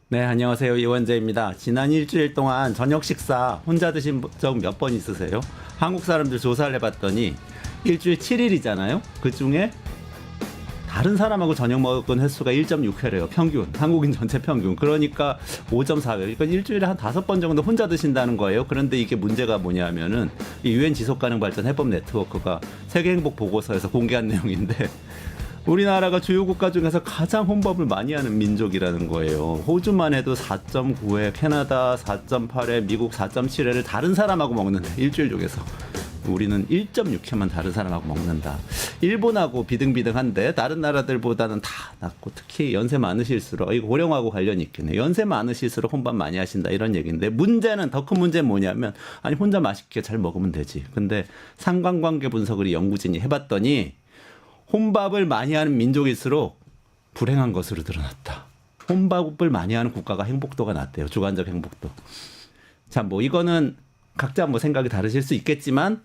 네, 안녕하세요. 이원재입니다. 지난 일주일 동안 저녁 식사 혼자 드신 적 몇 번 있으세요? 한국 사람들 조사를 해봤더니 일주일 7일이잖아요. 그중에 다른 사람하고 저녁 먹은 횟수가 1.6회래요. 평균. 한국인 전체 평균. 그러니까 5.4회. 그러니까 일주일에 한 5번 정도 혼자 드신다는 거예요. 그런데 이게 문제가 뭐냐면은 이 유엔 지속가능 발전 해법 네트워크가 세계 행복 보고서에서 공개한 내용인데 우리나라가 주요 국가 중에서 가장 혼밥을 많이 하는 민족이라는 거예요. 호주만 해도 4.9회, 캐나다 4.8회, 미국 4.7회를 다른 사람하고 먹는데 일주일 중에서 우리는 1.6회만 다른 사람하고 먹는다. 일본하고 비등비등한데 다른 나라들보다는 다 낫고 특히 연세 많으실수록 이거 고령하고 관련이 있겠네요. 연세 많으실수록 혼밥 많이 하신다 이런 얘기인데 문제는 더 큰 문제는 뭐냐면 아니 혼자 맛있게 잘 먹으면 되지. 근데 상관관계 분석을 이 연구진이 해봤더니 혼밥을 많이 하는 민족일수록 불행한 것으로 드러났다. 혼밥을 많이 하는 국가가 행복도가 낮대요. 주관적 행복도. 자, 뭐 이거는 각자 뭐 생각이 다르실 수 있겠지만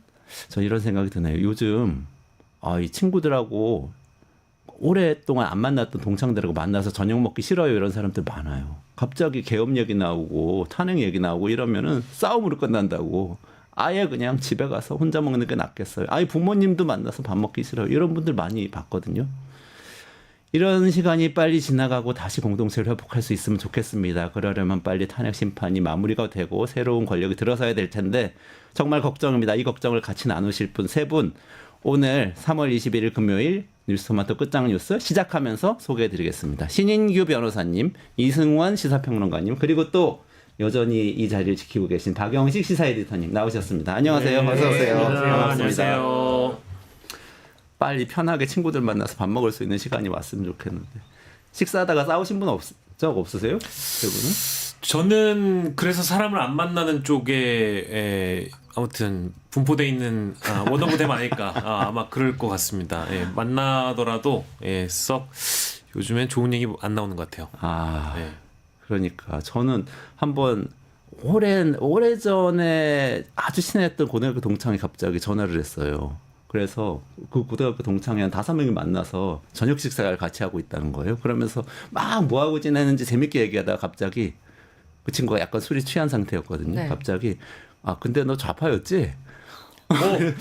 저 이런 생각이 드네요. 요즘 이 친구들하고 오랫동안 안 만났던 동창들하고 만나서 저녁 먹기 싫어요 이런 사람들 많아요. 갑자기 계엄 얘기 나오고 탄핵 얘기 나오고 이러면은 싸움으로 끝난다고. 아예 그냥 집에 가서 혼자 먹는 게 낫겠어요. 아예 부모님도 만나서 밥 먹기 싫어요. 이런 분들 많이 봤거든요. 이런 시간이 빨리 지나가고 다시 공동체를 회복할 수 있으면 좋겠습니다. 그러려면 빨리 탄핵 심판이 마무리가 되고 새로운 권력이 들어서야 될 텐데 정말 걱정입니다. 이 걱정을 같이 나누실 분 세 분 오늘 3월 21일 금요일 뉴스토마토 끝장 뉴스 시작하면서 소개해드리겠습니다. 신인규 변호사님, 이승원 시사평론가님 그리고 또 여전히 이 자리를 지키고 계신 박영식 시사 에디터님 나오셨습니다. 안녕하세요. 네, 어서 오세요. 반갑습니다. 안녕하세요. 빨리 편하게 친구들 만나서 밥 먹을 수 있는 시간이 왔으면 좋겠는데 식사하다가 싸우신 분 적 없으세요? 대부분? 저는 그래서 사람을 안 만나는 쪽에 아무튼 분포돼 있는 원어브댐 아닐까 아마 그럴 것 같습니다. 만나더라도 썩 요즘엔 좋은 얘기 안 나오는 것 같아요. 네. 그러니까 저는 한번 오래전에 아주 친했던 고등학교 동창이 갑자기 전화를 했어요. 그래서 그 고등학교 동창이 한 5명이 만나서 저녁 식사를 같이 하고 있다는 거예요. 그러면서 막 뭐하고 지내는지 재밌게 얘기하다가 갑자기 그 친구가 약간 술이 취한 상태였거든요. 네. 갑자기 근데 너 좌파였지? 그래서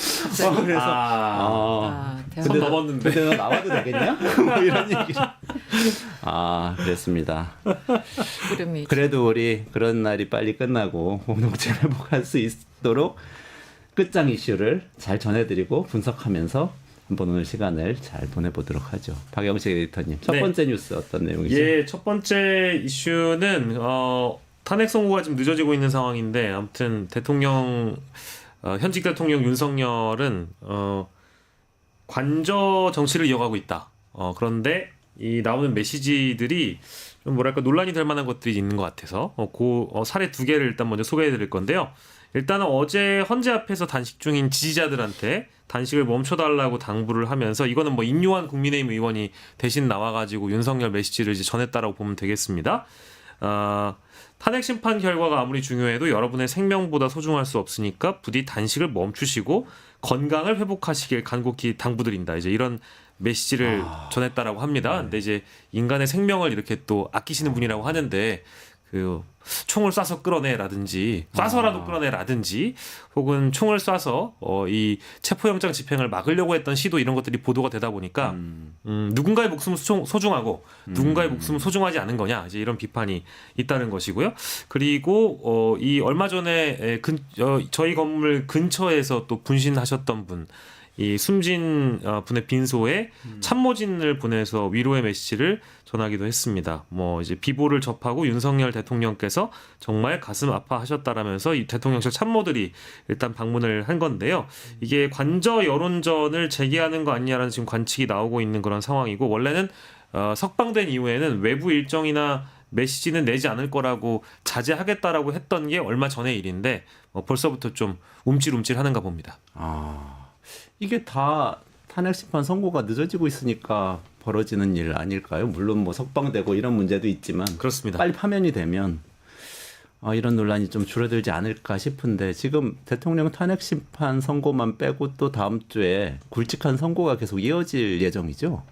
선 넘었는데. 근데 너 나와도 되겠냐? 뭐 이런 얘기를. 그랬습니다. 그래도 우리 그런 날이 빨리 끝나고 공동체 회복할 수 있도록 끝장 이슈를 잘 전해드리고 분석하면서 한번 오늘 시간을 잘 보내보도록 하죠. 박영식 에디터님, 첫 번째 뉴스 어떤 내용이죠? 첫 번째 이슈는 탄핵 선고가 좀 늦어지고 있는 상황인데 아무튼 현직 대통령 윤석열은 관저 정치를 이어가고 있다. 그런데 이 나오는 메시지들이 좀 뭐랄까 논란이 될 만한 것들이 있는 것 같아서 사례 2개를 일단 먼저 소개해드릴 건데요. 일단은 어제 헌재 앞에서 단식 중인 지지자들한테 단식을 멈춰달라고 당부를 하면서 이거는 뭐 인요한 국민의힘 의원이 대신 나와가지고 윤석열 메시지를 이제 전했다라고 보면 되겠습니다. 탄핵 심판 결과가 아무리 중요해도 여러분의 생명보다 소중할 수 없으니까 부디 단식을 멈추시고 건강을 회복하시길 간곡히 당부드린다. 이제 이런 메시지를 전했다라고 합니다. 근데 이제 인간의 생명을 이렇게 또 아끼시는 분이라고 하는데 그 총을 쏴서 끌어내라든지 쏴서라도 끌어내라든지 혹은 총을 쏴서 이 체포영장 집행을 막으려고 했던 시도 이런 것들이 보도가 되다 보니까 누군가의 목숨은 소중하고 누군가의 목숨은 소중하지 않은 거냐 이제 이런 비판이 있다는 것이고요. 그리고 이 얼마 전에 저희 건물 근처에서 또 분신하셨던 분 이 숨진 분의 빈소에 참모진을 보내서 위로의 메시지를 전하기도 했습니다. 뭐 이제 비보를 접하고 윤석열 대통령께서 정말 가슴 아파하셨다라면서 이 대통령실 참모들이 일단 방문을 한 건데요. 이게 관저 여론전을 제기하는 거 아니냐라는 지금 관측이 나오고 있는 그런 상황이고 원래는 석방된 이후에는 외부 일정이나 메시지는 내지 않을 거라고 자제하겠다라고 했던 게 얼마 전의 일인데 벌써부터 좀 움찔움찔하는가 봅니다. 이게 다 탄핵 심판 선고가 늦어지고 있으니까 벌어지는 일 아닐까요? 물론 뭐 석방되고 이런 문제도 있지만 그렇습니다. 빨리 파면이 되면 이런 논란이 좀 줄어들지 않을까 싶은데 지금 대통령 탄핵 심판 선고만 빼고 또 다음 주에 굵직한 선고가 계속 이어질 예정이죠?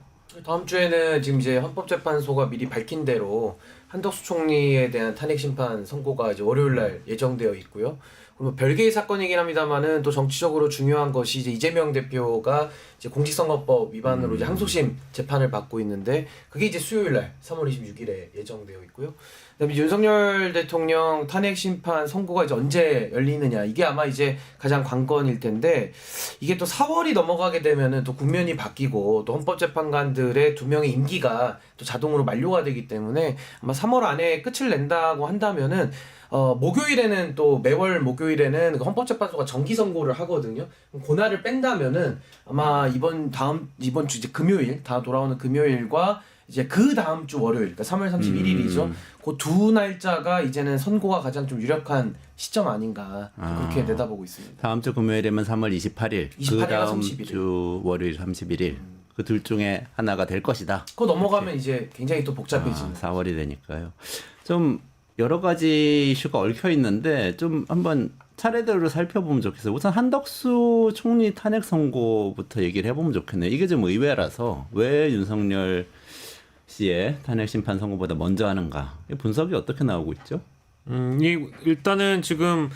다음 주에는 지금 이제 헌법재판소가 미리 밝힌 대로 한덕수 총리에 대한 탄핵 심판 선고가 이제 월요일 날 예정되어 있고요. 그리고 별개의 사건이긴 합니다만은 또 정치적으로 중요한 것이 이제 이재명 대표가 이제 공직선거법 위반으로 이제 항소심 재판을 받고 있는데 그게 이제 수요일 날 3월 26일에 예정되어 있고요. 그다음에 윤석열 대통령 탄핵 심판 선고가 이제 언제 열리느냐 이게 아마 이제 가장 관건일 텐데 이게 또 4월이 넘어가게 되면은 또 국면이 바뀌고 또 헌법재판관들의 2명의 임기가 또 자동으로 만료가 되기 때문에 아마 3월 안에 끝을 nen다고 한다면은 목요일에는 또 매월 목요일에는 그 헌법재판소가 정기 선고를 하거든요. 그날을 뺀다면은 아마 이번 주 이제 금요일 돌아오는 금요일과 이제 그 다음 주 월요일, 그러니까 3월 31일이죠. 그 두 날짜가 이제는 선고가 가장 좀 유력한 시점 아닌가 그렇게 내다보고 있습니다. 다음 주 금요일이면 3월 28일, 그 28일과 다음 31일. 주 월요일 31일. 그 둘 중에 하나가 될 것이다. 그거 넘어가면 이제 굉장히 또 복잡해집니다. 4월이 되니까요. 좀 여러 가지 이슈가 얽혀 있는데 좀 한번 차례대로 살펴보면 좋겠어요. 우선 한덕수 총리 탄핵 선고부터 얘기를 해보면 좋겠네요. 이게 좀 의외라서 왜 윤석열 씨의 탄핵 심판 선고보다 먼저 하는가? 분석이 어떻게 나오고 있죠? 일단은 지금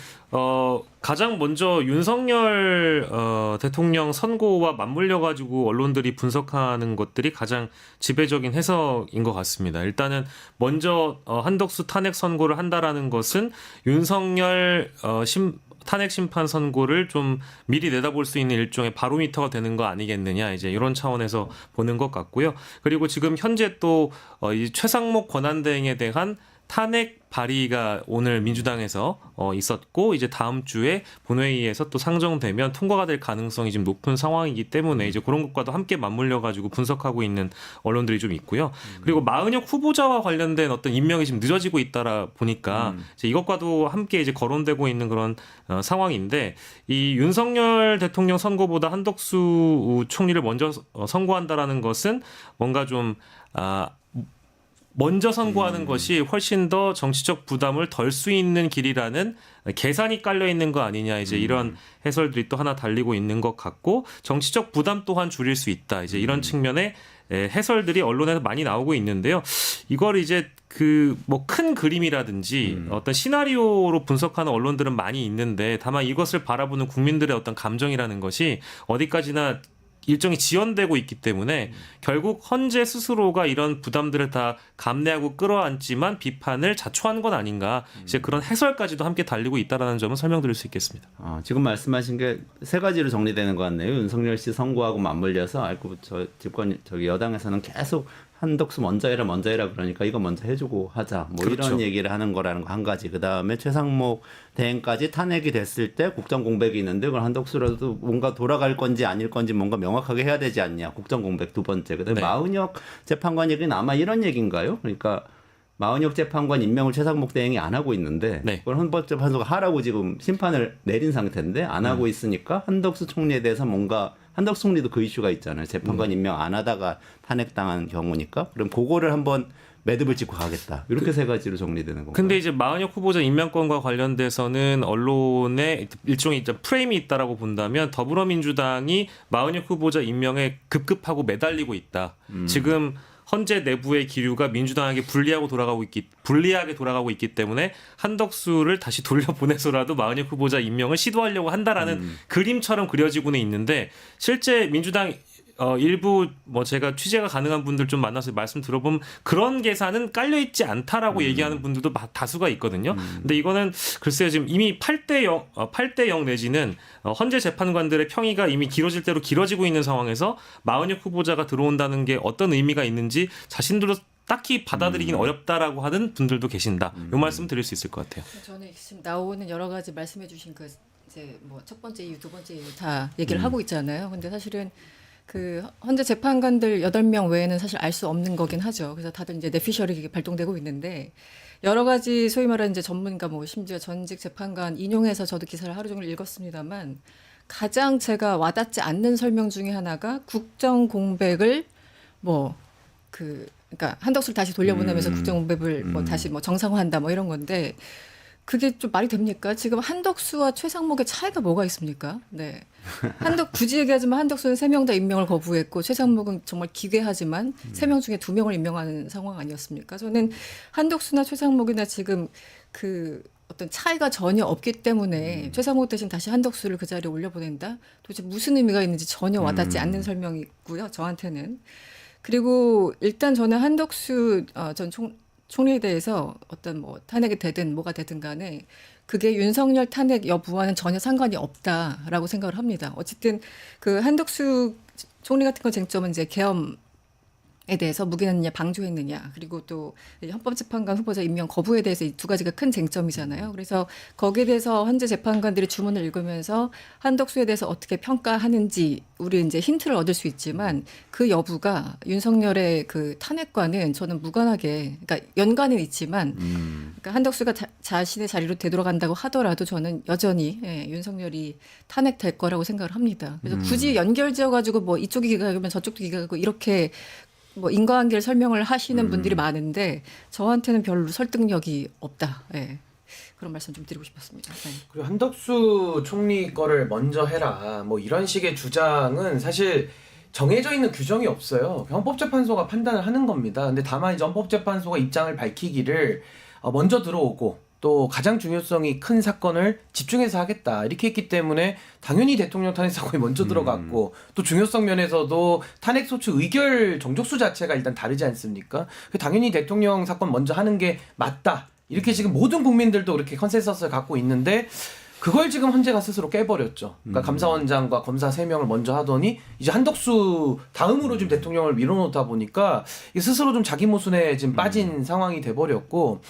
가장 먼저 윤석열 대통령 선고와 맞물려 가지고 언론들이 분석하는 것들이 가장 지배적인 해석인 것 같습니다. 일단은 먼저 한덕수 탄핵 선고를 한다라는 것은 윤석열 탄핵 심판 선고를 좀 미리 내다볼 수 있는 일종의 바로미터가 되는 거 아니겠느냐, 이제 이런 차원에서 보는 것 같고요. 그리고 지금 현재 또 이 최상목 권한대행에 대한 탄핵 발의가 오늘 민주당에서 있었고 이제 다음 주에 본회의에서 또 상정되면 통과가 될 가능성이 지금 높은 상황이기 때문에 이제 그런 것과도 함께 맞물려 가지고 분석하고 있는 언론들이 좀 있고요. 그리고 마은혁 후보자와 관련된 어떤 임명이 지금 늦어지고 있다라 보니까 이제 이것과도 함께 이제 거론되고 있는 그런 상황인데 이 윤석열 대통령 선고보다 한덕수 총리를 먼저 선고한다라는 것은 뭔가 좀 먼저 선고하는 것이 훨씬 더 정치적 부담을 덜 수 있는 길이라는 계산이 깔려 있는 거 아니냐, 이제 이런 해설들이 또 하나 달리고 있는 것 같고, 정치적 부담 또한 줄일 수 있다, 이제 이런 측면의 해설들이 언론에서 많이 나오고 있는데요. 이걸 이제 그 뭐 큰 그림이라든지 어떤 시나리오로 분석하는 언론들은 많이 있는데, 다만 이것을 바라보는 국민들의 어떤 감정이라는 것이 어디까지나 일정이 지연되고 있기 때문에 결국 헌재 스스로가 이런 부담들을 다 감내하고 끌어안지만 비판을 자초한 건 아닌가, 이제 그런 해설까지도 함께 달리고 있다라는 점은 설명드릴 수 있겠습니다. 지금 말씀하신 게 세 가지로 정리되는 것 같네요. 윤석열 씨 선고하고 맞물려서 저기 여당에서는 계속 한덕수 먼저 해라 그러니까 이거 먼저 해주고 하자, 뭐 그렇죠. 이런 얘기를 하는 거라는 거 한 가지. 그 다음에 최상목 대행까지 탄핵이 됐을 때 국정 공백이 있는데 그걸 한덕수라도 뭔가 돌아갈 건지 아닐 건지 뭔가 명확하게 해야 되지 않냐, 국정 공백 두 번째. 그다음에 네. 마은혁 재판관 얘기는 아마 이런 얘기인가요? 그러니까 마은혁 재판관 임명을 최상목 대행이 안 하고 있는데 네. 그걸 헌법재판소가 하라고 지금 심판을 내린 상태인데 안 하고 있으니까 한덕수 총리에 대해서 뭔가, 한덕수 총리도 그 이슈가 있잖아요. 재판관 임명 안 하다가 탄핵당한 경우니까. 그럼 그거를 한번 매듭을 짓고 가겠다. 이렇게 세 가지로 정리되는 건가요? 근데 이제 마은혁 후보자 임명권과 관련돼서는 언론에 일종의 이제 프레임이 있다라고 본다면 더불어민주당이 마은혁 후보자 임명에 급급하고 매달리고 있다. 지금 헌재 내부의 기류가 민주당에게 불리하게 돌아가고 있기 때문에 한덕수를 다시 돌려보내서라도 마은혁 후보자 임명을 시도하려고 한다라는 그림처럼 그려지고는 있는데, 실제 민주당 일부 뭐 제가 취재가 가능한 분들 좀 만나서 말씀 들어보면 그런 계산은 깔려 있지 않다라고 얘기하는 분들도 다수가 있거든요. 근데 이거는 글쎄요, 지금 이미 8대 0 내지는 헌재 재판관들의 평의가 이미 길어질 대로 길어지고 있는 상황에서 마은혁 후보자가 들어온다는 게 어떤 의미가 있는지 자신들도 딱히 받아들이긴 어렵다라고 하는 분들도 계신다. 이 말씀 드릴 수 있을 것 같아요. 저는 지금 나오는 여러 가지 말씀해주신 그 이제 뭐 첫 번째 이유, 두 번째 이유 다 얘기를 하고 있잖아요. 근데 사실은 그 헌재 재판관들 8명 외에는 사실 알 수 없는 거긴 하죠. 그래서 다들 이제 뇌피셜이 발동되고 있는데, 여러 가지 소위 말하는 이제 전문가, 뭐 심지어 전직 재판관 인용해서 저도 기사를 하루 종일 읽었습니다만, 가장 제가 와닿지 않는 설명 중에 하나가 국정 공백을 그러니까 한덕수를 다시 돌려보내면서 국정 공백을 뭐 다시 뭐 정상화한다 뭐 이런 건데, 그게 좀 말이 됩니까? 지금 한덕수와 최상목의 차이가 뭐가 있습니까? 네. 굳이 얘기하자면 한덕수는 3명 다 임명을 거부했고 최상목은 정말 기괴하지만 3명 중에 2명을 임명하는 상황 아니었습니까? 저는 한덕수나 최상목이나 지금 그 어떤 차이가 전혀 없기 때문에 최상목 대신 다시 한덕수를 그 자리에 올려보낸다? 도대체 무슨 의미가 있는지 전혀 와닿지 않는 설명이고요. 저한테는. 그리고 일단 저는 한덕수 전 총리에 대해서 어떤 뭐 탄핵이 되든 뭐가 되든 간에 그게 윤석열 탄핵 여부와는 전혀 상관이 없다라고 생각을 합니다. 어쨌든 그 한덕수 총리 같은 거 쟁점은 이제 계엄에 대해서 묵인했느냐 방조했느냐 그리고 또 헌법재판관 후보자 임명 거부에 대해서 이 두 가지가 큰 쟁점이잖아요. 그래서 거기에 대해서 헌재 재판관들이 주문을 읽으면서 한덕수에 대해서 어떻게 평가하는지 우리 이제 힌트를 얻을 수 있지만 그 여부가 윤석열의 그 탄핵과는 저는 무관하게 그러니까 연관은 있지만 그러니까 한덕수가 자신의 자리로 되돌아간다고 하더라도 저는 여전히 윤석열이 탄핵될 거라고 생각을 합니다. 그래서 굳이 연결지어 가지고 뭐 이쪽이 기각이면 저쪽도 기각이고 이렇게 뭐 인과관계를 설명을 하시는 분들이 많은데 저한테는 별로 설득력이 없다. 예. 그런 말씀 좀 드리고 싶었습니다. 네. 그리고 한덕수 총리 거를 먼저 해라. 뭐 이런 식의 주장은 사실 정해져 있는 규정이 없어요. 헌법재판소가 판단을 하는 겁니다. 근데 다만 이제 헌법재판소가 입장을 밝히기를 먼저 들어오고 또 가장 중요성이 큰 사건을 집중해서 하겠다 이렇게 했기 때문에 당연히 대통령 탄핵 사건이 먼저 들어갔고 또 중요성 면에서도 탄핵소추 의결 정족수 자체가 일단 다르지 않습니까? 당연히 대통령 사건 먼저 하는 게 맞다 이렇게 지금 모든 국민들도 그렇게 컨센서스를 갖고 있는데 그걸 지금 헌재가 스스로 깨버렸죠. 그러니까 감사원장과 검사 3명을 먼저 하더니 이제 한덕수 다음으로 지금 대통령을 밀어놓다 보니까 스스로 좀 자기 모순에 지금 빠진 상황이 돼버렸고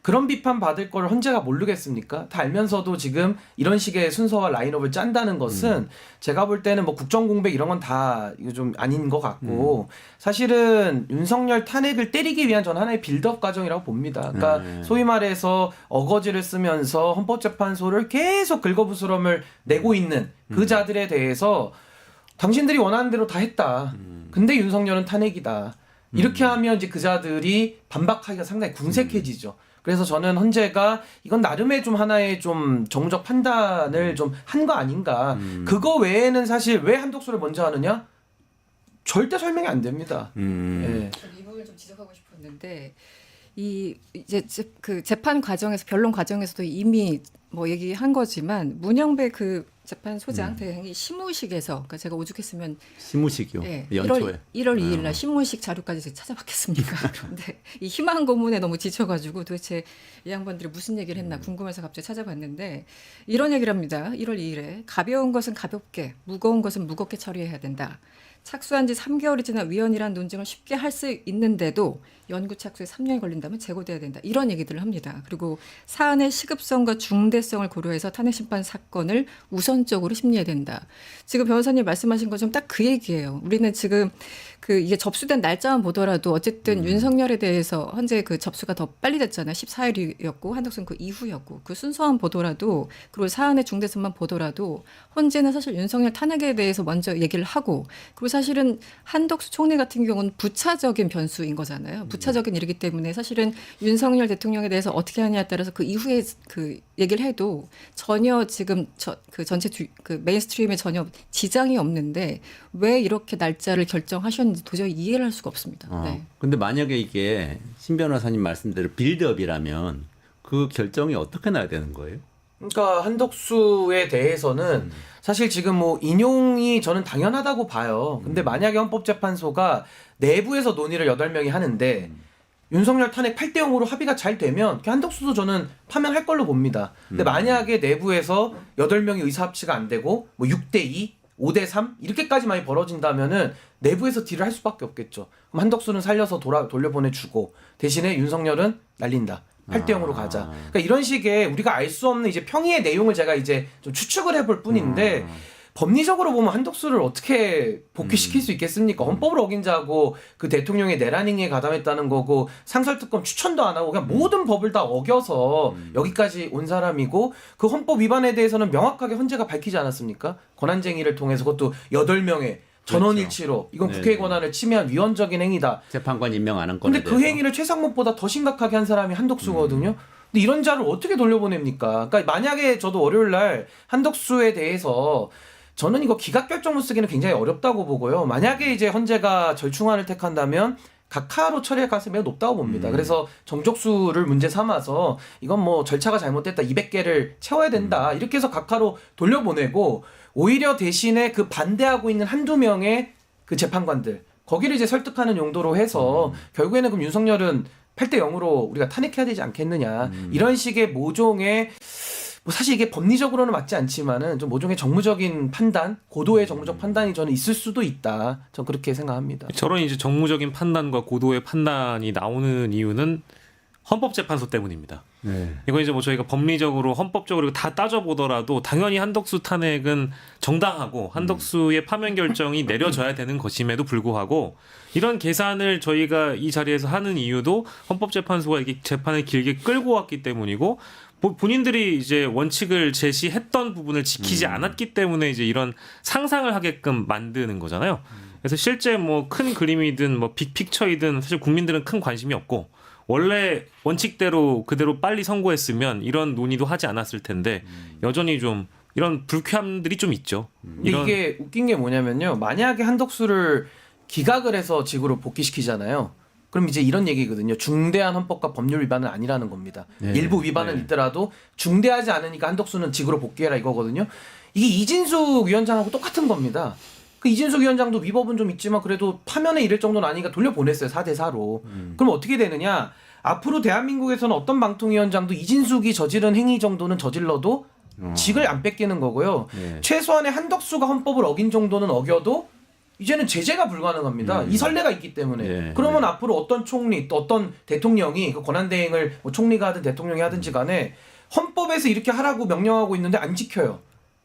그런 비판 받을 걸 헌재가 모르겠습니까? 다 알면서도 지금 이런 식의 순서와 라인업을 짠다는 것은 제가 볼 때는 뭐 국정공백 이런 건 다 이거 좀 아닌 것 같고 사실은 윤석열 탄핵을 때리기 위한 전 하나의 빌드업 과정이라고 봅니다. 그러니까 소위 말해서 어거지를 쓰면서 헌법재판소를 계속 긁어부스럼을 내고 있는 그 자들에 대해서 당신들이 원하는 대로 다 했다. 근데 윤석열은 탄핵이다. 이렇게 하면 이제 그 자들이 반박하기가 상당히 궁색해지죠. 그래서 저는 헌재가 이건 나름의 좀 하나의 좀 정무적 판단을 좀 한 거 아닌가. 그거 외에는 사실 왜 한독수를 먼저 하느냐? 절대 설명이 안 됩니다. 예. 이 부분을 좀 지적하고 싶었는데 이제 그 재판 과정에서 변론 과정에서도 이미 뭐 얘기한 거지만 문영배 그 재판소장 대행이 시무식에서 그러니까 제가 오죽했으면 시무식이요. 네, 연초에 1월 2일 날 시무식 자료까지 제가 찾아봤겠습니까? 그런데 이 희망 고문에 너무 지쳐가지고 도대체 이 양반들이 무슨 얘기를 했나 궁금해서 갑자기 찾아봤는데 이런 얘기를 합니다. 1월 2일에 가벼운 것은 가볍게 무거운 것은 무겁게 처리해야 된다. 착수한 지 3개월이 지나 위헌이란 논증을 쉽게 할 수 있는데도 연구 착수에 3년이 걸린다면 재고돼야 된다. 이런 얘기들을 합니다. 그리고 사안의 시급성과 중대성을 고려해서 탄핵심판 사건을 우선적으로 심리해야 된다. 지금 변호사님 말씀하신 것처럼 딱 그 얘기예요. 우리는 지금 그 이게 접수된 날짜만 보더라도 어쨌든 윤석열에 대해서 현재 그 접수가 더 빨리 됐잖아요. 14일이었고 한덕수는 그 이후였고 그 순서만 보더라도 그리고 사안의 중대성만 보더라도 헌재는 사실 윤석열 탄핵에 대해서 먼저 얘기를 하고 그리고 사실은 한덕수 총리 같은 경우는 부차적인 변수인 거잖아요. 부차적인 일이기 때문에 사실은 윤석열 대통령에 대해서 어떻게 하냐에 따라서 그 이후에 그 얘기를 해도 전혀 지금 그 전체 그 메인스트림에 전혀 지장이 없는데 왜 이렇게 날짜를 결정하셨는지 도저히 이해를 할 수가 없습니다. 네. 근데 만약에 이게 신 변호사님 말씀대로 빌드업이라면 그 결정이 어떻게 나야 되는 거예요? 그러니까 한덕수에 대해서는 사실 지금 뭐 인용이 저는 당연하다고 봐요. 근데 만약에 헌법재판소가 내부에서 논의를 8명이 하는데 윤석열 탄핵 8대 0으로 합의가 잘 되면 한덕수도 저는 파면할 걸로 봅니다. 근데 만약에 내부에서 8명이 의사합치가 안 되고 뭐 6대 2, 5대 3 이렇게까지만 벌어진다면은 내부에서 딜을 할 수밖에 없겠죠. 그럼 한덕수는 살려서 돌려보내주고 대신에 윤석열은 날린다. 8대 0으로 가자. 그러니까 이런 식의 우리가 알 수 없는 이제 평의의 내용을 제가 이제 좀 추측을 해볼 뿐인데 법리적으로 보면 한덕수를 어떻게 복귀시킬 수 있겠습니까? 헌법을 어긴 자고 그 대통령의 내란행위에 가담했다는 거고 상설특검 추천도 안 하고 그냥 모든 법을 다 어겨서 여기까지 온 사람이고 그 헌법 위반에 대해서는 명확하게 헌재가 밝히지 않았습니까? 권한쟁의를 통해서 그것도 8명의 전원일치로 이건 국회의 권한을 침해한 위헌적인 행위다. 재판관 임명 안 한 건에 근데 그 행위를 최상목보다 더 심각하게 한 사람이 한덕수거든요. 근데 이런 자를 어떻게 돌려보냅니까? 그러니까 만약에 저도 월요일 날 한덕수에 대해서 저는 이거 기각결정문 쓰기는 굉장히 어렵다고 보고요. 만약에 이제 헌재가 절충안을 택한다면 각하로 처리할 가능성이 매우 높다고 봅니다. 그래서 정족수를 문제 삼아서 이건 뭐 절차가 잘못됐다. 200개를 채워야 된다. 이렇게 해서 각하로 돌려보내고 오히려 대신에 그 반대하고 있는 한두 명의 그 재판관들 거기를 이제 설득하는 용도로 해서 결국에는 그럼 윤석열은 8대 0으로 우리가 탄핵해야 되지 않겠느냐. 이런 식의 모종의 뭐 사실 이게 법리적으로는 맞지 않지만은 좀 모종의 정무적인 판단, 고도의 정무적 판단이 저는 있을 수도 있다. 전 그렇게 생각합니다. 저런 이제 정무적인 판단과 고도의 판단이 나오는 이유는 헌법재판소 때문입니다. 네. 이거 이제 뭐 저희가 법리적으로 헌법적으로 다 따져보더라도 당연히 한덕수 탄핵은 정당하고 한덕수의 파면 결정이 내려져야 되는 것임에도 불구하고 이런 계산을 저희가 이 자리에서 하는 이유도 헌법재판소가 이게 재판을 길게 끌고 왔기 때문이고 본인들이 이제 원칙을 제시했던 부분을 지키지 않았기 때문에 이제 이런 상상을 하게끔 만드는 거잖아요. 그래서 실제 뭐 큰 그림이든 뭐 빅픽처이든 사실 국민들은 큰 관심이 없고 원래 원칙대로 그대로 빨리 선고했으면 이런 논의도 하지 않았을 텐데 여전히 좀 이런 불쾌함들이 좀 있죠. 근데 이게 웃긴 게 뭐냐면요. 만약에 한덕수를 기각을 해서 직으로 복귀시키잖아요. 그럼 이제 이런 얘기거든요. 중대한 헌법과 법률 위반은 아니라는 겁니다. 네. 일부 위반은 네. 있더라도 중대하지 않으니까 한덕수는 직으로 복귀해라 이거거든요. 이게 이진숙 위원장하고 똑같은 겁니다. 그 이진숙 위원장도 위법은 좀 있지만 그래도 파면에 이를 정도는 아니니까 돌려보냈어요. 4대 4로. 그럼 어떻게 되느냐. 앞으로 대한민국에서는 어떤 방통위원장도 이진숙이 저지른 행위 정도는 저질러도 직을 안 뺏기는 거고요. 네. 최소한의 한덕수가 헌법을 어긴 정도는 어겨도 이제는 제재가 불가능합니다. 이 선례가 있기 때문에. 네. 그러면 앞으로 어떤 총리 또 어떤 대통령이 그 권한대행을 뭐 총리가 하든 대통령이 하든지 간에 헌법에서 이렇게 하라고 명령하고 있는데 안 지켜요.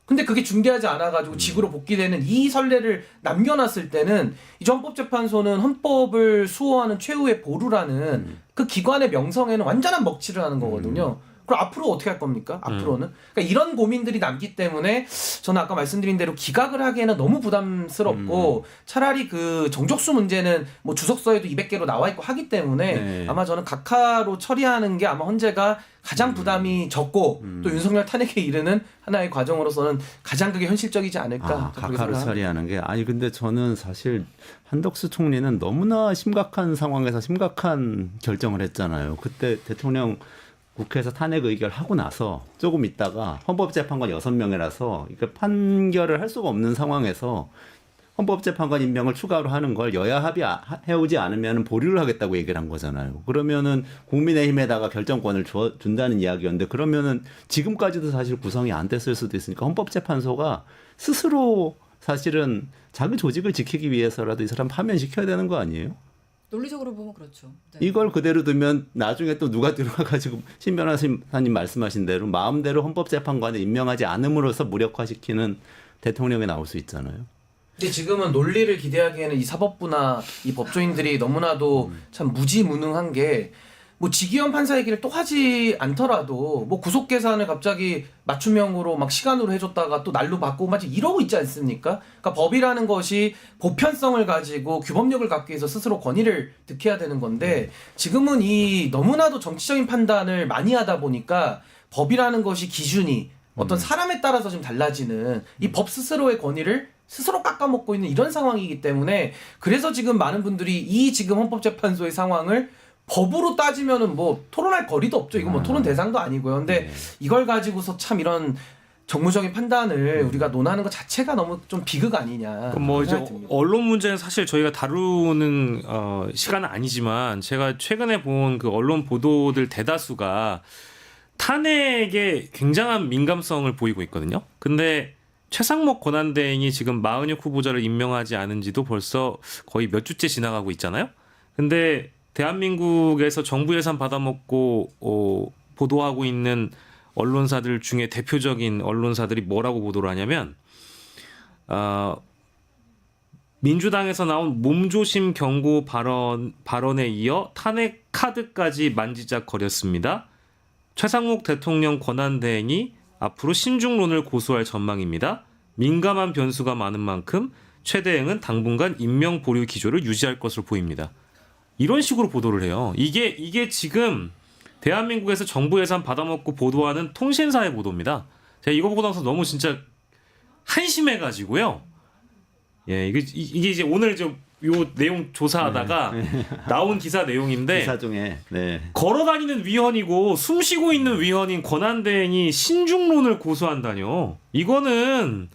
근데 그게 중대하지 않아가지고 직으로 복귀되는 이 선례를 남겨놨을 때는 이제 헌법재판소는 헌법을 수호하는 최후의 보루라는 그 기관의 명성에는 완전한 먹칠을 하는 거거든요. 그럼 앞으로 어떻게 할 겁니까? 앞으로는? 그러니까 이런 고민들이 남기 때문에 저는 아까 말씀드린 대로 기각을 하기에는 너무 부담스럽고 차라리 그 정족수 문제는 뭐 주석서에도 200개로 나와 있고 하기 때문에 네. 아마 저는 각하로 처리하는 게 아마 헌재가 가장 부담이 적고 또 윤석열 탄핵에 이르는 하나의 과정으로서는 가장 그게 현실적이지 않을까. 저는 그렇게 각하로 생각합니다. 처리하는 게 아니 근데 저는 사실 한덕수 총리는 너무나 심각한 상황에서 심각한 결정을 했잖아요. 그때 대통령 국회에서 탄핵 의결하고 나서 조금 있다가 헌법재판관 6명이라서 판결을 할 수가 없는 상황에서 헌법재판관 임명을 추가로 하는 걸 여야 합의해오지 않으면 보류를 하겠다고 얘기를 한 거잖아요. 그러면은 국민의힘에다가 결정권을 준다는 이야기였는데 그러면은 지금까지도 사실 구성이 안 됐을 수도 있으니까 헌법재판소가 스스로 사실은 자기 조직을 지키기 위해서라도 이 사람 파면시켜야 되는 거 아니에요? 논리적으로 보면 그렇죠. 네. 이걸 그대로 두면 나중에 또 누가 들어가가지고 신 변호사님 말씀하신 대로 마음대로 헌법재판관에 임명하지 않음으로써 무력화시키는 대통령이 나올 수 있잖아요. 근데 지금은 논리를 기대하기에는 이 사법부나 이 법조인들이 너무나도 참 무지무능한 게 뭐 지기현 판사 얘기를 또 하지 않더라도 뭐 구속 계산을 갑자기 맞춤형으로 막 시간으로 해줬다가 또 날로 바꾸고 막 이러고 있지 않습니까? 그러니까 법이라는 것이 보편성을 가지고 규범력을 갖기 위해서 스스로 권위를 득해야 되는 건데 지금은 이 너무나도 정치적인 판단을 많이 하다 보니까 법이라는 것이 기준이 어떤 사람에 따라서 좀 달라지는 이 법 스스로의 권위를 스스로 깎아먹고 있는 이런 상황이기 때문에 그래서 지금 많은 분들이 이 지금 헌법재판소의 상황을 법으로 따지면은 뭐 토론할 거리도 없죠. 이건 뭐 토론 대상도 아니고요. 근데 이걸 가지고서 참 이런 정무적인 판단을 우리가 논하는 것 자체가 너무 좀 비극 아니냐. 뭐 이제 생각이 듭니다. 언론 문제는 사실 저희가 다루는 시간은 아니지만 제가 최근에 본 그 언론 보도들 대다수가 탄핵에 굉장한 민감성을 보이고 있거든요. 근데 최상목 권한대행이 지금 마은혁 후보자를 임명하지 않은 지도 벌써 거의 몇 주째 지나가고 있잖아요. 근데 대한민국에서 정부 예산 받아먹고 보도하고 있는 언론사들 중에 대표적인 언론사들이 뭐라고 보도를 하냐면 민주당에서 나온 몸조심 경고 발언에 이어 탄핵 카드까지 만지작거렸습니다. 최상목 대통령 권한대행이 앞으로 신중론을 고수할 전망입니다. 민감한 변수가 많은 만큼 최 대행은 당분간 임명 보류 기조를 유지할 것으로 보입니다. 이런 식으로 보도를 해요. 이게 지금 대한민국에서 정부 예산 받아먹고 보도하는 통신사의 보도입니다. 제가 이거 보고 나서 너무 진짜 한심해가지고요. 예, 이게 이제 오늘 요 내용 조사하다가 나온 기사 내용인데 기사 중에 네. 걸어다니는 위헌이고 숨쉬고 있는 위헌인 권한대행이 신중론을 고수한다뇨. 이거는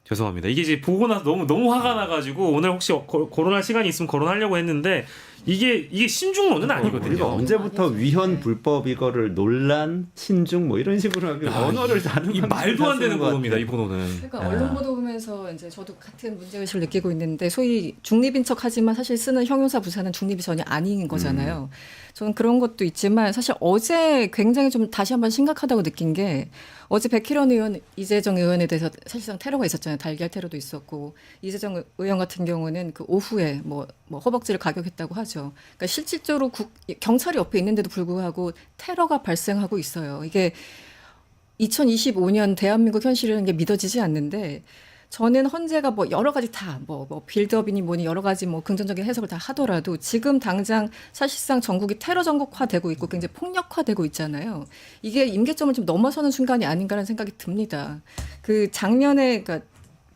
죄송합니다. 이게 이제 보고 나서 너무 화가 나가지고 오늘 혹시 거론할 시간이 있으면 거론하려고 했는데 이게 신중론은 우리가 아니거든요. 언제부터 위헌 불법 이거를 논란 신중 뭐 이런 식으로 하게 언어를 다른 이 말도 안 되는 보도입니다. 이 보도는. 그러니까 언론 보도 보면서 이제 저도 같은 문제의식을 느끼고 있는데 소위 중립인 척하지만 사실 쓰는 형용사 부사는 중립이 전혀 아닌 거잖아요. 저는 그런 것도 있지만 사실 어제 굉장히 좀 다시 한번 심각하다고 느낀 게 어제 백희련 의원, 이재정 의원에 대해서 사실상 테러가 있었잖아요. 달걀 테러도 있었고 이재정 의원 같은 경우는 그 오후에 뭐 허벅지를 가격했다고 하죠. 그러니까 실질적으로 경찰이 옆에 있는데도 불구하고 테러가 발생하고 있어요. 이게 2025년 대한민국 현실이라는 게 믿어지지 않는데 저는 헌재가 뭐 여러 가지 다 뭐 빌드업이니 뭐니 여러 가지 뭐 긍정적인 해석을 다 하더라도 지금 당장 사실상 전국이 테러 전국화되고 있고 굉장히 폭력화되고 있잖아요. 이게 임계점을 좀 넘어서는 순간이 아닌가라는 생각이 듭니다. 그 작년에 그러니까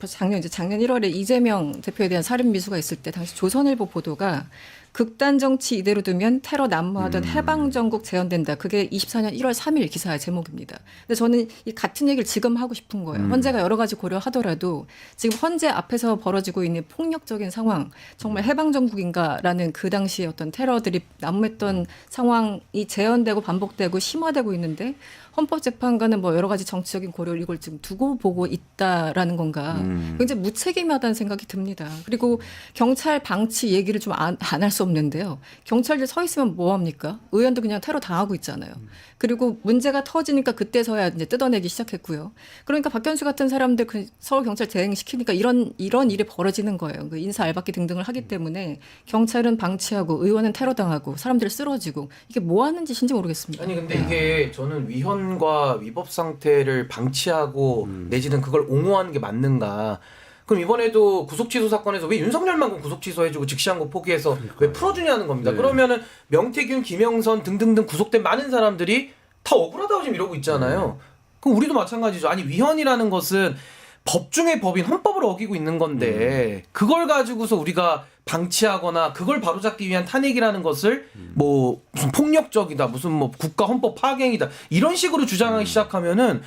작년 1월에 이재명 대표에 대한 살인 미수가 있을 때 당시 조선일보 보도가 극단 정치 이대로 두면 테러 난무하던 해방 전국 재현된다. 그게 24년 1월 3일 기사의 제목입니다. 근데 저는 이 같은 얘기를 지금 하고 싶은 거예요. 헌재가 여러 가지 고려하더라도 지금 헌재 앞에서 벌어지고 있는 폭력적인 상황, 정말 해방 전국인가라는 그 당시에 어떤 테러들이 난무했던 상황이 재현되고 반복되고 심화되고 있는데 헌법재판관은 뭐 여러 가지 정치적인 고려를 이걸 지금 두고 보고 있다라는 건가. 굉장히 무책임하다는 생각이 듭니다. 그리고 경찰 방치 얘기를 좀 안 할 수 없는데요. 경찰들 서 있으면 뭐 합니까? 의원도 그냥 테러 당하고 있잖아요. 그리고 문제가 터지니까 그때서야 이제 뜯어내기 시작했고요. 그러니까 박현수 같은 사람들 그 서울 경찰 대행시키니까 이런 일이 벌어지는 거예요. 그 인사 알박기 등등을 하기 때문에 경찰은 방치하고 의원은 테러 당하고 사람들이 쓰러지고 이게 뭐 하는 짓인지 모르겠습니다. 아니 근데 이게 저는 위헌과 위법 상태를 방치하고 내지는 그걸 옹호하는 게 맞는가? 그럼 이번에도 구속취소 사건에서 왜 윤석열만 구속취소해주고 즉시항고 포기해서 왜 풀어주냐는 겁니다. 네. 그러면은 명태균, 김영선 등등등 구속된 많은 사람들이 다 억울하다고 지금 이러고 있잖아요. 그럼 우리도 마찬가지죠. 아니 위헌이라는 것은 법 중의 법인 헌법을 어기고 있는 건데 그걸 가지고서 우리가 방치하거나 그걸 바로잡기 위한 탄핵이라는 것을 뭐 무슨 폭력적이다, 무슨 뭐 국가 헌법 파행이다 이런 식으로 주장하기 시작하면은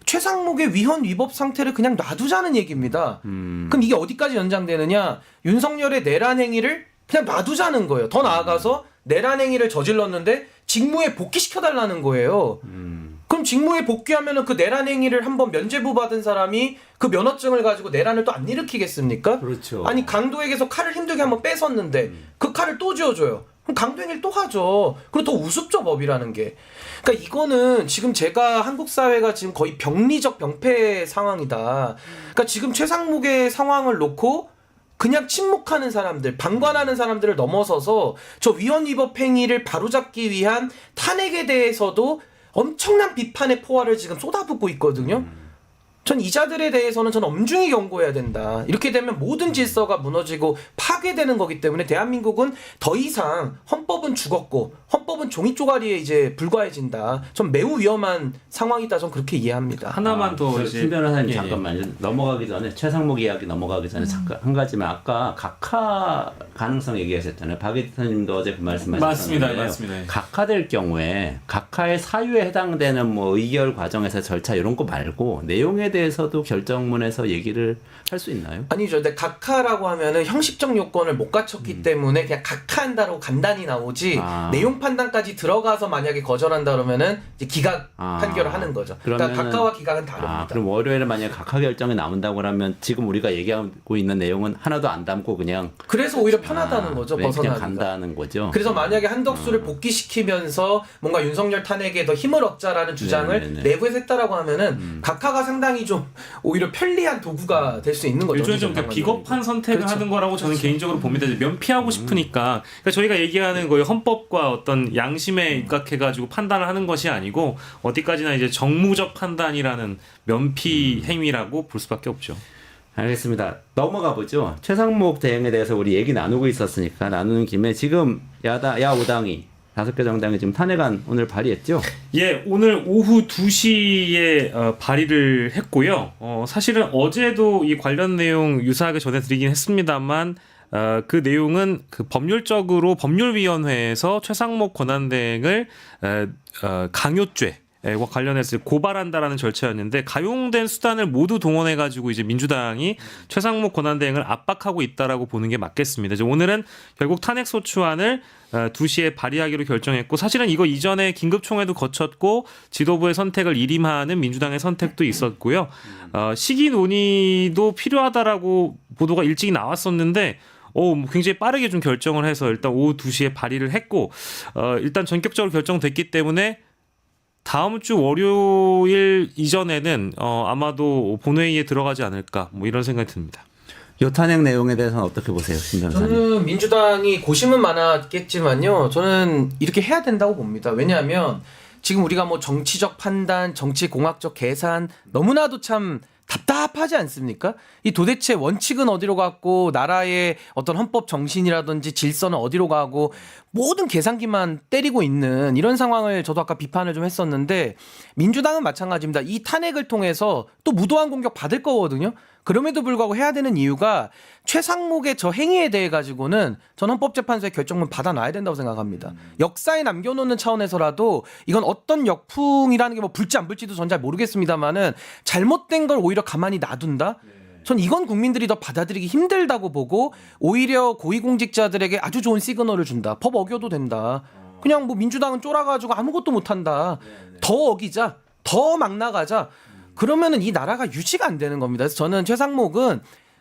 최상목의 위헌 위법 상태를 그냥 놔두자는 얘기입니다. 그럼 이게 어디까지 연장되느냐? 윤석열의 내란 행위를 그냥 놔두자는 거예요. 더 나아가서 내란 행위를 저질렀는데 직무에 복귀시켜달라는 거예요. 그럼 직무에 복귀하면은 그 내란 행위를 한번 면죄부 받은 사람이 그 면허증을 가지고 내란을 또 안 일으키겠습니까? 그렇죠. 아니 강도에게서 칼을 힘들게 한번 뺏었는데 그 칼을 또 쥐어줘요. 그럼 강도 행위를 또 하죠. 그리고 더 우습죠 법이라는 게. 그러니까 이거는 지금 제가 한국 사회가 지금 거의 병리적 병폐 상황이다. 그러니까 지금 최상목의 상황을 놓고 그냥 침묵하는 사람들, 방관하는 사람들을 넘어서서 저 위헌 위법 행위를 바로잡기 위한 탄핵에 대해서도 엄청난 비판의 포화를 지금 쏟아붓고 있거든요. 전 이자들에 대해서는 전 엄중히 경고해야 된다. 이렇게 되면 모든 질서가 무너지고 파괴되는 거기 때문에 대한민국은 더 이상 헌법은 죽었고 헌법은 종이 쪼가리에 이제 불과해진다. 전 매우 위험한 상황이다. 전 그렇게 이해합니다. 하나만 더 이제 신 변호사님 예, 예. 잠깐만 넘어가기 전에 최상목 이야기 넘어가기 전에 잠깐 한 가지만 아까 각하 가능성 얘기하셨잖아요. 박 에디터님도 어제 그 말씀하셨잖아요. 맞습니다. 각하될 경우에 각하의 사유에 해당되는 뭐 의결 과정에서 절차 이런 거 말고 내용에 대해서도 결정문에서 얘기를 할 수 있나요? 아니죠. 근데 각하라고 하면은 형식적 요건을 못 갖췄기 때문에 그냥 각하한다고 간단히 나오지 내용 판단까지 들어가서 만약에 거절한다 그러면은 이제 기각 판결을 하는 거죠. 그러니까 각하와 기각은 다릅니다. 그럼 월요일에 만약에 각하 결정이 나온다고 그러면 지금 우리가 얘기하고 있는 내용은 하나도 안 담고 그냥 그래서 오히려 편하다는 거죠. 그냥 벗어나기가. 간다는 거죠. 그래서 만약에 한덕수를 복귀시키면서 뭔가 윤석열 탄핵에 더 힘을 얻자라는 주장을 네네네. 내부에서 했다라고 하면은 각하가 상당히 좀 오히려 편리한 도구가 될 수 있는 거죠. 일종의 좀 비겁한 선택을 그렇죠. 하는 거라고 저는 개인적으로 봅니다. 이제 면피하고 싶으니까. 그러니까 저희가 얘기하는 거예요. 헌법과 어떤 양심에 입각해가지고 판단을 하는 것이 아니고 어디까지나 이제 정무적 판단이라는 면피 행위라고 볼 수밖에 없죠. 알겠습니다. 넘어가 보죠. 최상목 대행에 대해서 우리 얘기 나누고 있었으니까 나누는 김에 지금 야 5당이 5개 정당이 지금 탄핵안 오늘 발의했죠. 예, 오늘 오후 2시에 발의를 했고요. 사실은 어제도 이 관련 내용 유사하게 전해드리긴 했습니다만 그 내용은 그 법률적으로 법률위원회에서 최상목 권한대행을 강요죄와 관련해서 고발한다라는 절차였는데 가용된 수단을 모두 동원해가지고 이제 민주당이 최상목 권한대행을 압박하고 있다라고 보는 게 맞겠습니다. 이제 오늘은 결국 탄핵소추안을 2시에 발의하기로 결정했고 사실은 이거 이전에 긴급총회도 거쳤고 지도부의 선택을 일임하는 민주당의 선택도 있었고요. 시기 논의도 필요하다라고 보도가 일찍 나왔었는데 굉장히 빠르게 좀 결정을 해서 일단 오후 2시에 발의를 했고 일단 전격적으로 결정됐기 때문에 다음 주 월요일 이전에는 아마도 본회의에 들어가지 않을까 뭐 이런 생각이 듭니다. 요 탄핵 내용에 대해서는 어떻게 보세요, 신 변호사님? 저는 민주당이 고심은 많았겠지만요. 저는 이렇게 해야 된다고 봅니다. 왜냐하면 지금 우리가 뭐 정치적 판단, 정치공학적 계산 너무나도 참 답답하지 않습니까? 이 도대체 원칙은 어디로 갔고 나라의 어떤 헌법 정신이라든지 질서는 어디로 가고 모든 계산기만 때리고 있는 이런 상황을 저도 아까 비판을 좀 했었는데 민주당은 마찬가지입니다. 이 탄핵을 통해서 또 무도한 공격 받을 거거든요. 그럼에도 불구하고 해야 되는 이유가 최상목의 저 행위에 대해 가지고는 전 헌법재판소의 결정문 받아놔야 된다고 생각합니다. 역사에 남겨놓는 차원에서라도 이건 어떤 역풍이라는 게 뭐 불지 안 불지도 전 잘 모르겠습니다만은 잘못된 걸 오히려 가만히 놔둔다? 전 이건 국민들이 더 받아들이기 힘들다고 보고 오히려 고위공직자들에게 아주 좋은 시그널을 준다. 법 어겨도 된다. 그냥 뭐 민주당은 쫄아가지고 아무것도 못한다. 더 어기자. 더 막 나가자. 그러면은 이 나라가 유지가 안 되는 겁니다. 그래서 저는 최상목은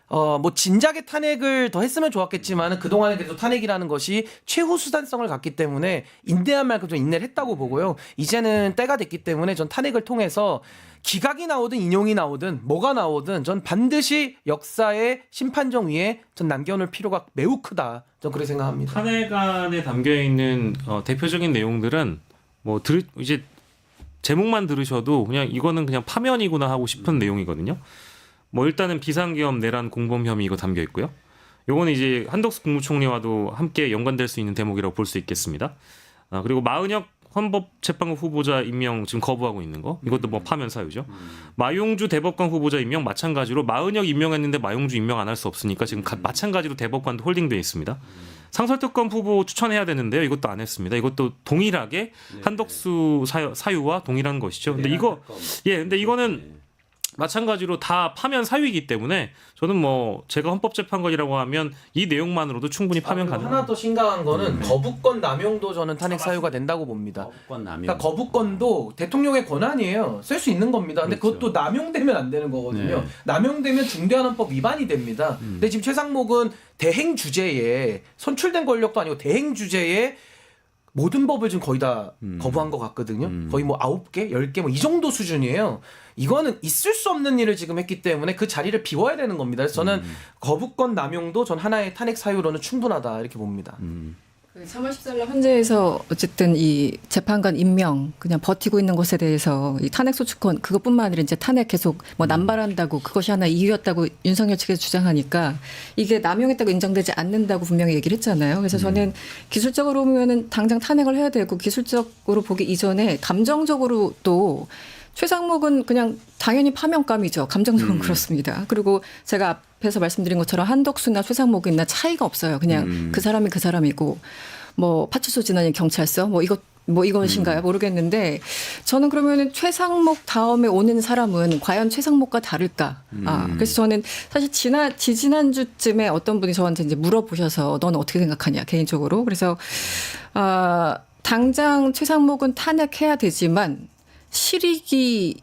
뭐 진작에 탄핵을 더 했으면 좋았겠지만은 그동안에 그래도 탄핵이라는 것이 최후 수단성을 갖기 때문에 인내한 만큼 좀 인내를 했다고 보고요. 이제는 때가 됐기 때문에 전 탄핵을 통해서 기각이 나오든 인용이 나오든 뭐가 나오든 전 반드시 역사의 심판정 위에 전 남겨놓을 필요가 매우 크다. 전 그렇게 생각합니다. 탄핵안에 담겨 있는 대표적인 내용들은 뭐 이제 제목만 들으셔도 그냥 이거는 그냥 파면이구나 하고 싶은 내용이거든요. 뭐 일단은 비상계엄 내란 공범 혐의 이거 담겨 있고요. 요거는 이제 한덕수 국무총리와도 함께 연관될 수 있는 대목이라고 볼 수 있겠습니다. 그리고 마은혁 헌법재판관 후보자 임명 지금 거부하고 있는 거 이것도 뭐 파면 사유죠. 마용주 대법관 후보자 임명 마찬가지로 마은혁 임명했는데 마용주 임명 안 할 수 없으니까 지금 마찬가지로 대법관도 홀딩돼 있습니다. 상설특검 후보 추천해야 되는데요. 이것도 안 했습니다. 이것도 동일하게 한덕수 사유와 동일한 것이죠. 근데 근데 이거는 마찬가지로 다 파면 사유이기 때문에 저는 뭐 제가 헌법재판관이라고 하면 이 내용만으로도 충분히 파면 가능합니다. 하나 더 심각한 거는 거부권 남용도 저는 탄핵 사유가 된다고 봅니다. 거부권 남용. 그러니까 거부권도 대통령의 권한이에요. 쓸 수 있는 겁니다. 근데 그렇죠. 그것도 남용되면 안 되는 거거든요. 네. 남용되면 중대한 헌법 위반이 됩니다. 근데 지금 최상목은 대행 주제에 선출된 권력도 아니고 대행 주제에 모든 법을 지금 거의 다 거부한 것 같거든요. 거의 뭐 9개, 10개 뭐 이 정도 수준이에요. 이거는 있을 수 없는 일을 지금 했기 때문에 그 자리를 비워야 되는 겁니다. 그래서 저는 거부권 남용도 전 하나의 탄핵 사유로는 충분하다 이렇게 봅니다. 그 3월 14일 헌재에서 어쨌든 이 재판관 임명 그냥 버티고 있는 것에 대해서 이 탄핵 소추권 그것뿐만 아니라 이제 탄핵 계속 뭐 남발한다고 그것이 하나 이유였다고 윤석열 측에서 주장하니까 이게 남용했다고 인정되지 않는다고 분명히 얘기를 했잖아요. 그래서 저는 기술적으로 보면은 당장 탄핵을 해야 되고 기술적으로 보기 이전에 감정적으로 또 최상목은 그냥 당연히 파면감이죠. 감정적으로 그렇습니다. 그리고 제가 앞에서 말씀드린 것처럼 한덕수나 최상목이나 차이가 없어요. 그냥 그 사람이 그 사람이고 뭐 파출소 지나니 경찰서 뭐 이것인가요? 모르겠는데 저는 그러면은 최상목 다음에 오는 사람은 과연 최상목과 다를까? 그래서 저는 사실 지난주쯤에 어떤 분이 저한테 이제 물어보셔서 너는 어떻게 생각하냐 개인적으로. 그래서 당장 최상목은 탄핵해야 되지만 실익이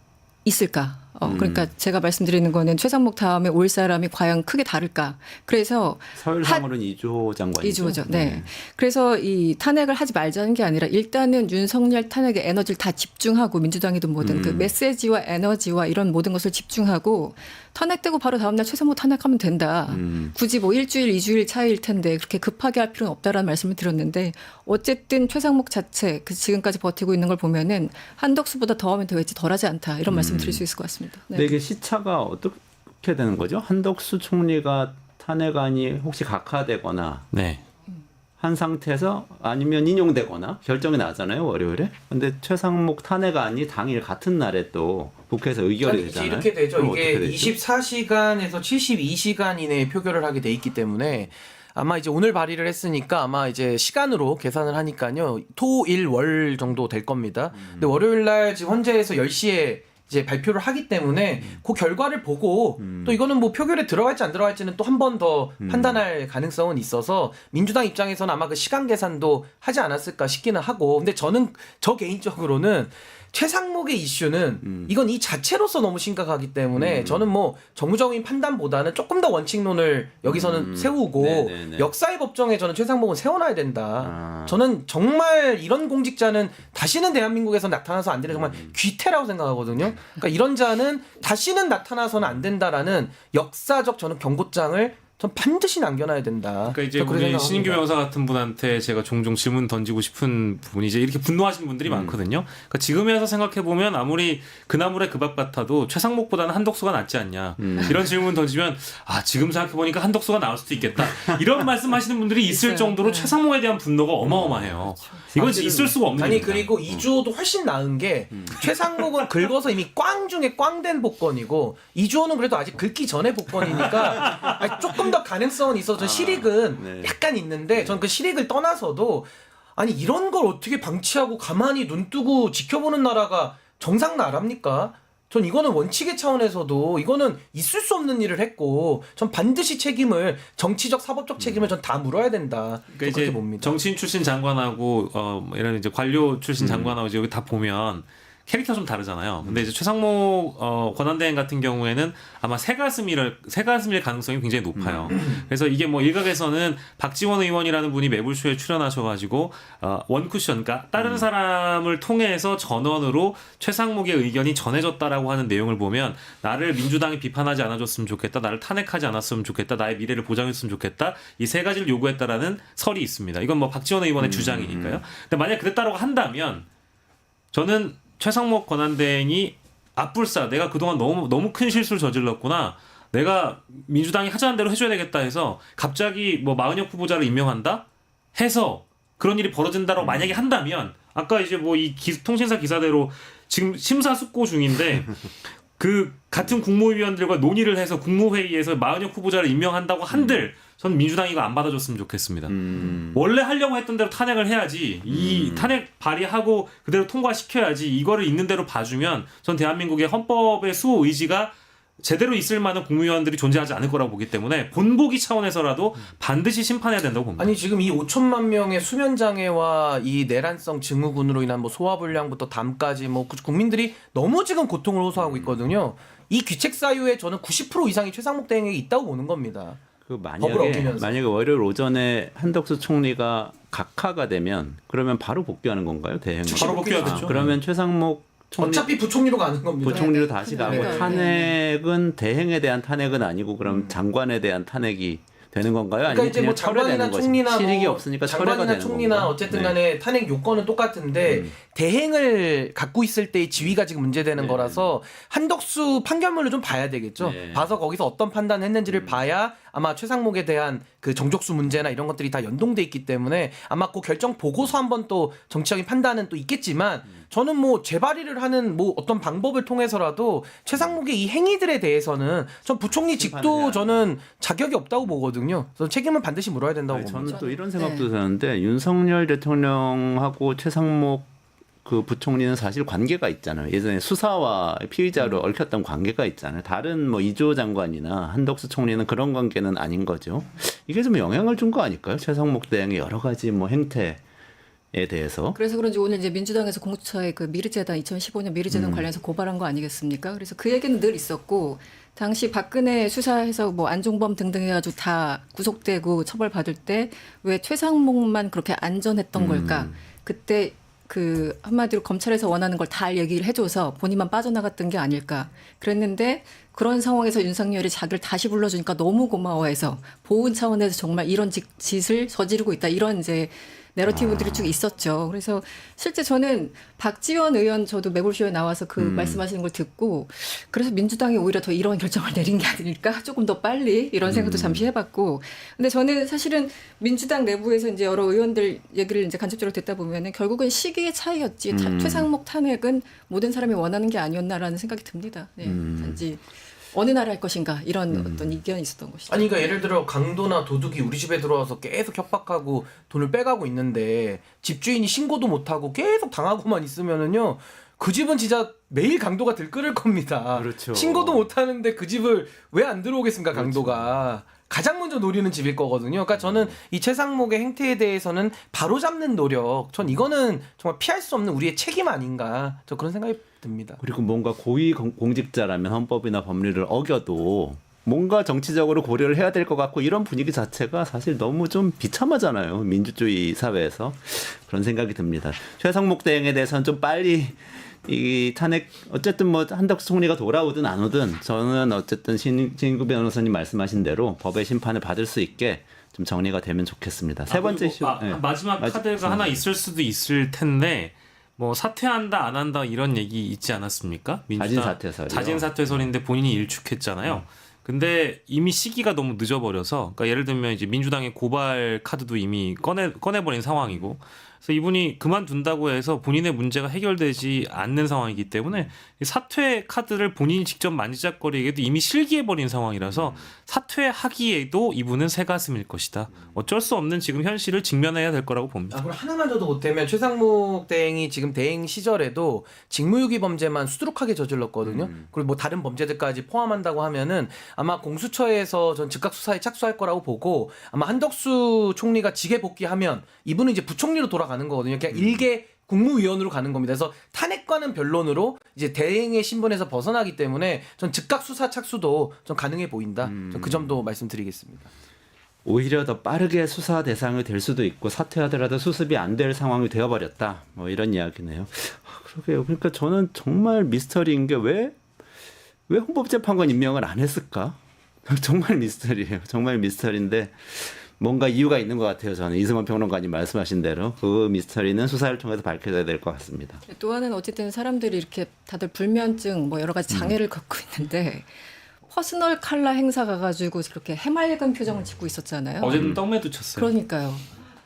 있을까? 그러니까 제가 말씀드리는 거는 최상목 다음에 올 사람이 과연 크게 다를까? 그래서 서열상으로는 이주호 장관이죠. 이주호죠. 네. 그래서 이 탄핵을 하지 말자는 게 아니라 일단은 윤석열 탄핵에 에너지를 다 집중하고 민주당이든 뭐든 그 메시지와 에너지와 이런 모든 것을 집중하고 탄핵되고 바로 다음날 최상목 탄핵하면 된다. 굳이 뭐 일주일, 2주일 차이일 텐데 그렇게 급하게 할 필요는 없다라는 말씀을 드렸는데 어쨌든 최상목 자체 그 지금까지 버티고 있는 걸 보면은 한덕수보다 더하면 되겠지 덜하지 않다. 이런 말씀 드릴 수 있을 것 같습니다. 네. 근데 이게 시차가 어떻게 되는 거죠? 한덕수 총리가 탄핵안이 혹시 각하되거나 네. 한 상태에서 아니면 인용되거나 결정이 나잖아요, 월요일에. 근데 최상목 탄핵안이 당일 같은 날에 또 국회에서 의결이 되잖아요. 이렇게 되죠. 그럼 이게 어떻게 되죠? 24시간에서 72시간 이내에 표결을 하게 돼 있기 때문에 아마 이제 오늘 발의를 했으니까 아마 이제 시간으로 계산을 하니까요. 토, 일, 월 정도 될 겁니다. 근데 월요일 날 지금 헌재에서 10시에 이제 발표를 하기 때문에 그 결과를 보고 또 이거는 뭐 표결에 들어갈지 안 들어갈지는 또 한 번 더 판단할 가능성은 있어서 민주당 입장에서는 아마 그 시간 계산도 하지 않았을까 싶기는 하고 근데 저 개인적으로는 최상목의 이슈는 이건 이 자체로서 너무 심각하기 때문에 저는 뭐 정무적인 판단보다는 조금 더 원칙론을 여기서는 세우고 네네네. 역사의 법정에 저는 최상목은 세워놔야 된다. 아. 저는 정말 이런 공직자는 다시는 대한민국에서 나타나서 안 되는 정말 귀태라고 생각하거든요. 그러니까 이런 자는 다시는 나타나서는 안 된다라는 역사적 저는 경고장을 전 반드시 남겨놔야 된다. 그러니까 이제 저 그렇게 우리 생각합니다. 신인규 변호사 같은 분한테 제가 종종 질문 던지고 싶은 부분이 이제 이렇게 분노하시는 분들이 많거든요. 그러니까 지금에서 생각해 보면 아무리 그 나물에 그 밥 같아도 최상목보다는 한덕수가 낫지 않냐 이런 질문 던지면 아 지금 생각해 보니까 한덕수가 나을 수도 있겠다 이런 말씀하시는 분들이 있을 있어요. 정도로 네. 최상목에 대한 분노가 어마어마해요. 이건 진짜 있을 수가 없는 아니 일입니다. 그리고 이주호도 훨씬 나은 게 최상목은 긁어서 이미 꽝 중에 꽝된 복권이고 이주호는 그래도 아직 긁기 전에 복권이니까 아니, 조금 더 가능성은 있어서 실익은 네. 약간 있는데 저는 그 실익을 떠나서도 아니 이런 걸 어떻게 방치하고 가만히 눈 뜨고 지켜보는 나라가 정상 나라입니까? 전 이거는 원칙의 차원에서도 이거는 있을 수 없는 일을 했고 전 반드시 책임을 정치적 사법적 책임을 전 다 물어야 된다. 그러니까 그렇게 이제 봅니다. 정치인 출신 장관하고 뭐 이런 이제 관료 출신 장관하고 이제 여기 다 보면 캐릭터 좀 다르잖아요. 근데 이제 최상목 권한대행 같은 경우에는 아마 새가슴일 가능성이 굉장히 높아요. 그래서 이게 뭐 일각에서는 박지원 의원이라는 분이 매불쇼에 출연하셔가지고 원쿠션, 그러니까 다른 사람을 통해서 전원으로 최상목의 의견이 전해졌다라고 하는 내용을 보면 나를 민주당이 비판하지 않아줬으면 좋겠다, 나를 탄핵하지 않았으면 좋겠다, 나의 미래를 보장했으면 좋겠다, 이 세 가지를 요구했다라는 설이 있습니다. 이건 뭐 박지원 의원의 주장이니까요. 근데 만약 그랬다고 한다면 저는 최상목 권한대행이 앞불사 내가 그동안 너무 큰 실수를 저질렀구나. 내가 민주당이 하자는 대로 해줘야 되겠다 해서 갑자기 뭐 마은혁 후보자를 임명한다 해서 그런 일이 벌어진다고 만약에 한다면 아까 이제 뭐 이 통신사 기사대로 지금 심사숙고 중인데 그 같은 국무위원들과 논의를 해서 국무회의에서 마은혁 후보자를 임명한다고 한들 전 민주당이 이거 안 받아줬으면 좋겠습니다. 원래 하려고 했던 대로 탄핵을 해야지 이 탄핵 발의하고 그대로 통과시켜야지 이거를 있는 대로 봐주면 전 대한민국의 헌법의 수호 의지가 제대로 있을 만한 국무위원들이 존재하지 않을 거라고 보기 때문에 본보기 차원에서라도 반드시 심판해야 된다고 봅니다. 아니 지금 이 5천만 명의 수면 장애와 이 내란성 증후군으로 인한 뭐 소화불량부터 담까지 뭐 국민들이 너무 지금 고통을 호소하고 있거든요. 이 귀책 사유에 저는 90% 이상이 최상목 대행에게 있다고 보는 겁니다. 그 법을 어기면서. 만약에 월요일 오전에 한덕수 총리가 각하가 되면 그러면 바로 복귀하는 건가요, 대행? 바로 복귀하겠죠. 그러면 최상목 총리 어차피 부총리로 가는 겁니다. 부총리로 네, 다시 네, 가고 네, 탄핵은 대행에 대한 탄핵은 아니고 그럼 장관에 대한 탄핵이 되는 건가요? 그러니까 아니면 이제 뭐 그냥 철회되는 장관이나 거지? 총리나 실익이 뭐 없으니까 철회가 장관이나 되는 총리나 건가요? 어쨌든 네. 간에 탄핵 요건은 똑같은데 대행을 갖고 있을 때의 지위가 지금 문제되는 네. 거라서 한덕수 판결문을 좀 봐야 되겠죠. 네. 봐서 거기서 어떤 판단을 했는지를 봐야 아마 최상목에 대한 그 정족수 문제나 이런 것들이 다 연동돼 있기 때문에 아마 그 결정 보고서 한번 또 정치적인 판단은 또 있겠지만 저는 뭐 재발의를 하는 뭐 어떤 방법을 통해서라도 최상목의 이 행위들에 대해서는 전 부총리 직도 저는 자격이 없다고 보거든요. 그래서 책임은 반드시 물어야 된다고 아니, 봅니다. 저는 또 이런 생각도 드는데 윤석열 대통령하고 최상목 그 부총리는 사실 관계가 있잖아요. 예전에 수사와 피의자로 얽혔던 관계가 있잖아요. 다른 뭐 이주호 장관이나 한덕수 총리는 그런 관계는 아닌 거죠. 이게 좀 영향을 준 거 아닐까요? 최상목 대행의 여러 가지 뭐 행태에 대해서. 그래서 그런지 오늘 이제 민주당에서 공수처의 그 미르재단 2015년 미르재단 관련해서 고발한 거 아니겠습니까? 그래서 그 얘기는 늘 있었고 당시 박근혜 수사해서 뭐 안종범 등등 해가지고 다 구속되고 처벌받을 때 왜 최상목만 그렇게 안전했던 걸까? 그때 그 한마디로 검찰에서 원하는 걸 다 얘기를 해줘서 본인만 빠져나갔던 게 아닐까 그랬는데 그런 상황에서 윤석열이 자기를 다시 불러주니까 너무 고마워해서 보훈 차원에서 정말 이런 짓을 저지르고 있다 이런 이제 내러티브들이 쭉 있었죠. 그래서 실제 저는 박지원 의원 저도 매불쇼에 나와서 그 말씀하시는 걸 듣고 그래서 민주당이 오히려 더 이런 결정을 내린 게 아닐까 조금 더 빨리 이런 생각도 잠시 해봤고 근데 저는 사실은 민주당 내부에서 이제 여러 의원들 얘기를 이제 간접적으로 듣다 보면은 결국은 시기의 차이였지 최상목 탄핵은 모든 사람이 원하는 게 아니었나라는 생각이 듭니다. 네. 단지 어느 나라 할 것인가 이런 어떤 이견이 있었던 것이죠. 아니 그러니까 예를 들어 강도나 도둑이 우리 집에 들어와서 계속 협박하고 돈을 빼가고 있는데 집주인이 신고도 못하고 계속 당하고만 있으면은요 그 집은 진짜 매일 강도가 들끓을 겁니다. 그렇죠. 신고도 못하는데 그 집을 왜 안 들어오겠습니까 강도가. 가장 먼저 노리는 집일 거거든요. 그러니까 저는 이 최상목의 행태에 대해서는 바로잡는 노력, 전 이거는 정말 피할 수 없는 우리의 책임 아닌가, 저 그런 생각이 듭니다. 그리고 뭔가 고위 공직자라면 헌법이나 법률을 어겨도 뭔가 정치적으로 고려를 해야 될 것 같고 이런 분위기 자체가 사실 너무 좀 비참하잖아요. 민주주의 사회에서. 그런 생각이 듭니다. 최상목 대행에 대해서는 좀 빨리 이 탄핵 어쨌든 뭐 한덕수 총리가 돌아오든 안 오든 저는 어쨌든 신인구 변호사님 말씀하신 대로 법의 심판을 받을 수 있게 좀 정리가 되면 좋겠습니다. 세 번째 이슈. 네. 마지막 카드가 하나 있을 수도 있을 텐데 뭐 사퇴한다 안 한다 이런 얘기 있지 않았습니까? 자진 사퇴설이요. 자진 사퇴설인데 본인이 일축했잖아요. 근데 이미 시기가 너무 늦어버려서 그러니까 예를 들면 이제 민주당의 고발 카드도 이미 꺼내버린 상황이고 그래서 이분이 그만둔다고 해서 본인의 문제가 해결되지 않는 상황이기 때문에 사퇴 카드를 본인이 직접 만지작거리기에도 이미 실기해버린 상황이라서 사퇴하기에도 이분은 새가슴일 것이다. 어쩔 수 없는 지금 현실을 직면해야 될 거라고 봅니다. 그럼 하나만 더도 보태면 최상목 대행이 지금 대행 시절에도 직무유기 범죄만 수두룩하게 저질렀거든요. 그리고 뭐 다른 범죄들까지 포함한다고 하면은 아마 공수처에서 전 즉각 수사에 착수할 거라고 보고 아마 한덕수 총리가 직에 복귀하면 이분은 이제 부총리로 돌아가는 거거든요. 그냥 일개 국무위원으로 가는 겁니다. 그래서 탄핵과는 변론으로 이제 대행의 신분에서 벗어나기 때문에 전 즉각 수사 착수도 좀 가능해 보인다. 전 그 점도 말씀드리겠습니다. 오히려 더 빠르게 수사 대상이 될 수도 있고 사퇴하더라도 수습이 안 될 상황이 되어버렸다. 뭐 이런 이야기네요. 그러게요. 그러니까 저는 정말 미스터리인 게 왜 헌법재판관 임명을 안 했을까? 정말 미스터리예요. 정말 미스터리인데 뭔가 이유가 있는 것 같아요. 저는 이승원 평론가님 말씀하신 대로 그 미스터리는 수사를 통해서 밝혀져야 될 것 같습니다. 또 하나는 어쨌든 사람들이 이렇게 다들 불면증 뭐 여러 가지 장애를 겪고 있는데 퍼스널 칼라 행사 가가지고 그렇게 해맑은 표정을 짓고 있었잖아요. 어제는 떡매도 쳤어요. 그러니까요.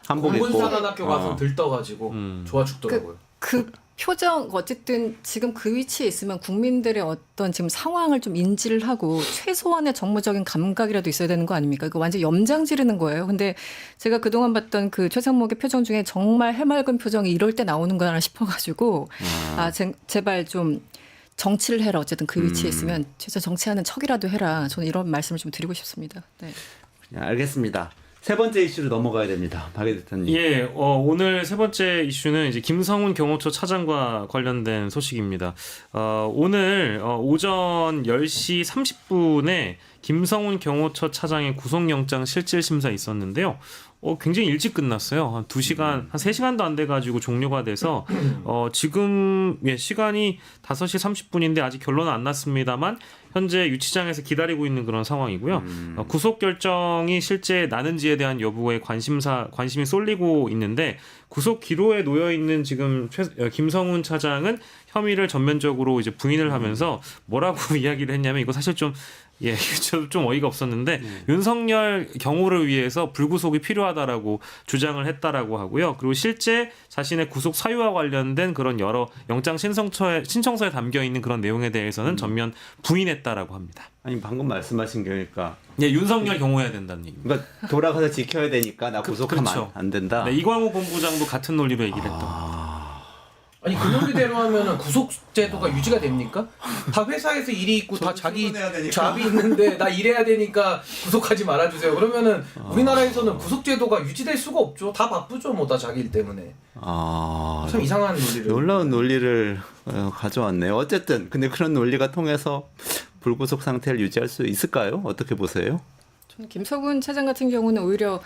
한복 입고 공군사관학교 가서 들떠가지고 좋아 죽더라고요. 그 표정 어쨌든 지금 그 위치에 있으면 국민들의 어떤 지금 상황을 좀 인지를 하고 최소한의 정무적인 감각이라도 있어야 되는 거 아닙니까? 이거 완전 염장 지르는 거예요. 근데 제가 그동안 봤던 그 최상목의 표정 중에 정말 해맑은 표정이 이럴 때 나오는 거나 싶어가지고 제발 좀 정치를 해라. 어쨌든 그 위치에 있으면 진짜 정치하는 척이라도 해라. 저는 이런 말씀을 좀 드리고 싶습니다. 네. 알겠습니다. 세 번째 이슈로 넘어가야 됩니다. 박 에디터님. 예, 오늘 세 번째 이슈는 이제 김성훈 경호처 차장과 관련된 소식입니다. 오늘 오전 10시 30분에 김성훈 경호처 차장의 구속영장 실질심사 있었는데요. 굉장히 일찍 끝났어요. 한 2시간, 한 3시간도 안 돼가지고 종료가 돼서, 지금, 시간이 5시 30분인데 아직 결론은 안 났습니다만, 현재 유치장에서 기다리고 있는 그런 상황이고요. 구속 결정이 실제 나는지에 대한 여부에 관심이 쏠리고 있는데, 구속 기로에 놓여 있는 지금 김성훈 차장은 혐의를 전면적으로 이제 부인을 하면서 뭐라고 이야기를 했냐면, 이거 사실 좀 좀 어이가 없었는데 윤석열 경호를 위해서 불구속이 필요하다라고 주장을 했다라고 하고요. 그리고 실제 자신의 구속 사유와 관련된 그런 여러 영장 신청서에 담겨 있는 그런 내용에 대해서는 전면 부인했다라고 합니다. 아니 방금 말씀하신 게 그러니까 윤석열 경호해야 된다는 얘기입니다. 그러니까 돌아가서 지켜야 되니까 나 구속하면 그렇죠. 안 된다. 네, 이광호 본부장도 같은 논리로 얘기를 했다. 아니 그 논리대로 하면은 구속제도가 유지가 됩니까? 다 회사에서 일이 있고 다 자기 잡이 있는데 나 일해야 되니까 구속하지 말아주세요. 그러면은 우리나라에서는 구속제도가 유지될 수가 없죠. 다 바쁘죠. 뭐 다 자기 일 때문에. 참 이상한 논리를. 놀라운 논리를 가져왔네요. 어쨌든 근데 그런 논리가 통해서 불구속 상태를 유지할 수 있을까요? 어떻게 보세요? 저는 김성훈 차장 같은 경우는 오히려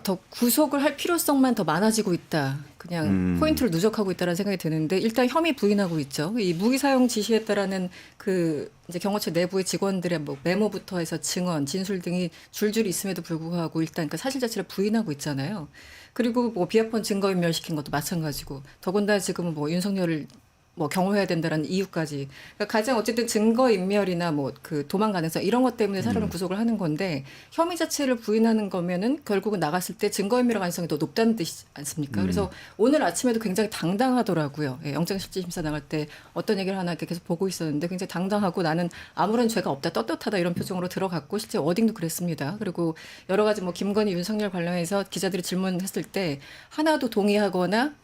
더 구속을 할 필요성만 더 많아지고 있다. 그냥 포인트를 누적하고 있다는 생각이 드는데 일단 혐의 부인하고 있죠. 이 무기 사용 지시에 따라는 그 이제 경호처 내부의 직원들의 뭐 메모부터 해서 증언, 진술 등이 줄줄이 있음에도 불구하고 일단 그 사실 자체를 부인하고 있잖아요. 그리고 뭐 비합헌 증거인멸시킨 것도 마찬가지고 더군다나 지금은 뭐 윤석열을 뭐 경호해야 된다는 이유까지 그러니까 가장 어쨌든 증거 인멸이나 뭐 그 도망 가능성 이런 것 때문에 사람을 구속을 하는 건데 혐의 자체를 부인하는 거면은 결국은 나갔을 때 증거 인멸 가능성이 더 높다는 뜻이지 않습니까? 그래서 오늘 아침에도 굉장히 당당하더라고요. 예, 영장실질심사 나갈 때 어떤 얘기를 하나 이렇게 계속 보고 있었는데 굉장히 당당하고 나는 아무런 죄가 없다 떳떳하다 이런 표정으로 들어갔고 실제 워딩도 그랬습니다. 그리고 여러 가지 뭐 김건희 윤석열 관련해서 기자들이 질문했을 때 하나도 동의하거나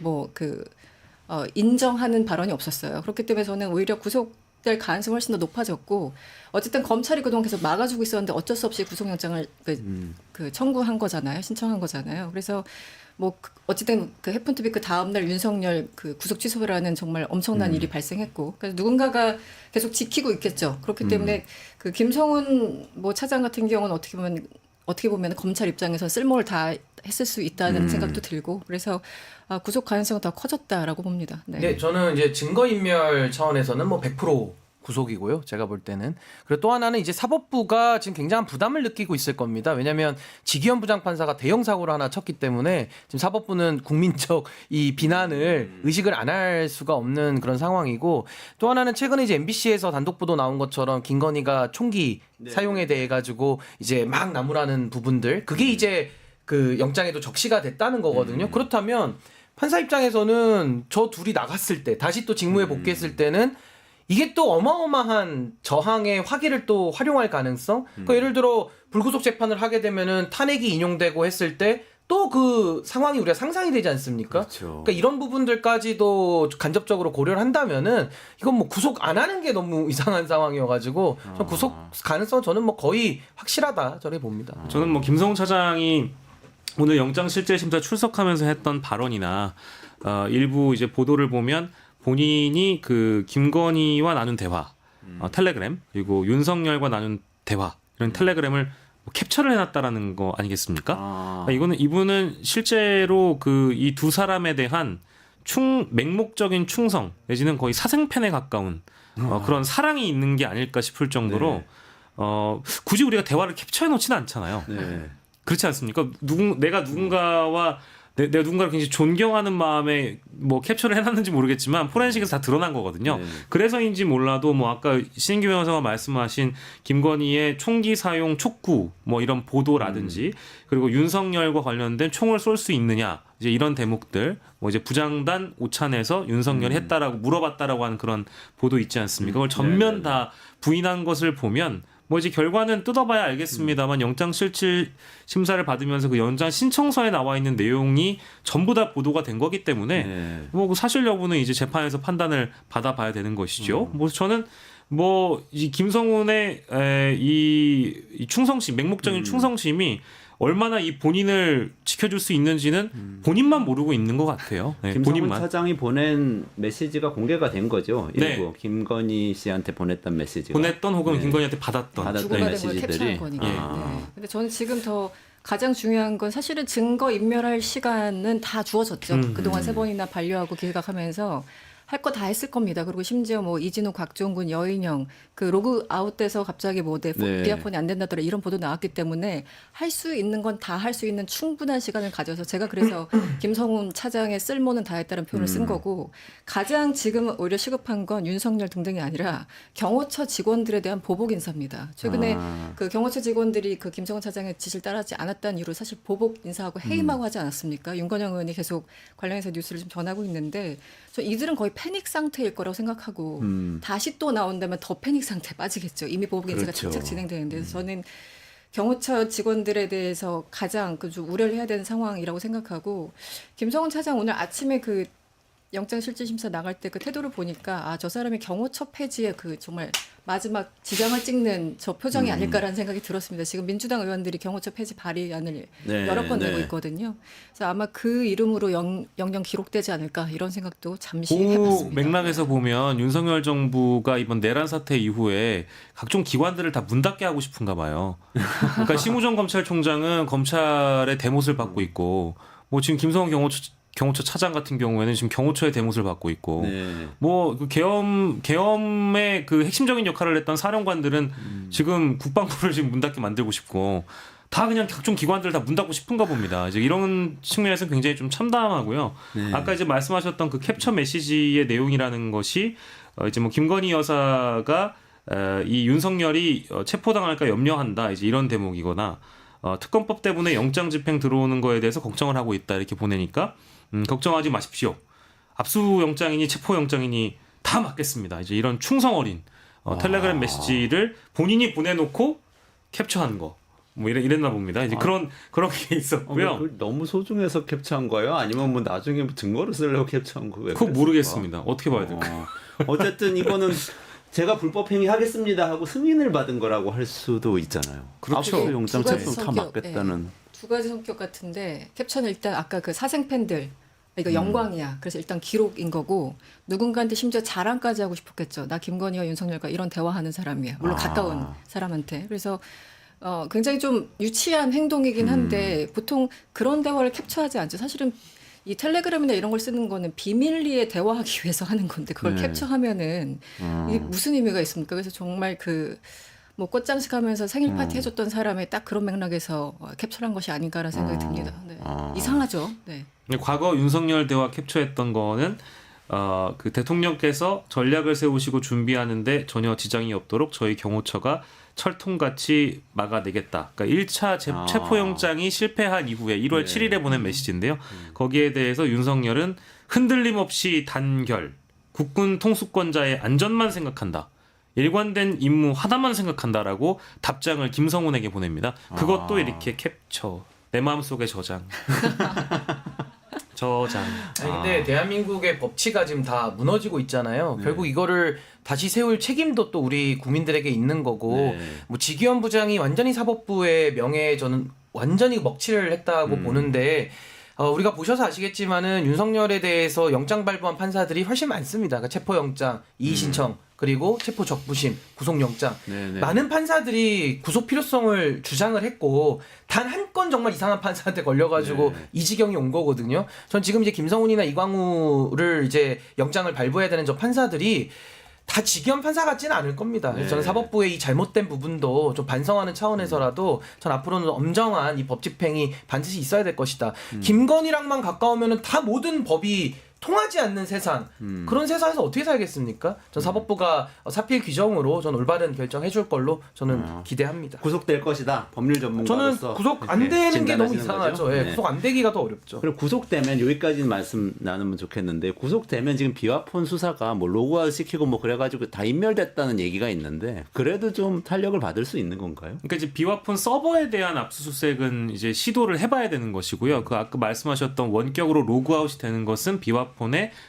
인정하는 발언이 없었어요. 그렇기 때문에 저는 오히려 구속될 가능성이 훨씬 더 높아졌고 어쨌든 검찰이 그동안 계속 막아주고 있었는데 어쩔 수 없이 구속영장을 청구한 거잖아요. 신청한 거잖아요. 그래서 뭐 어쨌든 그 해픈투비 그 다음 날 윤석열 그 구속 취소라는 정말 엄청난 일이 발생했고 그래서 누군가가 계속 지키고 있겠죠. 그렇기 때문에 그 김성훈 뭐 차장 같은 경우는 어떻게 보면 검찰 입장에서 쓸모를 다 했을 수 있다는 생각도 들고 그래서 구속 가능성은 더 커졌다라고 봅니다. 네. 네, 저는 이제 증거인멸 차원에서는 뭐 100% 구속이고요. 제가 볼 때는. 그리고 또 하나는 이제 사법부가 지금 굉장한 부담을 느끼고 있을 겁니다. 왜냐하면 지기현 부장판사가 대형 사고를 하나 쳤기 때문에 지금 사법부는 국민적 이 비난을 의식을 안 할 수가 없는 그런 상황이고 또 하나는 최근에 이제 MBC에서 단독 보도 나온 것처럼 김건희가 총기 사용에 대해 가지고 이제 막 나무라는 부분들 그게 이제 그 영장에도 적시가 됐다는 거거든요. 그렇다면 판사 입장에서는 저 둘이 나갔을 때 다시 또 직무에 복귀했을 때는 이게 또 어마어마한 저항의 화기를 또 활용할 가능성? 그러니까 예를 들어 불구속 재판을 하게 되면은 탄핵이 인용되고 했을 때 또 그 상황이 우리가 상상이 되지 않습니까? 그렇죠. 그러니까 이런 부분들까지도 간접적으로 고려를 한다면은 이건 뭐 구속 안 하는 게 너무 이상한 상황이어가지고 전 구속 가능성 저는 뭐 거의 확실하다 저렇게 봅니다. 저는 뭐 김성훈 차장이 오늘 영장실질심사 출석하면서 했던 발언이나 일부 이제 보도를 보면 본인이 그 김건희와 나눈 대화, 텔레그램 그리고 윤석열과 나눈 대화 이런 텔레그램을 뭐 캡처를 해놨다라는 거 아니겠습니까? 이분은 실제로 그 이 두 사람에 대한 맹목적인 충성 내지는 거의 사생팬에 가까운 그런 사랑이 있는 게 아닐까 싶을 정도로 굳이 우리가 대화를 캡처해 놓지는 않잖아요. 네. 그렇지 않습니까? 내가 누군가와 내가 누군가를 굉장히 존경하는 마음에 뭐 캡처를 해놨는지 모르겠지만 포렌식에서 다 드러난 거거든요. 네. 그래서인지 몰라도 뭐 아까 신인규 변호사가 말씀하신 김건희의 총기 사용 촉구 뭐 이런 보도라든지 그리고 윤석열과 관련된 총을 쏠 수 있느냐 이제 이런 대목들 뭐 이제 부장단 오찬에서 윤석열이 했다라고 물어봤다라고 하는 그런 보도 있지 않습니까? 그걸 전면 다 부인한 것을 보면 뭐 이제 결과는 뜯어봐야 알겠습니다만 영장실질심사를 받으면서 그 영장 신청서에 나와 있는 내용이 전부 다 보도가 된 거기 때문에 뭐 그 사실 여부는 이제 재판에서 판단을 받아봐야 되는 것이죠. 뭐 저는 뭐 이 김성훈의 이 충성심, 맹목적인 충성심이 얼마나 이 본인을 지켜줄 수 있는지는 본인만 모르고 있는 것 같아요. 네, 김성훈 본인만. 차장이 보낸 메시지가 공개가 된 거죠. 일부 네. 김건희 씨한테 보냈던 메시지가. 보냈던 혹은 네. 김건희한테 받았던 주고받은 걸 메시지들이. 캡처한 거니까. 아. 네. 근데 저는 지금 더 가장 중요한 건 사실은 증거 인멸할 시간은 다 주어졌죠. 그동안 3번이나 반려하고 기각하면서 할 거 다 했을 겁니다. 그리고 심지어 뭐 이진우, 곽종근, 여인영 그 로그 아웃돼서 갑자기 뭐 비아폰이 안 된다더라 이런 보도 나왔기 때문에 할 수 있는 건 다 할 수 있는 충분한 시간을 가져서 제가 그래서 김성훈 차장의 쓸모는 다 했다는 표현을 쓴 거고 가장 지금 오히려 시급한 건 윤석열 등등이 아니라 경호처 직원들에 대한 보복 인사입니다. 최근에 그 경호처 직원들이 그 김성훈 차장의 지시를 따르지 않았다는 이유로 사실 보복 인사하고 해임하고 하지 않았습니까? 윤건영 의원이 계속 관련해서 뉴스를 좀 전하고 있는데 저 이들은 거의 패닉 상태일 거라고 생각하고 다시 또 나온다면 더 패닉 상태에 빠지겠죠. 이미 보복 인사가 그렇죠. 착착 진행되는데 그래서 저는 경호처 직원들에 대해서 가장 좀 우려를 해야 되는 상황이라고 생각하고 김성훈 차장 오늘 아침에 그 영장실질심사 나갈 때 그 태도를 보니까 아, 저 사람이 경호처 폐지에 그 정말 마지막 지장을 찍는 저 표정이 아닐까라는 생각이 들었습니다. 지금 민주당 의원들이 경호처 폐지 발의안을 네, 여러 건 내고 네. 있거든요. 그래서 아마 그 이름으로 영영 기록되지 않을까 이런 생각도 잠시 그 해봤습니다. 맥락에서 보면 윤석열 정부가 이번 내란 사태 이후에 각종 기관들을 다 문 닫게 하고 싶은가 봐요. 그러니까 심우정 검찰총장은 검찰의 대못을 받고 있고, 뭐 지금 김성원 경호처 차장 같은 경우에는 지금 경호처의 대못을 받고 있고, 네. 뭐 그 계엄의 그 핵심적인 역할을 했던 사령관들은 지금 국방부를 지금 문 닫게 만들고 싶고, 다 그냥 각종 기관들 다 문 닫고 싶은가 봅니다. 이제 이런 측면에서 굉장히 좀 참담하고요. 네. 아까 이제 말씀하셨던 그 캡처 메시지의 내용이라는 것이 이제 뭐 김건희 여사가 이 윤석열이 체포당할까 염려한다, 이제 이런 대목이거나, 특검법 때문에 영장 집행 들어오는 거에 대해서 걱정을 하고 있다, 이렇게 보내니까 걱정하지 마십시오. 압수영장이니 체포영장이니 다 맞겠습니다. 이제 이런 충성 어린 텔레그램 메시지를 본인이 보내놓고 캡처한 거, 뭐 이랬나 봅니다. 이제 그런 게 있었고요. 그걸 너무 소중해서 캡처한 거예요? 아니면 뭐 나중에 뭐 증거를 쓰려고 캡처한 거예요? 그거 모르겠습니다. 어떻게 봐야 될까요? 어쨌든 이거는 제가 불법 행위 하겠습니다 하고 승인을 받은 거라고 할 수도 있잖아요. 그렇죠. 영장 두 가지 체포 다 성격, 맞겠다는. 두 가지 성격 같은데 캡처는 일단 아까 그 사생 팬들 이거 영광이야. 그래서 일단 기록인 거고 누군가한테 심지어 자랑까지 하고 싶었겠죠. 나 김건희와 윤석열과 이런 대화하는 사람이야. 물론 가까운 사람한테. 그래서 굉장히 좀 유치한 행동이긴 한데 보통 그런 대화를 캡처하지 않죠. 사실은 이 텔레그램이나 이런 걸 쓰는 거는 비밀리에 대화하기 위해서 하는 건데 그걸 네. 캡처하면은 이게 무슨 의미가 있습니까? 그래서 정말 그 뭐 꽃장식 하면서 생일 파티 해줬던 사람의 딱 그런 맥락에서 캡처한 것이 아닌가라는 생각이 듭니다. 네. 이상하죠. 네. 과거 윤석열 대화 capture했던 거는 그 대통령께서 전략을 세우시고 준비하는데 전혀 지장이 없도록 저희 경호처가 철통같이 막아내겠다. 그러니까 1차 체포영장이 실패한 이후에 1월 7일에 보낸 메시지인데요. 거기에 대해서 윤석열은 흔들림 없이 단결, 국군 통수권자의 안전만 생각한다. 일관된 임무 하나만 생각한다라고 답장을 김성훈에게 보냅니다. 그것도 이렇게 캡처, 내 마음속에 저장. 아니 근데 대한민국의 법치가 지금 다 무너지고 있잖아요. 결국 이거를 다시 세울 책임도 또 우리 국민들에게 있는 거고, 뭐 지기현 부장이 완전히 사법부의 명예에 저는 완전히 먹칠을 했다고 보는데, 우리가 보셔서 아시겠지만은 윤석열에 대해서 영장 발부한 판사들이 훨씬 많습니다. 그러니까 체포영장, 이의신청, 그리고 체포 적부심, 구속영장. 많은 판사들이 구속 필요성을 주장을 했고 단 한 건 정말 이상한 판사한테 걸려가지고 이 지경이 온 거거든요. 전 지금 이제 김성훈이나 이광우를 이제 영장을 발부해야 되는 저 판사들이 다 직위원 판사 같지는 않을 겁니다. 그래서 저는 사법부의 이 잘못된 부분도 좀 반성하는 차원에서라도 전 앞으로는 엄정한 이 법 집행이 반드시 있어야 될 것이다. 김건희랑만 가까우면은 다 모든 법이 통하지 않는 세상, 그런 세상에서 어떻게 살겠습니까? 전 사법부가 사필 규정으로 전 올바른 결정해줄 걸로 저는 기대합니다. 구속될 것이다. 법률 저는 전문가로서 구속 안 되는 게 너무 진단하시는 이상하죠. 거죠? 예, 네. 구속 안 되기가 더 어렵죠. 그럼 구속되면 여기까지는 말씀 나누면 좋겠는데 구속되면 지금 비와폰 수사가 뭐 로그아웃 시키고 뭐 그래가지고 다 인멸됐다는 얘기가 있는데 그래도 좀 탄력을 받을 수 있는 건가요? 그러니까 이제 비와폰 서버에 대한 압수수색은 이제 시도를 해봐야 되는 것이고요. 그 아까 말씀하셨던 원격으로 로그아웃이 되는 것은 비와폰의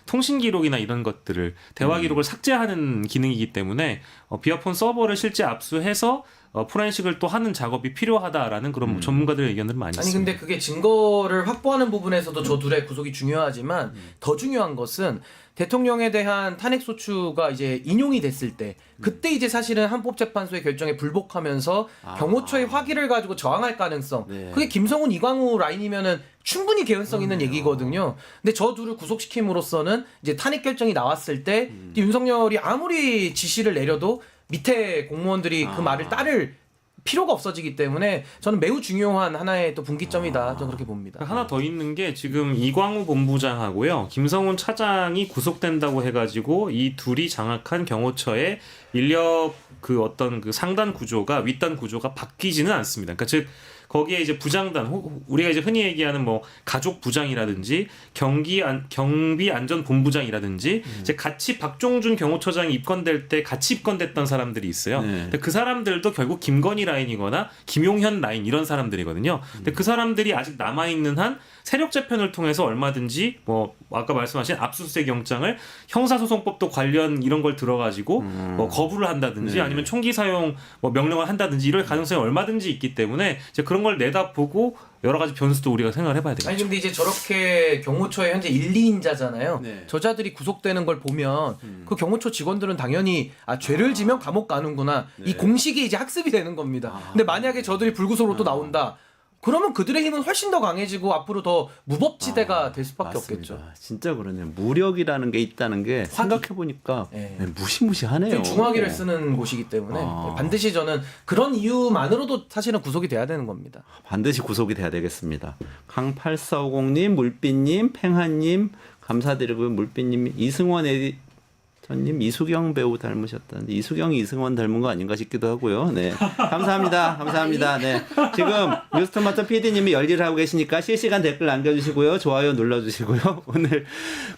통신 기록이나 이런 것들을 대화 기록을 삭제하는 기능이기 때문에 비와폰 서버를 실제 압수해서 포렌식을 또 하는 작업이 필요하다라는 그런 뭐 전문가들의 의견들을 많이 아니 있습니다. 근데 그게 증거를 확보하는 부분에서도 저 둘의 구속이 중요하지만 더 중요한 것은 대통령에 대한 탄핵 소추가 이제 인용이 됐을 때 그때 이제 사실은 헌법재판소의 결정에 불복하면서 경호처의 화기를 가지고 저항할 가능성, 그게 김성훈 이광우 라인이면은 충분히 개연성 있는 얘기거든요. 근데 저 둘을 구속시킴으로써는 이제 탄핵 결정이 나왔을 때 윤석열이 아무리 지시를 내려도 밑에 공무원들이 그 말을 따를 필요가 없어지기 때문에 저는 매우 중요한 하나의 또 분기점이다. 저는 그렇게 봅니다. 하나 더 있는 게 지금 이광우 본부장하고요, 김성훈 차장이 구속된다고 해가지고 이 둘이 장악한 경호처의 인력 그 어떤 그 상단 구조가 윗단 구조가 바뀌지는 않습니다. 그러니까 즉 거기에 이제 부장단 우리가 이제 흔히 얘기하는 뭐 가족 부장이라든지 경비 안전 본부장이라든지 이제 같이 박종준 경호처장이 입건될 때 같이 입건됐던 사람들이 있어요. 네. 근데 그 사람들도 결국 김건희 라인이거나 김용현 라인 이런 사람들이거든요. 근데 그 사람들이 아직 남아 있는 한 세력 재편을 통해서 얼마든지 뭐 아까 말씀하신 압수수색 영장을 형사소송법도 관련 이런 걸 들어가지고 뭐 거부를 한다든지 네. 아니면 총기 사용 뭐 명령을 한다든지 이럴 가능성이 얼마든지 있기 때문에 이제 그런 걸 내다보고 여러 가지 변수도 우리가 생각을 해봐야 되겠죠. 아니 근데 이제 저렇게 경호처에 현재 1, 2인자잖아요. 네. 저자들이 구속되는 걸 보면 그 경호처 직원들은 당연히 죄를 지면 감옥 가는구나. 이 공식이 이제 학습이 되는 겁니다. 근데 만약에 저들이 불구속으로 또 나온다. 그러면 그들의 힘은 훨씬 더 강해지고 앞으로 더 무법지대가 될 수밖에 맞습니다. 없겠죠. 진짜 그러네요. 무력이라는 게 있다는 게 생각해 보니까 네. 무시무시하네요. 중화기를 쓰는 곳이기 때문에 반드시 저는 그런 이유만으로도 사실은 구속이 돼야 되는 겁니다. 반드시 구속이 돼야 되겠습니다. 강8450님, 물빛님, 팽하님 감사드리고요. 물빛님, 이승원 에디터님, 이수경 배우 닮으셨다는데 이수경이 이승원 닮은 거 아닌가 싶기도 하고요. 네, 감사합니다. 감사합니다. 네, 지금 뉴스토마토 PD님이 열일을 하고 계시니까 실시간 댓글 남겨주시고요. 좋아요 눌러주시고요. 오늘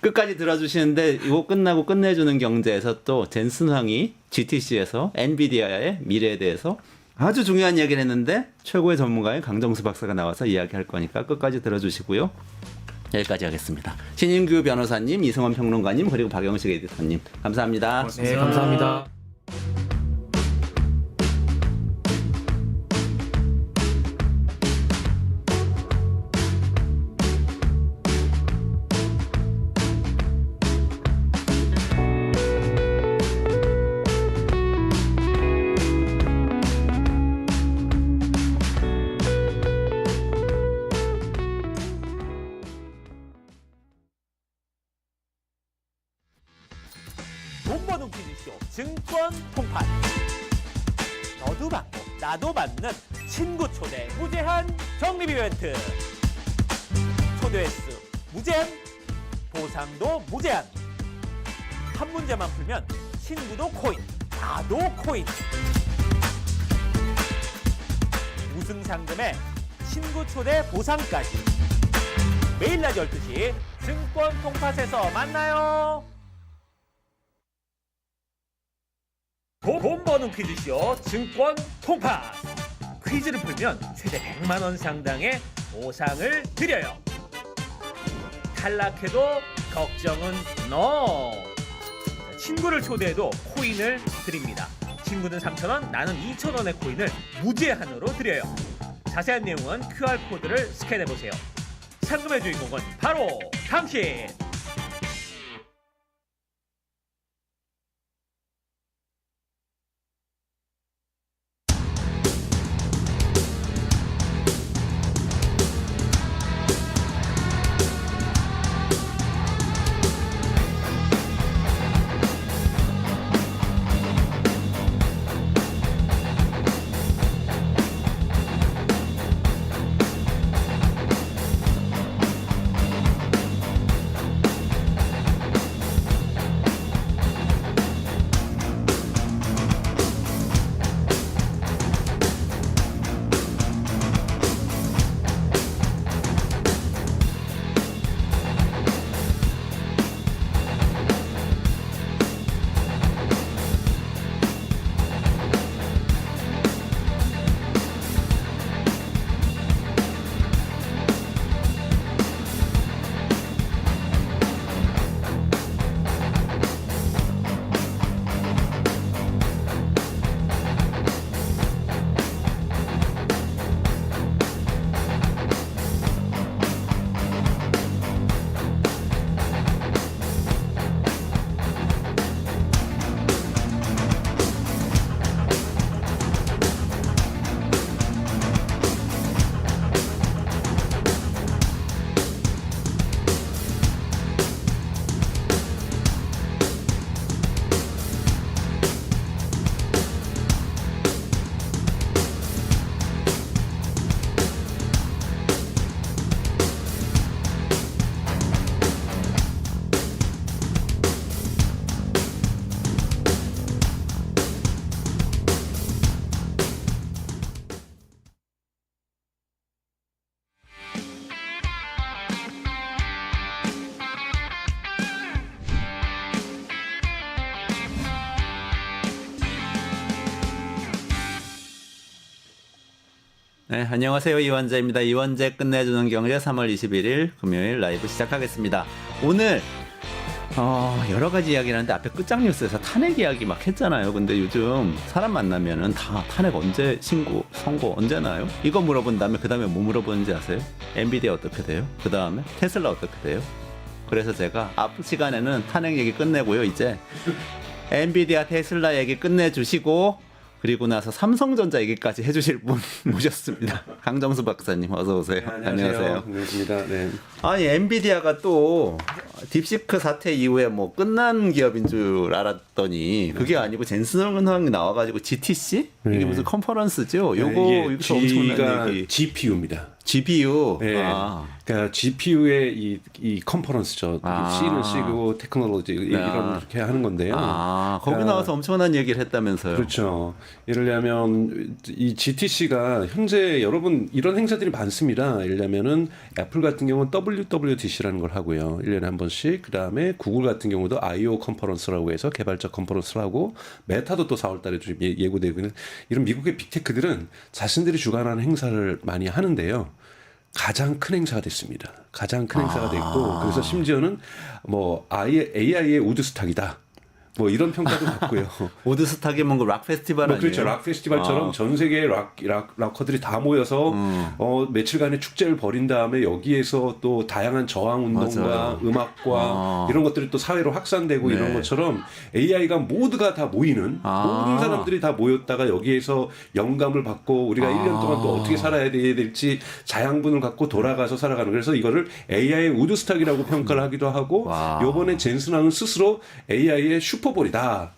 끝까지 들어주시는데 이거 끝나고 끝내주는 경제에서 또 젠슨황이 GTC에서 엔비디아의 미래에 대해서 아주 중요한 이야기를 했는데 최고의 전문가인 강정수 박사가 나와서 이야기할 거니까 끝까지 들어주시고요. 여기까지 하겠습니다. 신인규 변호사님, 이승원 평론가님, 그리고 박영식 에디터님 감사합니다. 네, 감사합니다. 돈버는 퀴즈쇼 증권 통판. 너도 받고 나도 받는 친구 초대 무제한 적립 이벤트. 초대 횟수 무제한, 보상도 무제한. 한 문제만 풀면 친구도 코인, 나도 코인. 우승 상금에 친구 초대 보상까지. 매일 낮 12시 증권 통팟에서 만나요. 돈 버는 퀴즈쇼 증권 통팟. 퀴즈를 풀면 최대 100만 원 상당의 보상을 드려요. 탈락해도 걱정은 NO. 친구를 초대해도 코인을 드립니다. 친구는 3,000원, 나는 2,000원의 코인을 무제한으로 드려요. 자세한 내용은 QR코드를 스캔해보세요. 상금의 주인공은 바로 당신! 네, 안녕하세요. 이원재입니다. 이원재 끝내주는 경제 3월 21일 금요일 라이브 시작하겠습니다. 오늘 여러 가지 이야기를 하는데 앞에 끝장 뉴스에서 탄핵 이야기 막 했잖아요. 근데 요즘 사람 만나면은 다 탄핵 언제 신고, 선고 언제 나요? 이거 물어본 다음에 그 다음에 뭐 물어보는지 아세요? 엔비디아 어떻게 돼요? 그 다음에 테슬라 어떻게 돼요? 그래서 제가 앞 시간에는 탄핵 얘기 끝내고요. 이제 엔비디아, 테슬라 얘기 끝내주시고 그리고 나서 삼성전자 얘기까지 해주실 분 모셨습니다. 강정수 박사님 어서 오세요. 안녕하세요. 반갑습니다. 네. 아니 엔비디아가 또 딥시크 사태 이후에 뭐 끝난 기업인 줄 알았더니 그게 아니고 젠슨 황이 나와가지고 GTC 이게 네. 무슨 컨퍼런스죠? 요거 이게 여기서 엄청난 G가 얘기. GPU입니다. GPU. 네. 그러니까 GPU의 이 컨퍼런스죠. C는 C고 테크놀로지 이렇게 하는 건데요. 거기 그러니까 나와서 엄청난 얘기를 했다면서요. 그렇죠. 예를 들면 이 GTC가 현재 여러분 이런 행사들이 많습니다. 예를 들면은 애플 같은 경우는 WWDC라는 걸 하고요. 1년에 한 번씩. 그다음에 구글 같은 경우도 I/O 컨퍼런스라고 해서 개발자 컨퍼런스를 하고 메타도 또 4월 달에 좀 예고되고 있는 이런 미국의 빅테크들은 자신들이 주관하는 행사를 많이 하는데요. 가장 큰 행사가 됐습니다. 가장 큰 행사가 됐고 그래서 심지어는 뭐 AI의 우드스탁이다. 뭐 이런 평가도 받고요. 우드스탁이면 그 락 페스티벌 아니에요? 그렇죠. 락 페스티벌처럼 전 세계의 락커들이 다 모여서 며칠간의 축제를 벌인 다음에 여기에서 또 다양한 저항 운동과 맞아요. 음악과 이런 것들이 또 사회로 확산되고 네. 이런 것처럼 AI가 모두가 다 모이는 모든 사람들이 다 모였다가 여기에서 영감을 받고 우리가 1년 동안 또 어떻게 살아야 될지 자양분을 갖고 돌아가서 살아가는 그래서 이거를 AI의 우드스탁이라고 평가를 하기도 하고 이번에 젠슨왕은 스스로 AI의 슈퍼볼이다.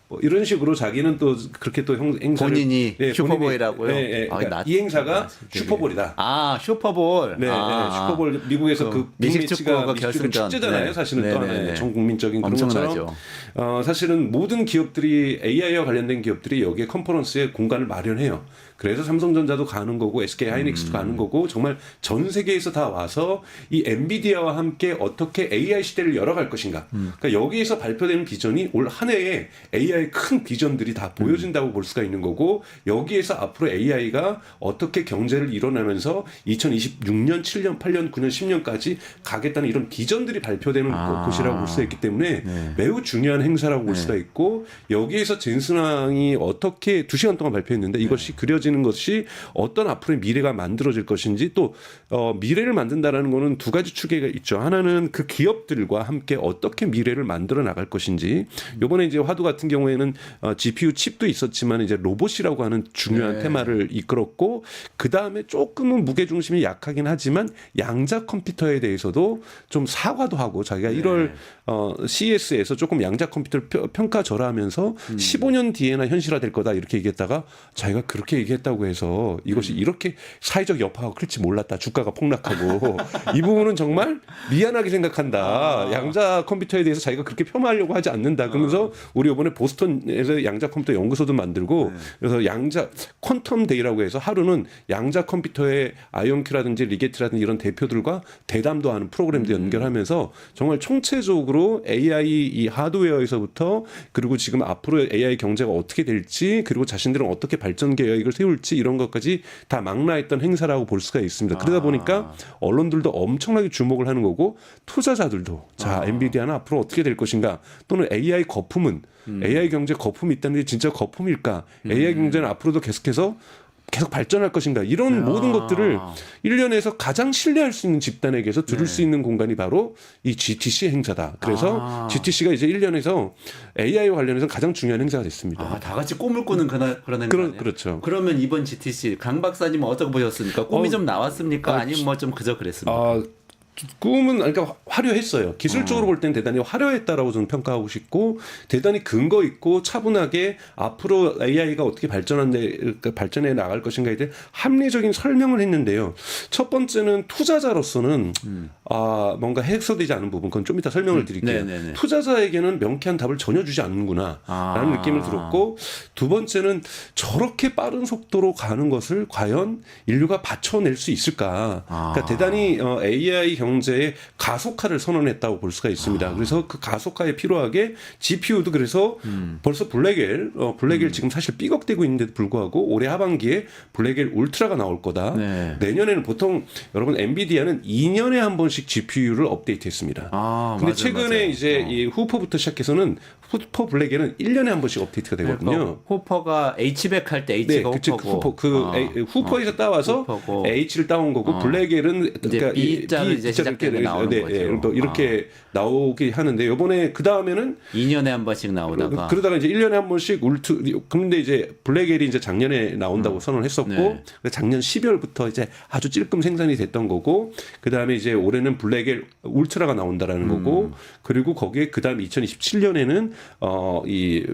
뭐 이런 식으로 자기는 또 그렇게 또 행사를 본인이 슈퍼볼이라고요? 그러니까 이 행사가 슈퍼볼이다. 슈퍼볼. 네, 슈퍼볼 미국에서 그 미식 빅매치가 축구가 미식 축구 결승전. 축제잖아요. 네. 사실은 또 하나의 전 국민적인 그런 엄청나죠. 것처럼 사실은 모든 기업들이 AI와 관련된 기업들이 여기에 컨퍼런스에 공간을 마련해요. 그래서 삼성전자도 가는 거고 SK 하이닉스도 가는 거고 정말 전 세계에서 다 와서 이 엔비디아와 함께 어떻게 AI 시대를 열어갈 것인가. 그러니까 여기에서 발표되는 비전이 올 한 해에 AI의 큰 비전들이 다 보여진다고 볼 수가 있는 거고 여기에서 앞으로 AI가 어떻게 경제를 이뤄내면서 2026년, 7년, 8년, 9년, 10년까지 가겠다는 이런 비전들이 발표되는 곳이라고 볼 수가 있기 때문에 매우 중요한 행사라고 볼 수가 있고 여기에서 젠슨왕이 어떻게 2시간 동안 발표했는데 이것이 그려지는 것이 어떤 앞으로의 미래가 만들어질 것인지 또 미래를 만든다라는 거는 두 가지 축에 있죠. 하나는 그 기업들과 함께 어떻게 미래를 만들어 나갈 것인지 이번에 이제 화두 같은 경우에는 GPU 칩도 있었지만 이제 로봇이라고 하는 중요한 테마를 이끌었고 그 다음에 조금은 무게 중심이 약하긴 하지만 양자 컴퓨터에 대해서도 좀 사과도 하고 자기가 1월 CES에서 조금 양자 컴퓨터를 평가절하하면서 15년 뒤에나 현실화될 거다 이렇게 얘기했다가 자기가 그렇게 얘기했다고 해서 이것이 이렇게 사회적 여파가 클지 몰랐다. 주가가 폭락하고 이 부분은 정말 미안하게 생각한다. 양자 컴퓨터에 대해서 자기가 그렇게 폄하하려고 하지 않는다. 그러면서 우리 이번에 보스턴에서 양자 컴퓨터 연구소도 만들고 그래서 양자 퀀텀 데이라고 해서 하루는 양자 컴퓨터의 아이온큐라든지 리게트라든지 이런 대표들과 대담도 하는 프로그램도 연결하면서 정말 총체적으로 AI 이 하드웨어에서부터 그리고 지금 앞으로 AI 경제가 어떻게 될지 그리고 자신들은 어떻게 발전 계획을 세울지 이런 것까지 다 망라했던 행사라고 볼 수가 있습니다. 그러다 보니까 언론들도 엄청나게 주목을 하는 거고 투자자들도 자 엔비디아는 앞으로 어떻게 될 것인가 또는 AI 거품은 AI 경제 거품이 있다는데 진짜 거품일까? AI 경제는 앞으로도 계속 발전할 것인가 이런 모든 것들을 1년에서 가장 신뢰할 수 있는 집단에게서 들을 수 있는 공간이 바로 이 GTC 행사다. 그래서 GTC가 이제 1년에서 AI와 관련해서 가장 중요한 행사가 됐습니다. 다 같이 꿈을 꾸는 그런 행사네요. 그렇죠. 그러면 이번 GTC 강 박사님은 어떻게 보셨습니까? 꿈이 좀 나왔습니까? 아니면 뭐 좀 그저 그랬습니까? 꿈은 그러니까 화려했어요. 기술적으로 볼 때는 대단히 화려했다라고 저는 평가하고 싶고 대단히 근거 있고 차분하게 앞으로 AI가 어떻게 발전해 나갈 것인가에 대해 합리적인 설명을 했는데요. 첫 번째는 투자자로서는 뭔가 해석되지 않은 부분 그건 좀 이따 설명을 드릴게요. 네네네. 투자자에게는 명쾌한 답을 전혀 주지 않는구나라는 느낌을 들었고 두 번째는 저렇게 빠른 속도로 가는 것을 과연 인류가 받쳐낼 수 있을까? 그러니까 대단히 AI 경제의 가속화를 선언했다고 볼 수가 있습니다. 그래서 그 가속화에 필요하게 GPU도 그래서 벌써 블랙엘 지금 사실 삐걱대고 있는데도 불구하고 올해 하반기에 블랙엘 울트라가 나올 거다. 네. 내년에는 보통 여러분 엔비디아는 2년에 한 번씩 GPU를 업데이트했습니다. 근데 맞아요, 최근에 맞아요. 이제 이 후퍼부터 시작해서는 후퍼 블랙엘은 1년에 한 번씩 업데이트가 되거든요. 그러니까 호퍼가 H백 할 때 네, H가 그쵸. 호퍼고. 후퍼에서 따와서 후퍼고. H를 따온 거고 블랙엘은 이제 B자로 이제 시작되면 나오는 거죠. 이렇게 나오게 하는데 이번에 그 다음에는 2년에 한 번씩 나오다가 그러다가 이제 1년에 한 번씩 근데 이제 블랙엘이 이제 작년에 나온다고 선언을 했었고 네. 작년 12월부터 이제 아주 찔끔 생산이 됐던 거고 그다음에 이제 올해는 블랙엘 울트라가 나온다라는 거고 그리고 거기에 그다음에 2027년에는 이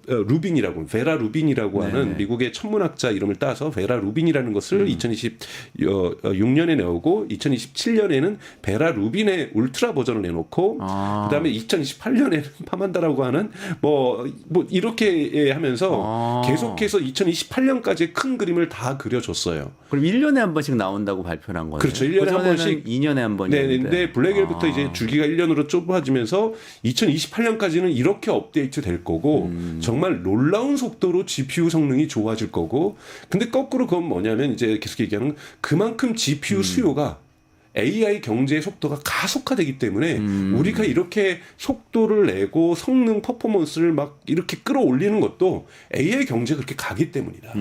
루빈이라고 베라 루빈이라고 하는 미국의 천문학자 이름을 따서 베라 루빈이라는 것을 2026년에 내오고 2027년에는 베라 루빈의 울트라 버전을 내놓고 그다음에 2028년에는 파만다라고 하는 뭐 이렇게 하면서 계속해서 2028년까지 큰 그림을 다 그려줬어요. 그럼 1년에 한 번씩 나온다고 발표를 한 거예요. 그렇죠. 1년에 한 번씩 2년에 한 번이었는데. 네, 근데 블랙엘부터 이제 주기가 1년으로 좁아지면서 2028년까지는 이렇게 업데이트 될 거고 정말 놀라운 속도로 GPU 성능이 좋아질 거고 근데 거꾸로 그건 뭐냐면 이제 계속 얘기하는 그만큼 GPU 수요가 AI 경제의 속도가 가속화되기 때문에 우리가 이렇게 속도를 내고 성능 퍼포먼스를 막 이렇게 끌어올리는 것도 AI 경제가 그렇게 가기 때문이다.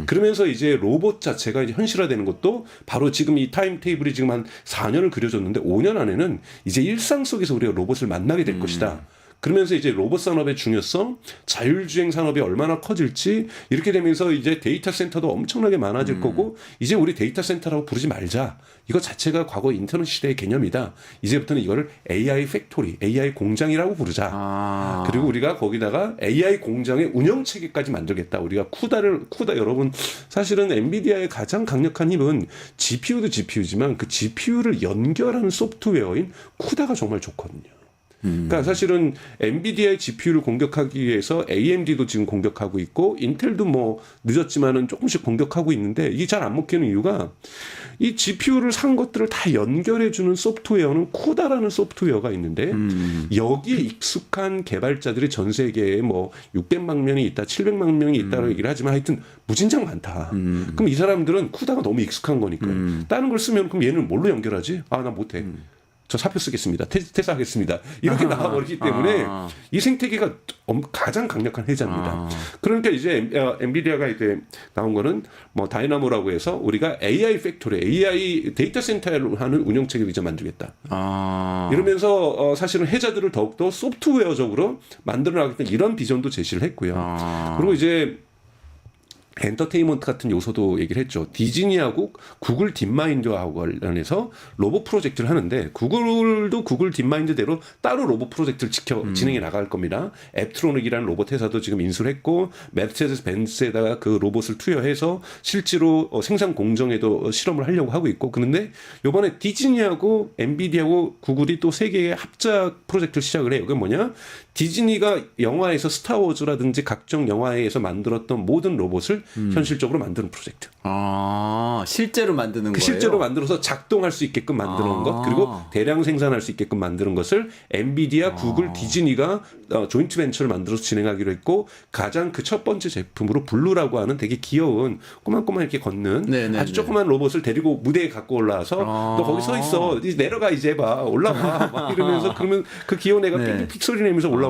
그러면서 이제 로봇 자체가 이제 현실화되는 것도 바로 지금 이 타임 테이블이 지금 한 4년을 그려졌는데 5년 안에는 이제 일상 속에서 우리가 로봇을 만나게 될 것이다. 그러면서 이제 로봇 산업의 중요성, 자율주행 산업이 얼마나 커질지 이렇게 되면서 이제 데이터 센터도 엄청나게 많아질 거고 이제 우리 데이터 센터라고 부르지 말자. 이거 자체가 과거 인터넷 시대의 개념이다. 이제부터는 이거를 AI 팩토리, AI 공장이라고 부르자. 그리고 우리가 거기다가 AI 공장의 운영 체계까지 만들겠다. 우리가 쿠다 여러분 사실은 엔비디아의 가장 강력한 힘은 GPU도 GPU지만 그 GPU를 연결하는 소프트웨어인 쿠다가 정말 좋거든요. 그러니까 사실은 엔비디아의 GPU를 공격하기 위해서 AMD도 지금 공격하고 있고 인텔도 뭐 늦었지만은 조금씩 공격하고 있는데 이게 잘 안 먹히는 이유가 이 GPU를 산 것들을 다 연결해주는 소프트웨어는 쿠다라는 소프트웨어가 있는데 여기에 익숙한 개발자들이 전 세계에 뭐 600만 명이 있다, 700만 명이 있다고 얘기를 하지만 하여튼 무진장 많다. 그럼 이 사람들은 쿠다가 너무 익숙한 거니까요. 다른 걸 쓰면 그럼 얘는 뭘로 연결하지? 나 못해. 저 사표 쓰겠습니다. 퇴사하겠습니다. 이렇게 나와버리기 때문에 이 생태계가 가장 강력한 해자입니다. 그러니까 이제 엔비디아가 이제 나온 거는 뭐 다이나모라고 해서 우리가 AI 팩토리, AI 데이터 센터로 하는 운영 체계를 이제 만들겠다. 이러면서 사실은 해자들을 더욱더 소프트웨어적으로 만들어 나가겠다 이런 비전도 제시를 했고요. 그리고 이제 엔터테인먼트 같은 요소도 얘기를 했죠. 디즈니하고 구글 딥마인드하고 관련해서 로봇 프로젝트를 하는데 구글도 구글 딥마인드대로 따로 로봇 프로젝트를 진행해 나갈 겁니다. 앱트로닉이라는 로봇 회사도 지금 인수를 했고 메르세데스 벤츠에다가 그 로봇을 투여해서 실제로 생산 공정에도 실험을 하려고 하고 있고 그런데 이번에 디즈니하고 엔비디아하고 구글이 또 세 개의 합작 프로젝트를 시작을 해요. 그게 뭐냐? 디즈니가 영화에서 스타워즈라든지 각종 영화에서 만들었던 모든 로봇을 현실적으로 만드는 프로젝트. 실제로 만드는 거예요? 실제로 만들어서 작동할 수 있게끔 만드는 것 그리고 대량 생산할 수 있게끔 만드는 것을 엔비디아, 구글, 디즈니가 조인트 벤처를 만들어서 진행하기로 했고 가장 그 첫 번째 제품으로 블루라고 하는 되게 귀여운 꼬만꼬만 이렇게 걷는 네네네. 아주 조그만 로봇을 데리고 무대에 갖고 올라와서 너 거기 서 있어. 이제 내려가 이제 봐. 올라와. 막 이러면서 그러면 그 귀여운 애가 네. 삑삑 소리 내면서 올라오는.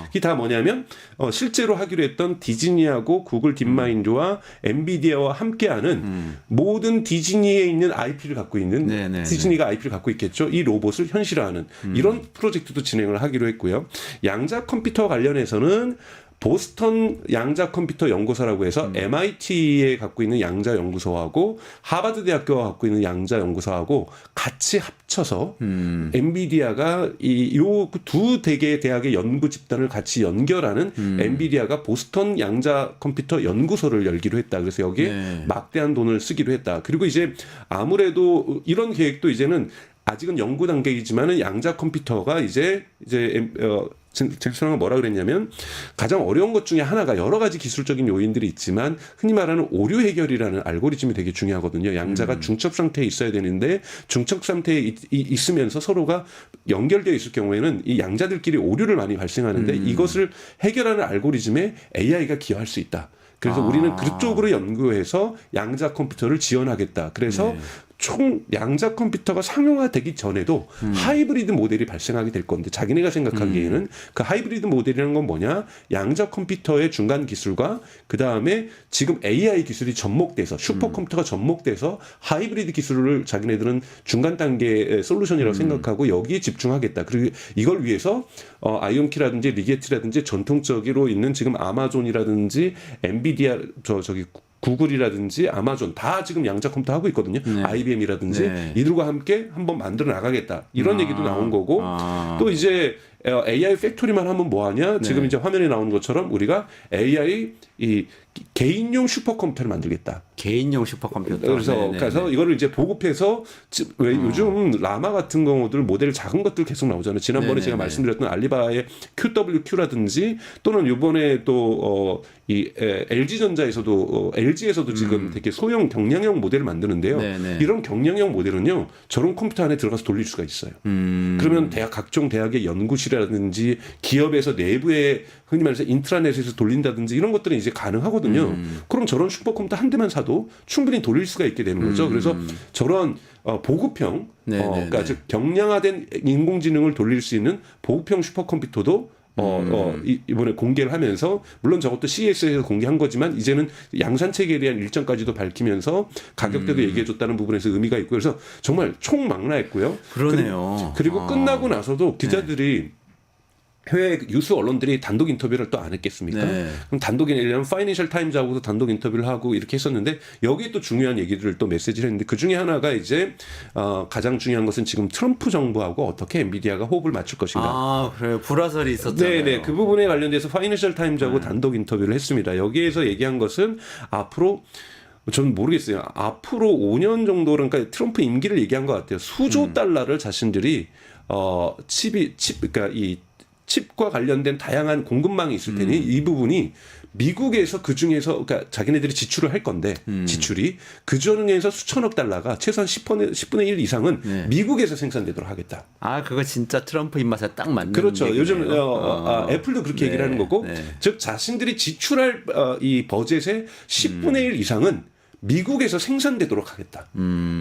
이게 다 뭐냐면 실제로 하기로 했던 디즈니하고 구글 딥마인드와 엔비디아와 함께하는 모든 디즈니에 있는 IP를 갖고 있는 네네네. 디즈니가 IP를 갖고 있겠죠. 이 로봇을 현실화하는 이런 프로젝트도 진행을 하기로 했고요. 양자 컴퓨터 관련해서는 보스턴 양자 컴퓨터 연구소라고 해서 MIT에 갖고 있는 양자 연구소하고 하버드 대학교가 갖고 있는 양자 연구소하고 같이 합쳐서 엔비디아가 요 두 개의 대학의 연구 집단을 같이 연결하는 엔비디아가 보스턴 양자 컴퓨터 연구소를 열기로 했다. 그래서 여기에 막대한 돈을 쓰기로 했다. 그리고 이제 아무래도 이런 계획도 이제는 아직은 연구 단계이지만은 양자 컴퓨터가 이제 잭슨은 뭐라 그랬냐면 가장 어려운 것 중에 하나가 여러 가지 기술적인 요인들이 있지만 흔히 말하는 오류 해결이라는 알고리즘이 되게 중요하거든요. 양자가 중첩 상태에 있어야 되는데 중첩 상태에 있으면서 서로가 연결되어 있을 경우에는 이 양자들끼리 오류를 많이 발생하는데 이것을 해결하는 알고리즘에 AI가 기여할 수 있다. 그래서 우리는 그쪽으로 연구해서 양자 컴퓨터를 지원하겠다. 그래서 총 양자 컴퓨터가 상용화되기 전에도 하이브리드 모델이 발생하게 될 건데 자기네가 생각하기에는 그 하이브리드 모델이라는 건 뭐냐? 양자 컴퓨터의 중간 기술과 그 다음에 지금 AI 기술이 접목돼서 슈퍼컴퓨터가 접목돼서 하이브리드 기술을 자기네들은 중간 단계의 솔루션이라고 생각하고 여기에 집중하겠다. 그리고 이걸 위해서 아이온키라든지 리게트라든지 전통적으로 있는 지금 아마존이라든지 엔비디아 저기 구글이라든지 아마존 다 지금 양자 컴퓨터 하고 있거든요. IBM이라든지 이들과 함께 한번 만들어 나가겠다. 이런 얘기도 나온 거고 또 이제 AI 팩토리만 하면 뭐하냐? 지금 이제 화면에 나오는 것처럼 우리가 AI 이 개인용 슈퍼컴퓨터를 만들겠다. 개인용 슈퍼컴퓨터. 그래서 이거를 이제 보급해서 왜 요즘 라마 같은 경우들 모델 작은 것들 계속 나오잖아요. 지난번에 제가 말씀드렸던 알리바의 QWQ라든지 또는 이번에 또 이 LG전자에서도 LG에서도 지금 되게 소형 경량형 모델을 만드는데요. 이런 경량형 모델은요. 저런 컴퓨터 안에 들어가서 돌릴 수가 있어요. 그러면 각종 대학의 연구실이라든지 기업에서 내부에 흔히 말해서 인트라넷에서 돌린다든지 이런 것들은 이제 가능하거든요. 그럼 저런 슈퍼컴퓨터 한 대만 사도 충분히 돌릴 수가 있게 되는 거죠. 그래서 저런 보급형, 그러니까 즉 경량화된 인공지능을 돌릴 수 있는 보급형 슈퍼컴퓨터도 이번에 공개를 하면서 물론 저것도 CES에서 공개한 거지만 이제는 양산 체계에 대한 일정까지도 밝히면서 가격대도 얘기해줬다는 부분에서 의미가 있고요. 그래서 정말 총망라했고요. 그러네요. 그리고 끝나고 나서도 기자들이 해외 유수 언론들이 단독 인터뷰를 또 안 했겠습니까? 그럼 단독 인터뷰는 파이낸셜 타임즈하고도 단독 인터뷰를 하고 이렇게 했었는데 여기에 또 중요한 얘기들을 또 메시지를 했는데 그 중에 하나가 이제 가장 중요한 것은 지금 트럼프 정부하고 어떻게 엔비디아가 호흡을 맞출 것인가. 아, 그래요. 불화설이 있었잖아요. 네네. 그 부분에 관련돼서 파이낸셜 타임즈하고 단독 인터뷰를 했습니다. 여기에서 얘기한 것은 앞으로 저는 모르겠어요. 앞으로 5년 정도 그러니까 트럼프 임기를 얘기한 것 같아요. 수조 달러를 자신들이 그러니까 이 칩과 관련된 다양한 공급망이 있을 테니 이 부분이 미국에서 그 중에서 그러니까 자기네들이 지출을 할 건데 지출이 그 중에서 수천억 달러가 최소한 10분의 1 이상은 미국에서 생산되도록 하겠다. 아, 그거 진짜 트럼프 입맛에 딱 맞는 그렇죠. 얘기네요. 요즘 애플도 그렇게 얘기를 하는 거고 즉 자신들이 지출할 이 버젯의 10분의 1 이상은 미국에서 생산되도록 하겠다.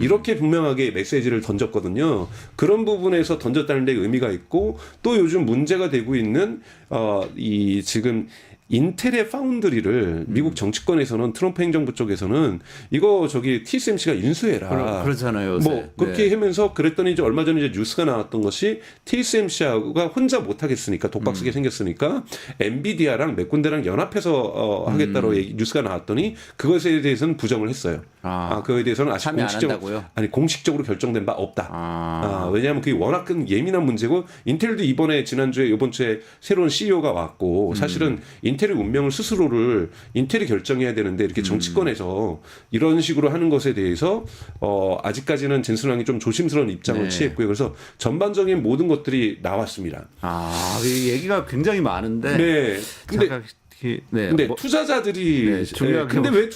이렇게 분명하게 메시지를 던졌거든요. 그런 부분에서 던졌다는 데 의미가 있고 또 요즘 문제가 되고 있는 이 지금 인텔의 파운드리를 미국 정치권에서는 트럼프 행정부 쪽에서는 이거 저기 TSMC가 인수해라. 그렇잖아요. 요새. 뭐 그렇게 하면서 그랬더니 이제 얼마 전에 이제 뉴스가 나왔던 것이 TSMC가 혼자 못 하겠으니까 독박스게 생겼으니까 엔비디아랑 몇 군데랑 연합해서 하겠다로 뉴스가 나왔더니 그것에 대해서는 부정을 했어요. 그거에 대해서는 아직 공식적으로 결정된 바 없다. 왜냐하면 그게 워낙 큰 예민한 문제고 인텔도 이번 주에 새로운 CEO가 왔고 사실은 인텔의 운명을 스스로를 인텔이 결정해야 되는데 이렇게 정치권에서 이런 식으로 하는 것에 대해서 아직까지는 젠슨 왕이 좀 조심스러운 입장을 취했고요. 그래서 전반적인 모든 것들이 나왔습니다. 이 얘기가 굉장히 많은데. 근데 투자자들이 근데 왜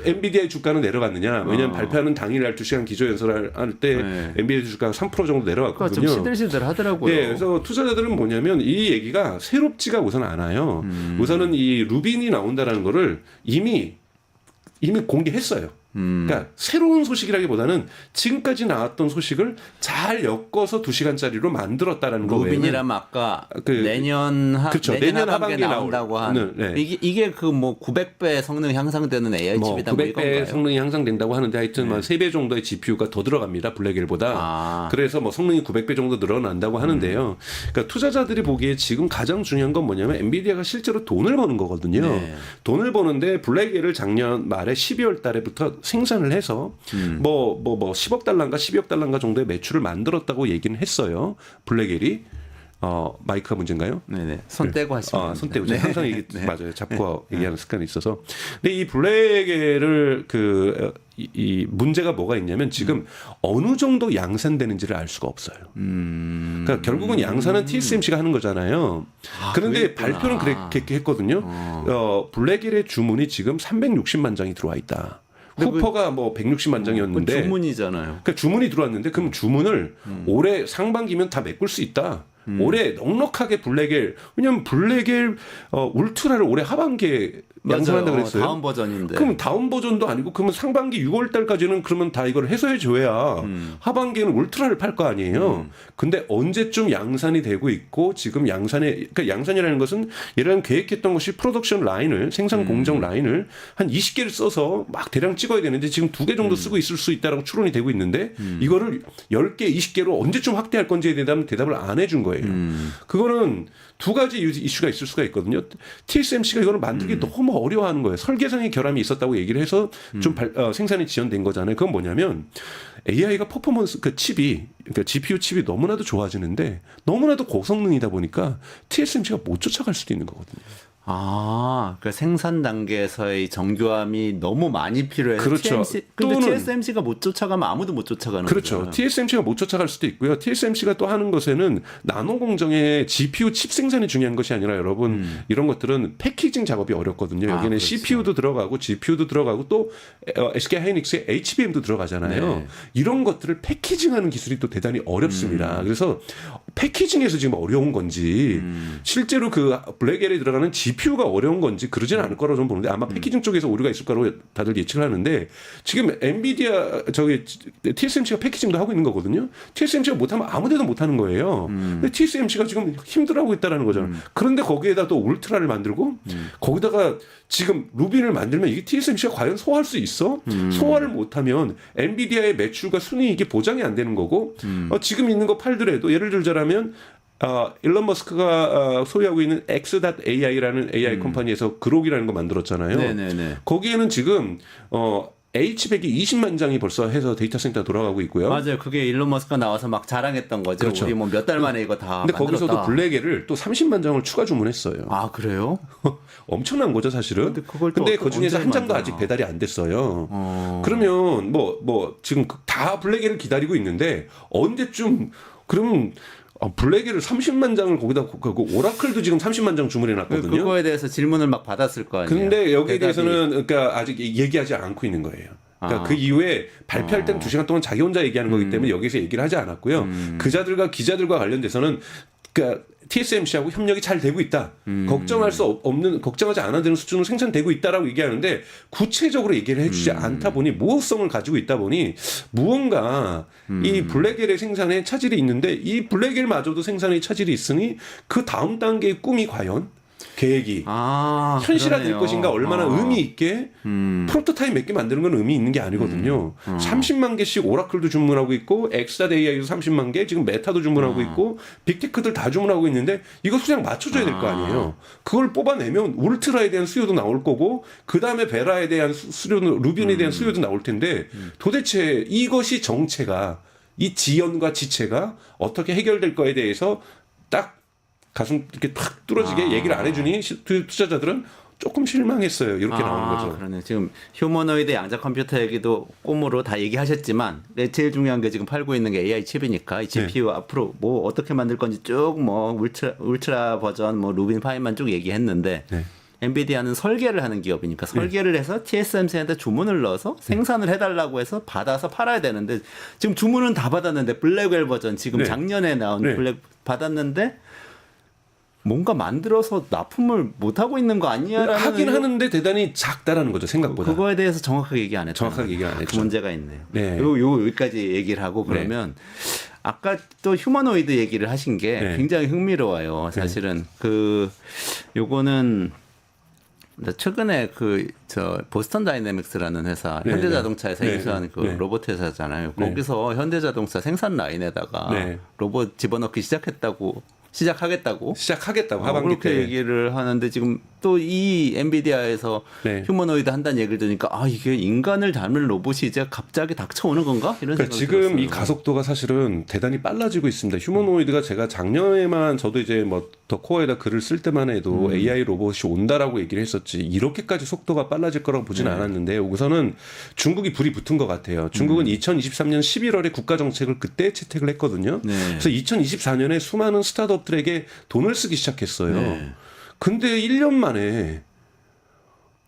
엔비디아의 주가는 내려갔느냐? 왜냐하면 발표하는 당일날 2시간 기조연설을 할 때 엔비디아 주가가 3% 정도 내려갔거든요. 좀 시들시들 하더라고요. 그래서 투자자들은 뭐냐면 이 얘기가 새롭지가 우선 않아요. 우선은 이 루빈이 나온다라는 거를 이미 공개했어요. 그러니까 새로운 소식이라기보다는 지금까지 나왔던 소식을 잘 엮어서 2시간짜리로 만들었다라는 거 외에는 루빈이라면 아까 내년 하반기에 나온다고 하는 이게 그 뭐 900배 성능 향상되는 AI 칩이다 900배 성능이 향상된다고 하는데 하여튼 3배 정도의 GPU가 더 들어갑니다. 블랙엘보다. 그래서 뭐 성능이 900배 정도 늘어난다고 하는데요. 그러니까 투자자들이 보기에 지금 가장 중요한 건 뭐냐면 엔비디아가 실제로 돈을 버는 거거든요. 돈을 버는데 블랙엘을 작년 말에 12월 달에부터 생산을 해서 뭐 10억 달러인가 12억 달러인가 정도의 매출을 만들었다고 얘기는 했어요. 블랙엘이 마이크가 문제인가요? 네네. 손 떼고 하시면 손 떼고 항상 맞아요. 잡고 얘기하는 습관이 있어서. 근데 이 블랙엘을 이 문제가 뭐가 있냐면 지금 어느 정도 양산되는지를 알 수가 없어요. 그러니까 결국은 양산은 TSMC가 하는 거잖아요. 그런데 그랬구나. 발표는 그렇게 했거든요. 블랙엘의 주문이 지금 360만 장이 들어와 있다. 근데 쿠퍼가 뭐 160만 장이었는데 주문이잖아요. 그러니까 주문이 들어왔는데 그럼 주문을 올해 상반기면 다 메꿀 수 있다. 올해 넉넉하게 블랙엘 왜냐면 블랙엘 울트라를 올해 하반기에 양산한다 그랬어요. 다음 버전인데. 그럼 다음 버전도 아니고 그러면 상반기 6월 달까지는 그러면 다 이걸 해소해 줘야 하반기에는 울트라를 팔 거 아니에요. 근데 언제쯤 양산이 되고 있고 지금 그러니까 양산이라는 것은 예를 들면 계획했던 것이 프로덕션 라인을 생산 공정 라인을 한 20개를 써서 막 대량 찍어야 되는데 지금 2개 정도 쓰고 있을 수 있다라고 추론이 되고 있는데 이거를 10개, 20개로 언제쯤 확대할 건지에 대한 대답을 안 해준 거예요. 그거는 두 가지 이슈가 있을 수가 있거든요. TSMC가 이거를 만들기 너무 어려워하는 거예요. 설계상의 결함이 있었다고 얘기를 해서 좀 생산이 지연된 거잖아요. 그건 뭐냐면 AI가 퍼포먼스 그 칩이 그러니까 GPU 칩이 너무나도 좋아지는데 너무나도 고성능이다 보니까 TSMC가 못 쫓아갈 수도 있는 거거든요. 그 생산 단계에서의 정교함이 너무 많이 필요해서 그렇죠. 근데 또는- TSMC가 못 쫓아가면 아무도 못 쫓아가는 그렇죠. 거잖아요. TSMC가 못 쫓아갈 수도 있고요. TSMC가 또 하는 것에는 나노 공정의 GPU 칩 생산이 중요한 것이 아니라 여러분 이런 것들은 패키징 작업이 어렵거든요. 여기는 그렇죠. CPU도 들어가고 GPU도 들어가고 또 SK 하이닉스의 HBM도 들어가잖아요. 네. 이런 것들을 패키징하는 기술이 또 대단히 어렵습니다. 그래서 패키징에서 지금 어려운 건지 실제로 그 블랙엘에 들어가는 GPU가 어려운 건지 그러지는 않을 거라고 저는 보는데 아마 패키징 쪽에서 오류가 있을 거라고 다들 예측을 하는데 지금 엔비디아 TSMC가 패키징도 하고 있는 거거든요. TSMC가 못하면 아무데도 못하는 거예요. 근데 TSMC가 지금 힘들어하고 있다는 거잖아요. 그런데 거기에다 또 울트라를 만들고 거기다가 지금 루빈을 만들면 이게 TSMC가 과연 소화할 수 있어? 소화를 못하면 엔비디아의 매출과 순이익이 보장이 안 되는 거고 지금 있는 거 팔더라도 예를 들자면 일론 머스크가 소유하고 있는 X.AI라는 AI 컴퍼니에서 그록이라는 거 만들었잖아요. 네네네. 거기에는 지금 H100이 20만 장이 벌써 해서 데이터 센터 돌아가고 있고요. 맞아요. 그게 일론 머스크가 나와서 막 자랑했던 거죠. 그렇죠. 우리 뭐 몇 달 만에 이거 다 근데 만들었다. 거기서도 블랙엘을 또 30만 장을 추가 주문했어요. 아 그래요? 엄청난 거죠, 사실은. 근데 그걸 또 근데 그 중에서 언제 한 장도 만드나. 아직 배달이 안 됐어요. 그러면 뭐 지금 다 블랙엘을 기다리고 있는데 언제쯤 그러면 블랙엘을 30만 장을 거기다 오라클도 지금 30만 장 주문해 놨거든요. 그거에 대해서 질문을 막 받았을 거 아니에요. 근데 여기에 대답이- 대해서는 그러니까 아직 얘기하지 않고 있는 거예요. 그러니까 그 이후에 발표할 때는 2시간 동안 자기 혼자 얘기하는 거기 때문에 여기서 얘기를 하지 않았고요. 그자들과 기자들과 관련돼서는 그러니까 TSMC하고 협력이 잘 되고 있다. 걱정하지 않아도 되는 수준으로 생산되고 있다라고 얘기하는데 구체적으로 얘기를 해주지 않다 보니 모호성을 가지고 있다 보니 무언가 이 블랙엘의 생산에 차질이 있는데 이 블랙엘마저도 생산에 차질이 있으니 그 다음 단계의 꿈이 과연 계획이 현실화될 그러네요. 것인가 얼마나 의미 있게 프로토타입 몇 개 만드는 건 의미 있는 게 아니거든요. 30만 개씩 오라클도 주문하고 있고 X.AI도 30만 개 지금 메타도 주문하고 있고 빅테크들 다 주문하고 있는데 이거 수량 맞춰줘야 될 거 아니에요. 그걸 뽑아내면 울트라에 대한 수요도 나올 거고 그 다음에 베라에 대한 수요도 루빈에 대한 수요도 나올 텐데 도대체 이것이 정체가 이 지연과 지체가 어떻게 해결될 거에 대해서 딱 가슴 이렇게 탁 뚫어지게 얘기를 안 해주니 투자자들은 조금 실망했어요. 이렇게 나오는 거죠. 그러네. 지금 휴머노이드 양자 컴퓨터 얘기도 꼼으로 다 얘기하셨지만 제일 중요한 게 지금 팔고 있는 게 AI 칩이니까 이 GPU 앞으로 뭐 어떻게 만들 건지 쭉 뭐 울트라 버전 뭐 루빈 5만 쭉 얘기했는데 엔비디아는 설계를 하는 기업이니까 설계를 해서 TSMC한테 주문을 넣어서 생산을 해달라고 해서 받아서 팔아야 되는데 지금 주문은 다 받았는데 블랙웰 버전 지금 작년에 나온 블랙 받았는데 뭔가 만들어서 납품을 못 하고 있는 거 아니야라는 하긴 하는데 대단히 작다라는 거죠, 생각보다. 그거에 대해서 정확하게 얘기 안 했죠. 정확하게 얘기 안 했죠. 그 문제가 있네요. 네. 여기까지 얘기를 하고 그러면 아까 또 휴머노이드 얘기를 하신 게 굉장히 흥미로워요. 사실은 요거는 최근에 보스턴 다이내믹스라는 회사 현대자동차에서 인수한 로봇 회사잖아요. 거기서 현대자동차 생산 라인에다가 로봇 집어넣기 시작하겠다고 하반기 그렇게 때 얘기를 하는데 지금 또 이 엔비디아에서 휴머노이드 한다는 얘기를 들으니까 이게 인간을 닮은 로봇이 이제 갑자기 닥쳐오는 건가 이런 생각이 지금 들었어요. 이 가속도가 사실은 대단히 빨라지고 있습니다. 휴머노이드가 제가 작년에만 저도 이제 뭐 더 코어에다 글을 쓸 때만 해도 AI 로봇이 온다라고 얘기를 했었지 이렇게까지 속도가 빨라질 거라고 보지는 않았는데 우선은 중국이 불이 붙은 것 같아요. 중국은 2023년 11월에 국가 정책을 그때 채택을 했거든요. 네. 그래서 2024년에 수많은 스타트업들에게 돈을 쓰기 시작했어요. 네. 근데 1년 만에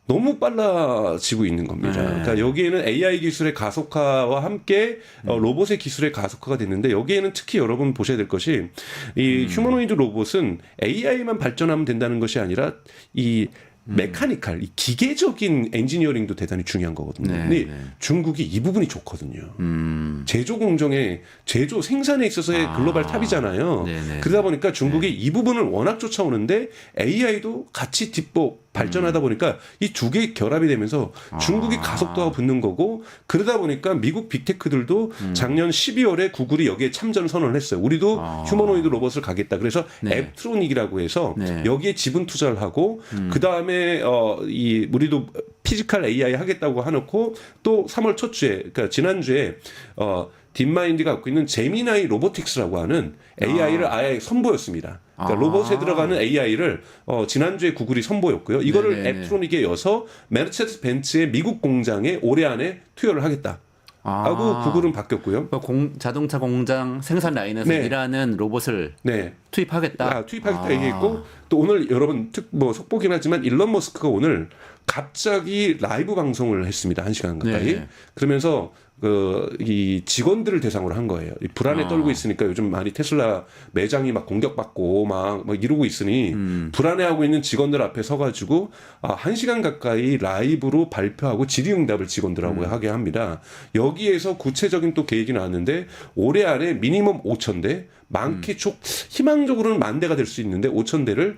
너무 빨라지고 있는 겁니다. 네. 그러니까 여기에는 AI 기술의 가속화와 함께 로봇의 기술의 가속화가 됐는데 여기에는 특히 여러분 보셔야 될 것이 이 휴머노이드 로봇은 AI만 발전하면 된다는 것이 아니라 이 메카니컬, 이 기계적인 엔지니어링도 대단히 중요한 거거든요. 네, 근데 네. 중국이 이 부분이 좋거든요. 제조 공정에 제조 생산에 있어서의 글로벌 탑이잖아요. 네네. 그러다 보니까 중국이 이 부분을 워낙 쫓아오는데 AI도 같이 뒷보 발전하다 보니까 이 두 개의 결합이 되면서 중국이 가속도가 붙는 거고 그러다 보니까 미국 빅테크들도 작년 12월에 구글이 여기에 참전 선언을 했어요. 우리도 휴머노이드 로봇을 가겠다. 그래서 네. 앱트로닉이라고 해서 네. 여기에 지분 투자를 하고 그 다음에 이 우리도 피지컬 AI 하겠다고 해놓고 또 3월 첫 주에 그러니까 지난주에 딥마인드가 갖고 있는 제미나이 로보틱스라고 하는 AI를 아예 선보였습니다. 그러니까 로봇에 들어가는 AI를 지난주에 구글이 선보였고요. 이거를 네네네. 앱트로닉에 이어서 메르세데스 벤츠의 미국 공장에 올해 안에 투여를 하겠다. 하고 구글은 바뀌었고요. 자동차 공장 생산 라인에서 네. 일하는 로봇을 네. 투입하겠다. 투입하겠다 얘기했고 또 오늘 여러분 속보긴 하지만 일론 머스크가 오늘 갑자기 라이브 방송을 했습니다. 1시간 가까이. 네. 그러면서 이 직원들을 대상으로 한 거예요. 이 불안에 떨고 있으니까 요즘 많이 테슬라 매장이 막 공격받고 막 이러고 있으니 불안해하고 있는 직원들 앞에 서가지고 1시간 가까이 라이브로 발표하고 질의응답을 직원들하고 하게 합니다. 여기에서 구체적인 또 계획이 나왔는데 올해 안에 미니멈 5,000대 많게 희망적으로는 10,000대가 될 수 있는데 5,000대를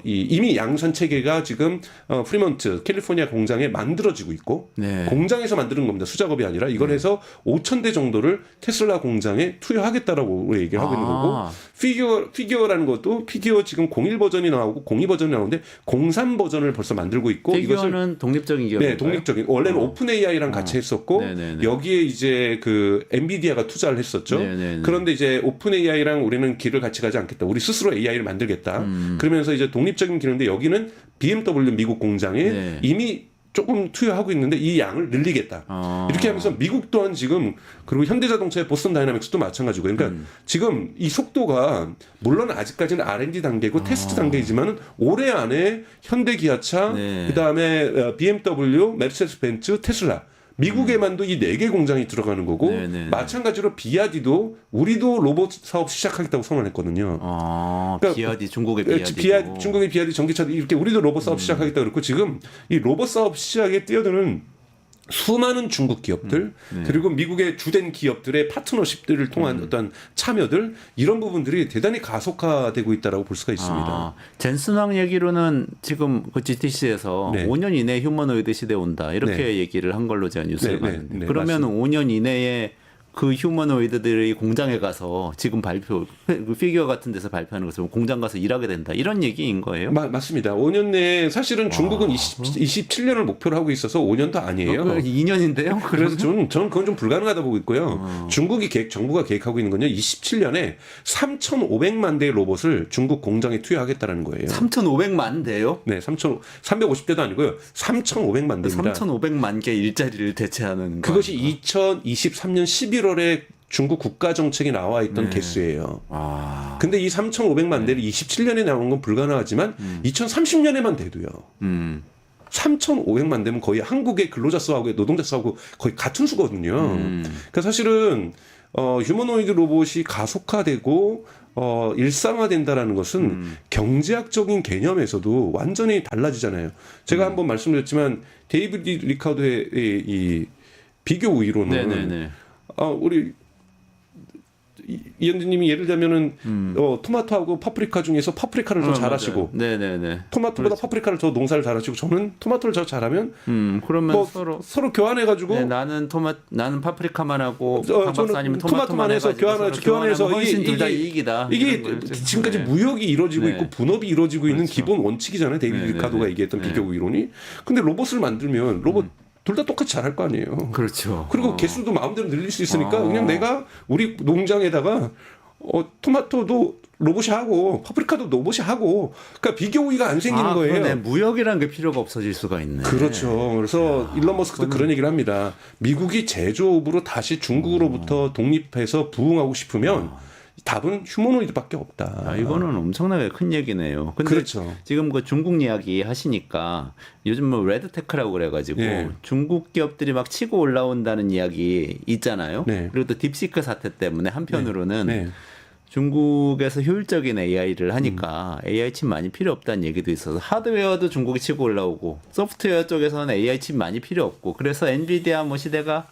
이미 양산 체계가 지금 프리먼트 캘리포니아 공장에 만들어지고 있고 네. 공장에서 만드는 겁니다. 수작업이 아니라 이걸 해서 5,000대 정도를 테슬라 공장에 투여하겠다라고 얘기를 하고 있는 거고 피규어라는 것도 피규어 지금 01 버전이 나오고 02 버전이 나오는데 03 버전을 벌써 만들고 있고 피규어는 독립적인 기업인가요? 네, 독립적인. 원래는 오픈 AI랑 같이 했었고 네네네. 여기에 이제 그 엔비디아가 투자를 했었죠. 네네네. 그런데 이제 오픈 AI랑 우리는 길을 같이 가지 않겠다. 우리 스스로 AI를 만들겠다. 그러면서 이제 독립적인 길인데 여기는 BMW 미국 공장에 네. 이미 조금 투여하고 있는데 이 양을 늘리겠다. 이렇게 하면서 미국 또한 지금 그리고 현대자동차의 보스턴 다이나믹스도 마찬가지고 그러니까 지금 이 속도가 물론 아직까지는 R&D 단계고 테스트 단계이지만 올해 안에 현대기아차 네. 그다음에 BMW, 메르세데스 벤츠, 테슬라 미국에만도 이 4개 공장이 들어가는 거고 네네네. 마찬가지로 비아디도 우리도 로봇 사업 시작하겠다고 선언했거든요. 그러니까 비아디 중국의 비아디. 중국의 비아디 전기차 이렇게 우리도 로봇 사업 시작하겠다 그렇고 지금 이 로봇 사업 시작에 뛰어드는 수많은 중국 기업들 그리고 미국의 주된 기업들의 파트너십들을 통한 어떤 참여들 이런 부분들이 대단히 가속화되고 있다라고 볼 수가 있습니다. 젠슨왕 얘기로는 지금 그 GTC에서 네. 5년 이내에 휴머노이드 시대 온다 이렇게 네. 얘기를 한 걸로 제가 뉴스를 네, 네, 봤는데 네, 그러면 맞습니다. 5년 이내에 그 휴머노이드들이 공장에 가서 지금 그 피규어 같은 데서 발표하는 것처럼 공장 가서 일하게 된다 이런 얘기인 거예요? 맞습니다. 5년 내에 사실은 중국은 27년을 목표로 하고 있어서 5년도 아니에요. 2년인데요? 그래서 저는 그건 좀 불가능하다 보고 있고요. 정부가 계획하고 있는 건요. 27년에 3,500만 대의 로봇을 중국 공장에 투여하겠다는 거예요. 3,500만 대요? 네, 350대도 아니고요. 3,500만 대입니다. 3,500만 개 일자리를 대체하는 그것이 2023년 11월에 중국 국가 정책에 나와 있던 개수예요. 근데 이 3,500만 대를 27년에 나오는 건 불가능하지만 2030년에만 돼도요. 3,500만 대면 거의 한국의 근로자 수하고 노동자 수하고 거의 같은 수거든요. 그러니까 사실은 휴머노이드 로봇이 가속화되고 일상화된다라는 것은 경제학적인 개념에서도 완전히 달라지잖아요. 제가 한번 말씀드렸지만 데이비드 리카도의 이 비교 우위로는 네네네. 우리 이현진님이 예를 들면은 토마토하고 파프리카 중에서 파프리카를 더 잘하시고 네네네. 토마토보다 파프리카를 더 농사를 잘하시고 저는 토마토를 더 잘하면 그러면 서로 교환해가지고 네, 나는 파프리카만 하고 저는 박사님은 토마토만 해서 교환해서 훨씬 둘 다 이익이다. 이게 이런 거예요. 지금까지 네. 무역이 이루어지고 네. 있고 분업이 이루어지고 있는 그렇죠. 기본 원칙이잖아요. 데이비드 네, 리카도가 네, 얘기했던 네. 비교 이론이. 근데 로봇을 만들면 로봇 둘 다 똑같이 잘할 거 아니에요. 그렇죠. 그리고 개수도 마음대로 늘릴 수 있으니까 그냥 내가 우리 농장에다가 토마토도 로봇이 하고 파프리카도 로봇이 하고 그러니까 비교 우위가 안 생기는 거예요. 그러네. 무역이란 게 필요가 없어질 수가 있네. 그렇죠. 그래서 일론 머스크도 그런 얘기를 합니다. 미국이 제조업으로 다시 중국으로부터 독립해서 부흥하고 싶으면 답은 휴머노이드밖에 없다. 이거는 엄청나게 큰 얘기네요. 근데 그렇죠. 지금 그 중국 이야기 하시니까 요즘 뭐 레드테크라고 그래가지고 네. 중국 기업들이 막 치고 올라온다는 이야기 있잖아요. 네. 그리고 또 딥시크 사태 때문에 한편으로는 네. 중국에서 효율적인 AI를 하니까 AI 칩 많이 필요 없다는 얘기도 있어서 하드웨어도 중국이 치고 올라오고 소프트웨어 쪽에서는 AI 칩 많이 필요 없고 그래서 엔비디아 뭐 시대가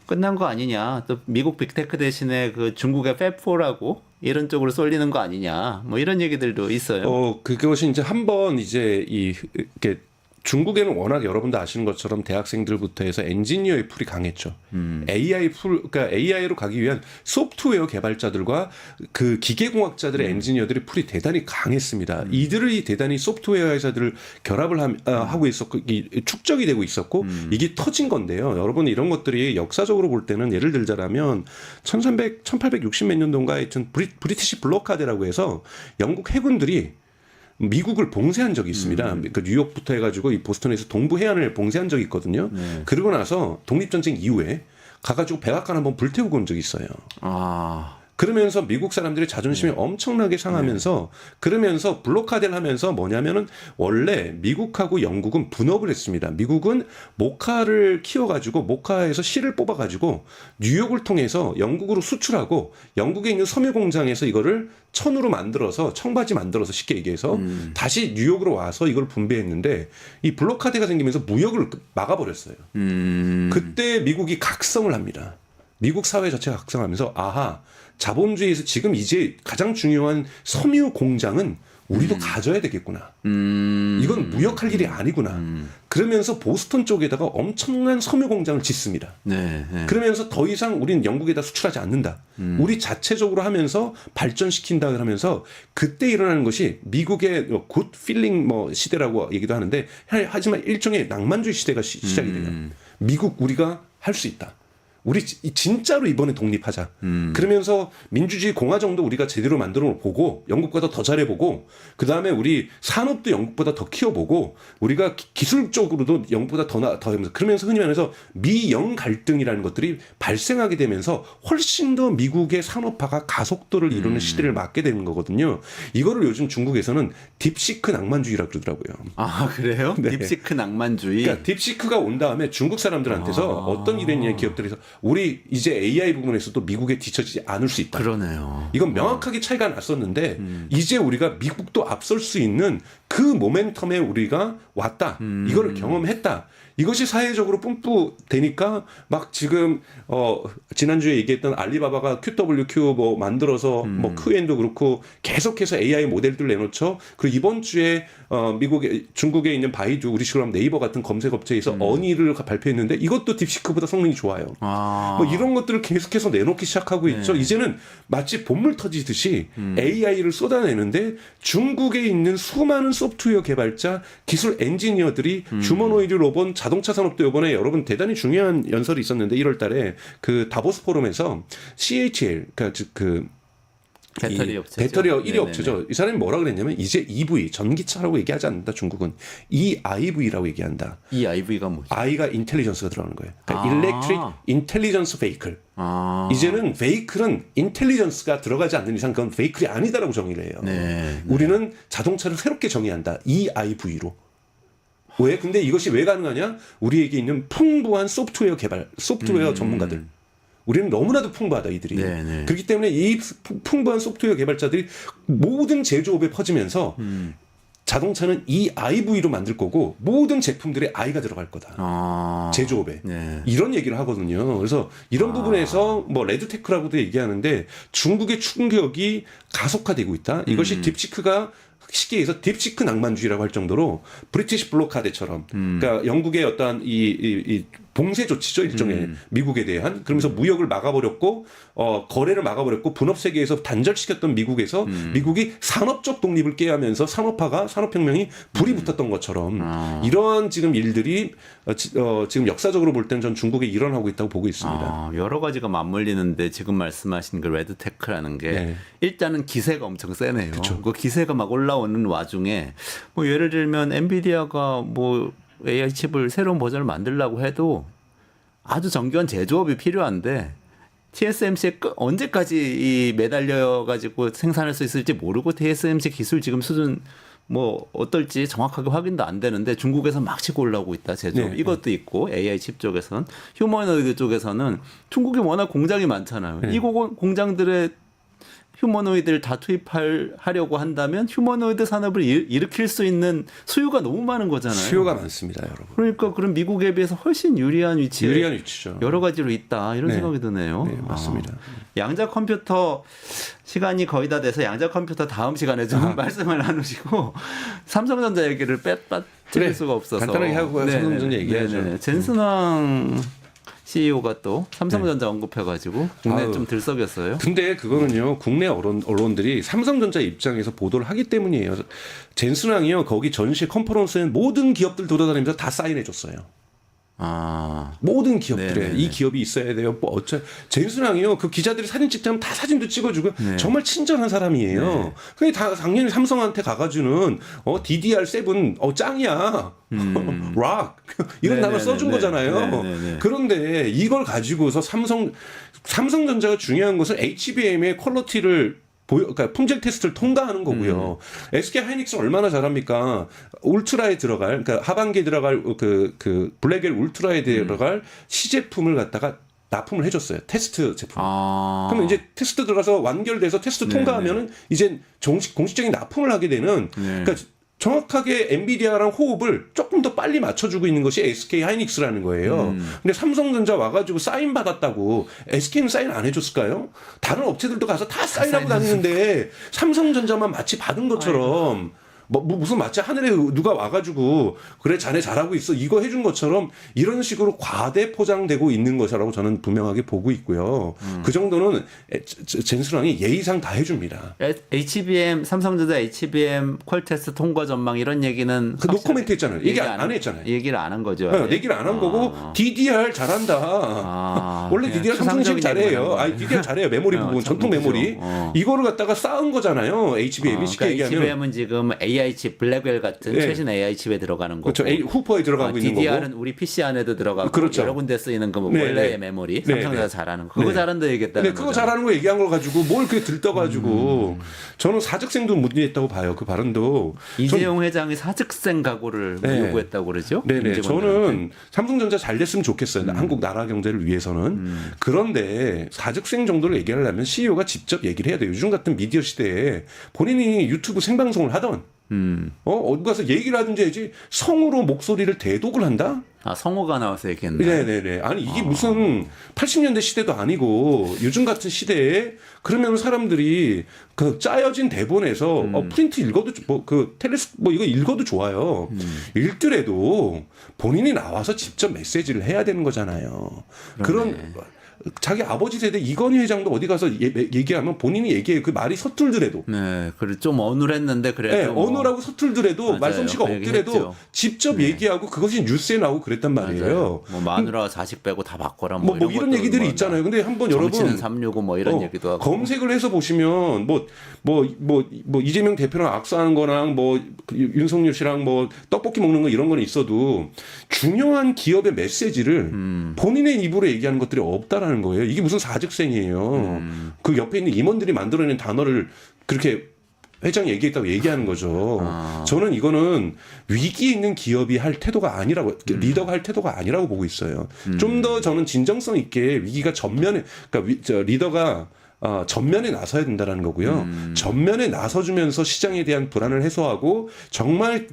끝난 거 아니냐. 또 미국 빅테크 대신에 그 중국의 팹4라고 이런 쪽으로 쏠리는 거 아니냐. 뭐 이런 얘기들도 있어요. 그것이 이제 한번 이제 이렇게 중국에는 워낙 여러분도 아시는 것처럼 대학생들부터 해서 엔지니어의 풀이 강했죠. 그러니까 AI로 가기 위한 소프트웨어 개발자들과 그 기계공학자들의 엔지니어들의 풀이 대단히 강했습니다. 이들이 대단히 소프트웨어 회사들을 결합을 하고 있었고 축적이 되고 있었고 이게 터진 건데요. 여러분 이런 것들이 역사적으로 볼 때는 예를 들자라면 1860 몇 년도인가 하여튼 브리티시 블록하드라고 해서 영국 해군들이 미국을 봉쇄한 적이 있습니다. 그 뉴욕부터 해가지고 이 보스턴에서 동부 해안을 봉쇄한 적이 있거든요. 그러고 나서 독립전쟁 이후에 가가지고 백악관 한번 불태우고 온 적이 있어요. 그러면서 미국 사람들의 자존심이 엄청나게 상하면서 그러면서 블록화를 하면서 뭐냐면은 원래 미국하고 영국은 분업을 했습니다. 미국은 모카를 키워가지고 모카에서 실을 뽑아가지고 뉴욕을 통해서 영국으로 수출하고 영국에 있는 섬유 공장에서 이거를 천으로 만들어서 청바지 만들어서 쉽게 얘기해서 다시 뉴욕으로 와서 이걸 분배했는데 이 블록화대가 생기면서 무역을 막아버렸어요. 그때 미국이 각성을 합니다. 미국 사회 자체가 각성하면서 아하 자본주의에서 지금 이제 가장 중요한 섬유 공장은 우리도 가져야 되겠구나. 이건 무역할 일이 아니구나. 그러면서 보스턴 쪽에다가 엄청난 섬유 공장을 짓습니다. 네. 그러면서 더 이상 우리는 영국에다 수출하지 않는다. 우리 자체적으로 하면서 발전시킨다 하면서 그때 일어나는 것이 미국의 굿 필링 시대라고 얘기도 하는데 하지만 일종의 낭만주의 시대가 시작이 돼요. 미국 우리가 할 수 있다. 우리 진짜로 이번에 독립하자. 그러면서 민주주의 공화 정도 우리가 제대로 만들어 보고 영국보다 더 잘해보고 그다음에 우리 산업도 영국보다 더 키워보고 우리가 기술적으로도 영국보다 더 하면서 그러면서 흔히 말해서 미영 갈등이라는 것들이 발생하게 되면서 훨씬 더 미국의 산업화가 가속도를 이루는 시대를 맞게 되는 거거든요. 이거를 요즘 중국에서는 딥시크 낭만주의라고 그러더라고요. 아 그래요? 네. 딥시크 낭만주의. 그러니까 딥시크가 온 다음에 중국 사람들한테서 어떤 일이 있냐 기업들에서 우리 이제 AI 부분에서도 미국에 뒤처지지 않을 수 있다. 그러네요. 이건 명확하게 차이가 났었는데 이제 우리가 미국도 앞설 수 있는 그 모멘텀에 우리가 왔다. 이거를 경험했다. 이것이 사회적으로 뿜뿌되니까 막 지금 지난주에 얘기했던 알리바바가 QWQ 뭐 만들어서 뭐 QN도 그렇고 계속해서 AI 모델들 내놓죠. 그리고 이번 주에 중국에 있는 바이두 우리 식으로 하면 네이버 같은 검색 업체에서 어니를 발표했는데 이것도 딥시크보다 성능이 좋아요. 뭐 이런 것들을 계속해서 내놓기 시작하고 있죠. 이제는 마치 본물 터지듯이 AI를 쏟아내는데 중국에 있는 수많은 소프트웨어 개발자, 기술 엔지니어들이 휴머노이드 로봇, 자동차 산업도 이번에 여러분 대단히 중요한 연설이 있었는데 1월 달에 그 다보스 포럼에서 CATL, 그러니까 배터리 업체죠. 배터리 1위 네네네. 업체죠. 이 사람이 뭐라 그랬냐면 이제 EV, 전기차라고 얘기하지 않는다 중국은. EIV라고 얘기한다. 이 IV가 뭐죠? I가 인텔리전스가 들어가는 거예요. 그러니까 Electric Intelligence Vehicle. 이제는 베이클은 인텔리전스가 들어가지 않는 이상 그건 베이클이 아니다라고 정의를 해요. 네. 우리는 자동차를 새롭게 정의한다. EIV로. 왜? 근데 이것이 왜 가능하냐? 우리에게 있는 풍부한 소프트웨어 전문가들. 우리는 너무나도 풍부하다 이들이. 네네. 그렇기 때문에 이 풍부한 소프트웨어 개발자들이 모든 제조업에 퍼지면서 자동차는 EIV로 만들 거고 모든 제품들에 I가 들어갈 거다. 제조업에. 네. 이런 얘기를 하거든요. 그래서 이런 부분에서 뭐 레드테크라고도 얘기하는데 중국의 충격이 가속화되고 있다. 이것이 딥시크가 쉽게 해서 딥시크 낭만주의라고 할 정도로 브리티시 블록하드처럼 그러니까 영국의 어떤 이 봉쇄 조치죠 일종의 미국에 대한 그러면서 무역을 막아버렸고 거래를 막아버렸고 분업 세계에서 단절시켰던 미국에서 미국이 산업적 독립을 깨하면서 산업혁명이 불이 붙었던 것처럼 이러한 지금 일들이 지금 역사적으로 볼 때는 전 중국에 일어나고 있다고 보고 있습니다. 여러 가지가 맞물리는데 지금 말씀하신 그 레드테크라는 게 네. 일단은 기세가 엄청 세네요. 그쵸. 그 기세가 막 올라오는 와중에 뭐 예를 들면 엔비디아가 뭐 AI 칩을 새로운 버전을 만들려고 해도 아주 정교한 제조업이 필요한데 TSMC에 언제까지 이 매달려 가지고 생산할 수 있을지 모르고 TSMC 기술 지금 수준 뭐 어떨지 정확하게 확인도 안 되는데 중국에서 막 치고 올라오고 있다 제조업 네, 이것도 있고 AI 칩 쪽에서는 휴머노이드 쪽에서는 중국이 워낙 공장이 많잖아요. 이 공장들의 휴머노이드를 다 투입하려고 한다면 휴머노이드 산업을 일으킬 수 있는 수요가 너무 많은 거잖아요. 수요가 많습니다, 여러분. 그러니까 그럼 미국에 비해서 훨씬 유리한 위치에 유리한 위치죠. 여러 가지로 있다 이런 네. 생각이 드네요. 네, 맞습니다. 양자 컴퓨터 시간이 거의 다 돼서 양자 컴퓨터 다음 시간에 좀 말씀을 나누시고 삼성전자 얘기를 빠뜨릴 그래, 수가 없어서 간단하게 하고 삼성전자 얘기하죠. 네네. 젠슨왕 CEO가 또 삼성전자 언급해가지고 국내에 아유. 좀 들썩였어요. 근데 그거는요 국내 언론들이 삼성전자 입장에서 보도를 하기 때문이에요. 젠슨왕이요 거기 전시 컨퍼런스에 모든 기업들 돌아다니면서 다 사인해줬어요. 모든 기업들에 네네네. 이 기업이 있어야 돼요. 뭐 젠슨왕이요 그 기자들이 사진 찍자면 다 사진도 찍어주고 정말 친절한 사람이에요. 근데 다 작년에 삼성한테 가가지고는 DDR7 짱이야. 락 이런 단어 써준 거잖아요. 네네네. 그런데 이걸 가지고서 삼성전자가 중요한 것은 HBM의 퀄리티를 그러니까 품질 테스트를 통과하는 거고요. SK 하이닉스는 얼마나 잘합니까? 울트라에 들어갈, 그러니까 하반기에 들어갈 그 블랙엘 울트라에 들어갈 시제품을 갖다가 납품을 해줬어요. 테스트 제품. 그러면 이제 테스트 들어가서 완결돼서 테스트 통과하면은 이제 공식적인 납품을 하게 되는. 그러니까 정확하게 엔비디아랑 호흡을 조금 더 빨리 맞춰주고 있는 것이 SK 하이닉스라는 거예요. 근데 삼성전자 와가지고 사인 받았다고 SK는 사인 안 해줬을까요? 다른 업체들도 가서 다 사인하고 다니는데 삼성전자만 마치 받은 것처럼 뭐 무슨 마치 하늘에 누가 와가지고 그래 자네 잘하고 있어 이거 해준 것처럼 이런 식으로 과대 포장되고 있는 것이라고 저는 분명하게 보고 있고요. 그 정도는 젠슨왕이 예의상 다 해줍니다. HBM 삼성전자 HBM 퀄 테스트 통과 전망 이런 얘기는 그 노코멘트 했잖아요. 얘기 안 했잖아요. 얘기를 안 한 거죠. 얘기를 안 한 거고 DDR 잘한다. 원래 DDR 삼성이 잘해요. DDR 잘해요. 메모리 부분 전통 메모리 이거를 갖다가 쌓은 거잖아요. HBM이 쉽게 그러니까 얘기하면. HBM은 지금 AI 칩 블랙웰 같은 최신 AI 칩에 들어가는 거고. 그렇죠. 후퍼에 들어가고 있는 거고. DDR은 우리 PC 안에도 들어가고 그렇죠. 여러 군데 쓰이는 그 네, 원래의 네. 메모리 네, 삼성전자 네. 잘하는 거. 그거 잘한다 얘기했다는 그거 거죠. 잘하는 거 얘기한 걸 가지고 뭘 그렇게 들떠가지고 저는 사직생도 문제했다고 봐요. 그 발언도. 이재용 회장이 사직생 각오를 요구했다고 그러죠. 네네. 임직원들한테. 저는 삼성전자 잘 됐으면 좋겠어요. 한국 나라 경제를 위해서는. 그런데 사직생 정도를 얘기하려면 CEO가 직접 얘기를 해야 돼요. 요즘 같은 미디어 시대에 본인이 유튜브 생방송을 하던 어디 가서 얘기를 하든지 해야지 성으로 목소리를 대독을 한다? 성호가 나와서 얘기했네. 네네네. 아니 이게 무슨 80년대 시대도 아니고 요즘 같은 시대에 그러면 사람들이 그 짜여진 대본에서 프린트 읽어도 이거 읽어도 좋아요. 읽더라도 본인이 나와서 직접 메시지를 해야 되는 거잖아요. 그런 자기 아버지 세대 이건희 회장도 어디 가서 얘기하면 본인이 얘기해 그 말이 서툴더라도 네, 그래 좀 어눌했는데 그래도 네, 뭐 어눌하고 서툴더라도 맞아요. 말솜씨가 그 없더라도 얘기했죠. 직접 얘기하고 그것이 뉴스에 나오고 그랬단 말이에요. 뭐 마누라 자식 빼고 다 바꿔라 뭐 이런 것도 얘기들이 뭐 있잖아요. 근데 한번 정치는 여러분 365 뭐 이런 얘기도 하고 검색을 해서 보시면 뭐 이재명 대표랑 악수하는 거랑 뭐 윤석열 씨랑 뭐 떡볶이 먹는 거 이런 건 있어도 중요한 기업의 메시지를 본인의 입으로 얘기하는 것들이 없다라는 거예요. 이게 무슨 사직생이에요. 그 옆에 있는 임원들이 만들어낸 단어를 그렇게 회장이 얘기했다고 얘기하는 거죠. 저는 이거는 위기에 있는 기업이 할 태도가 아니라고 리더가 할 태도가 아니라고 보고 있어요. 좀 더 저는 진정성 있게 위기가 리더가 전면에 나서야 된다는 거고요. 전면에 나서주면서 시장에 대한 불안을 해소하고 정말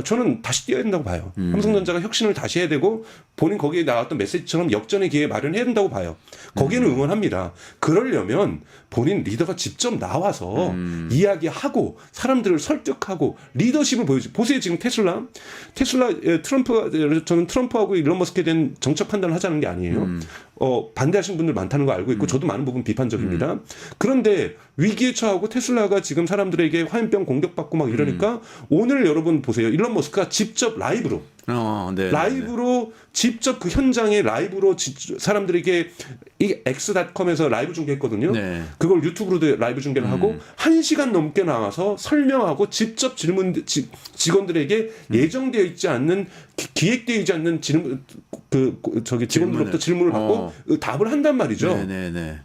저는 다시 뛰어야 된다고 봐요. 삼성전자가 혁신을 다시 해야 되고 본인 거기에 나왔던 메시지처럼 역전의 기회 마련해야 된다고 봐요. 거기에는 응원합니다. 그러려면 본인 리더가 직접 나와서 이야기하고 사람들을 설득하고 리더십을 보여주고 보세요. 지금 테슬라 트럼프 저는 트럼프하고 일론 머스크에 대한 정책 판단을 하자는 게 아니에요. 반대하시는 분들 많다는 거 알고 있고 저도 많은 부분 비판적입니다. 그런데 위기에 처하고 테슬라가 지금 사람들에게 화염병 공격받고 막 이러니까 오늘 여러분 보세요. 일론 머스크가 직접 라이브로 라이브로 직접 그 현장에 라이브로 사람들에게 이 X.com에서 라이브 중계했거든요. 네. 그걸 유튜브로도 라이브 중계를 하고 1시간 넘게 나와서 설명하고 직접 직원들에게 예정되어 있지 않는 기획되어 있지 않는 직원들로부터 질문을 받고 답을 한단 말이죠. 네네네.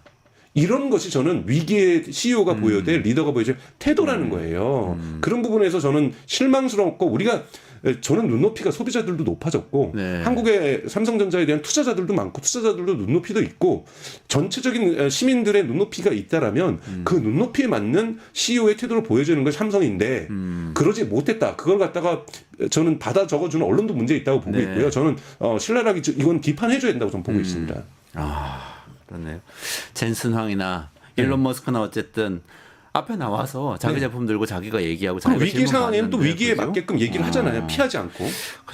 이런 것이 저는 위기의 CEO가 보여야 될 리더가 보여야 될 태도라는 거예요. 그런 부분에서 저는 실망스럽고 저는 눈높이가 소비자들도 높아졌고 네. 한국의 삼성전자에 대한 투자자들도 많고 투자자들도 눈높이도 있고 전체적인 시민들의 눈높이가 있다라면 그 눈높이에 맞는 CEO의 태도를 보여주는 것이 삼성인데 그러지 못했다. 그걸 갖다가 저는 받아 적어주는 언론도 문제 있다고 보고 네. 있고요. 저는 신랄하게 이건 비판해줘야 된다고 저는 보고 있습니다. 그렇네요. 젠슨 황이나 일론 머스크나 어쨌든 앞에 나와서 자기 제품 들고 자기가 얘기하고 자기가 위기 질문 상황에는 또 받는데, 위기에 그죠? 맞게끔 얘기를 하잖아요. 피하지 않고.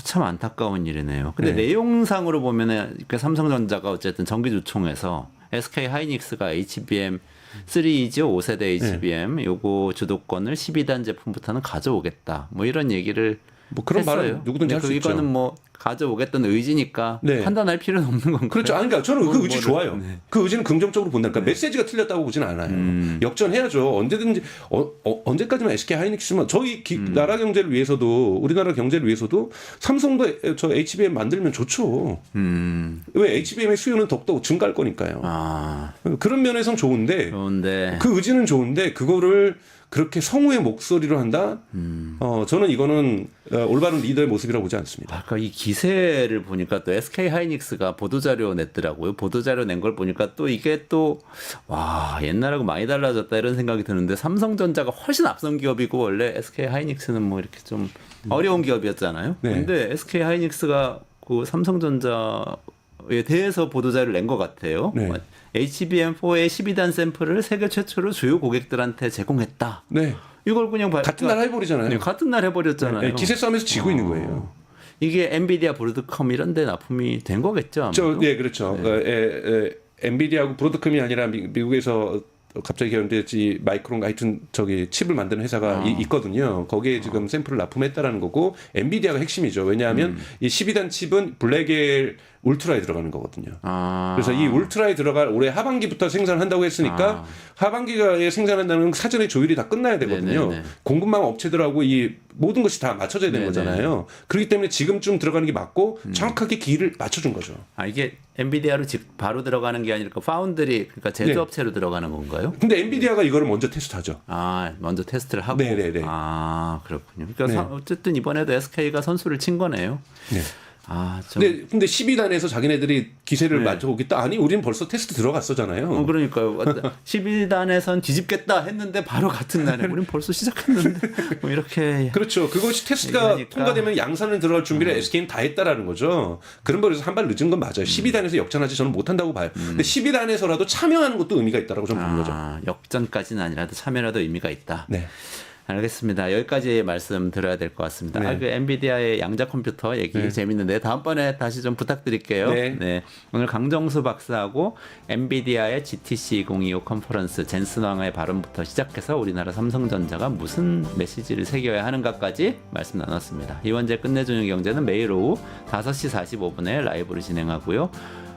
참 안타까운 일이네요. 근데 네. 내용상으로 보면은 그 삼성전자가 어쨌든 정기주총에서 SK 하이닉스가 HBM 3E죠. 5세대 HBM 요거 주도권을 12단 제품부터는 가져오겠다. 뭐 이런 얘기를 뭐 그런 했어요. 말은 누구든지 할 수 있죠. 이거는 뭐 가져오겠다는 의지니까 네. 판단할 필요는 없는 건가요? 그렇죠. 아니, 그러니까 저는 그 의지 좋아요. 네. 그 의지는 긍정적으로 본다니까 메시지가 틀렸다고 보진 않아요. 역전해야죠. 언제든지 언제까지만 SK 하이닉스만 저희 나라 경제를 위해서도 우리나라 경제를 위해서도 삼성도 저 HBM 만들면 좋죠. 왜 HBM의 수요는 더욱더 증가할 거니까요. 그런 면에선 좋은데 그 의지는 좋은데 그거를 그렇게 성우의 목소리로 한다? 저는 이거는 올바른 리더의 모습이라고 보지 않습니다. 아까 이 기세를 보니까 또 SK 하이닉스가 보도자료 냈더라고요. 보도자료 낸 걸 보니까 또 이게 또 와 옛날하고 많이 달라졌다 이런 생각이 드는데 삼성전자가 훨씬 앞선 기업이고 원래 SK 하이닉스는 뭐 이렇게 좀 어려운 기업이었잖아요. 네. 근데 SK 하이닉스가 그 삼성전자에 대해서 보도자료를 낸 것 같아요. 네. HBM4의 12단 샘플을 세계 최초로 주요 고객들한테 제공했다. 네. 이걸 그냥 같은 날 해버리잖아요. 네, 같은 날 해버렸잖아요. 네, 기세 싸움에서 지고 있는 거예요. 이게 엔비디아, 브로드컴 이런 데 납품이 된 거겠죠? 네, 그렇죠. 엔비디아하고 브로드컴이 아니라 미국에서 갑자기 결정됐지 마이크론가 하여튼 저기 칩을 만드는 회사가 있거든요. 거기에 지금 샘플을 납품했다라는 거고 엔비디아가 핵심이죠. 왜냐하면 이 12단 칩은 블랙엘 울트라에 들어가는 거거든요. 그래서 이 울트라에 들어갈 올해 하반기부터 생산한다고 했으니까 하반기에 생산한다는 건 사전에 조율이 다 끝나야 되거든요. 네네네. 공급망 업체들하고 이 모든 것이 다 맞춰져야 되는 네네. 거잖아요. 그렇기 때문에 지금쯤 들어가는 게 맞고 정확하게 기회를 맞춰준 거죠. 이게 엔비디아로 바로 들어가는 게 아니라 파운드리 그러니까 제조업체로 들어가는 건가요? 근데 엔비디아가 이거를 먼저 테스트하죠. 먼저 테스트를 하고. 네네네. 그렇군요. 그러니까 네. 어쨌든 이번에도 SK가 선수를 친 거네요. 네. 좀. 근데 12단에서 자기네들이 기세를 네. 맞춰오겠다. 아니, 우리는 벌써 테스트 들어갔었잖아요. 그러니까요. 12단에선 뒤집겠다 했는데 바로 같은 날에 우린 벌써 시작했는데 뭐 이렇게. 그렇죠. 그것이 테스트가 얘기하니까. 통과되면 양산을 들어갈 준비를 SK는 다 했다라는 거죠. 그런 거에서 한 발 늦은 건 맞아요. 12단에서 역전하지 저는 못한다고 봐요. 근데 12단에서라도 참여하는 것도 의미가 있다라고 저는 보는 거죠. 역전까지는 아니라도 참여라도 의미가 있다. 네. 알겠습니다. 여기까지 말씀 드려야 될 것 같습니다. 네. 그 엔비디아의 양자 컴퓨터 얘기 재밌는데 다음번에 다시 좀 부탁드릴게요. 네. 오늘 강정수 박사하고 엔비디아의 GTC 2025 컨퍼런스 젠슨 황의 발언부터 시작해서 우리나라 삼성전자가 무슨 메시지를 새겨야 하는가까지 말씀 나눴습니다. 이원재 끝내주는 경제는 매일 오후 5시 45분에 라이브로 진행하고요.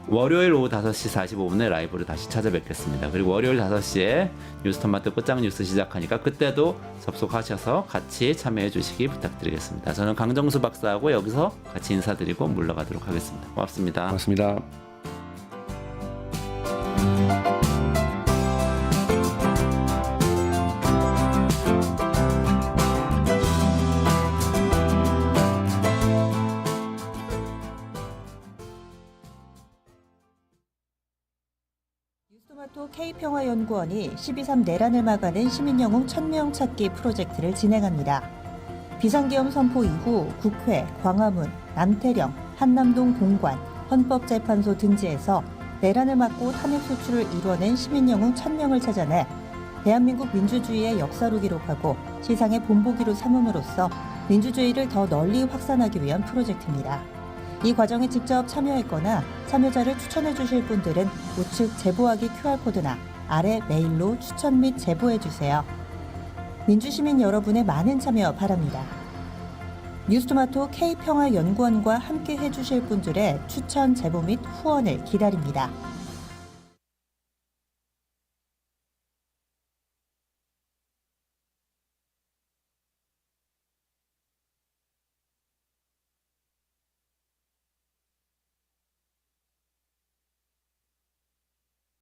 월요일 오후 5시 45분에 라이브로 다시 찾아뵙겠습니다. 그리고 월요일 5시에 뉴스토마토 끝장 뉴스 시작하니까 그때도 접속하셔서 같이 참여해 주시기 부탁드리겠습니다. 저는 강정수 박사하고 여기서 같이 인사드리고 물러가도록 하겠습니다. 고맙습니다. 고맙습니다. 뉴스토마토 K평화연구원이 12.3 내란을 막아낸 시민영웅 1000명 찾기 프로젝트를 진행합니다. 비상계엄 선포 이후 국회, 광화문, 남태령, 한남동 공관, 헌법재판소 등지에서 내란을 막고 탄핵 소추를 이뤄낸 시민영웅 1000명을 찾아내 대한민국 민주주의의 역사로 기록하고 시상의 본보기로 삼음으로써 민주주의를 더 널리 확산하기 위한 프로젝트입니다. 이 과정에 직접 참여했거나 참여자를 추천해 주실 분들은 우측 제보하기 QR코드나 아래 메일로 추천 및 제보해 주세요. 민주시민 여러분의 많은 참여 바랍니다. 뉴스토마토 K평화연구원과 함께 해주실 분들의 추천 제보 및 후원을 기다립니다.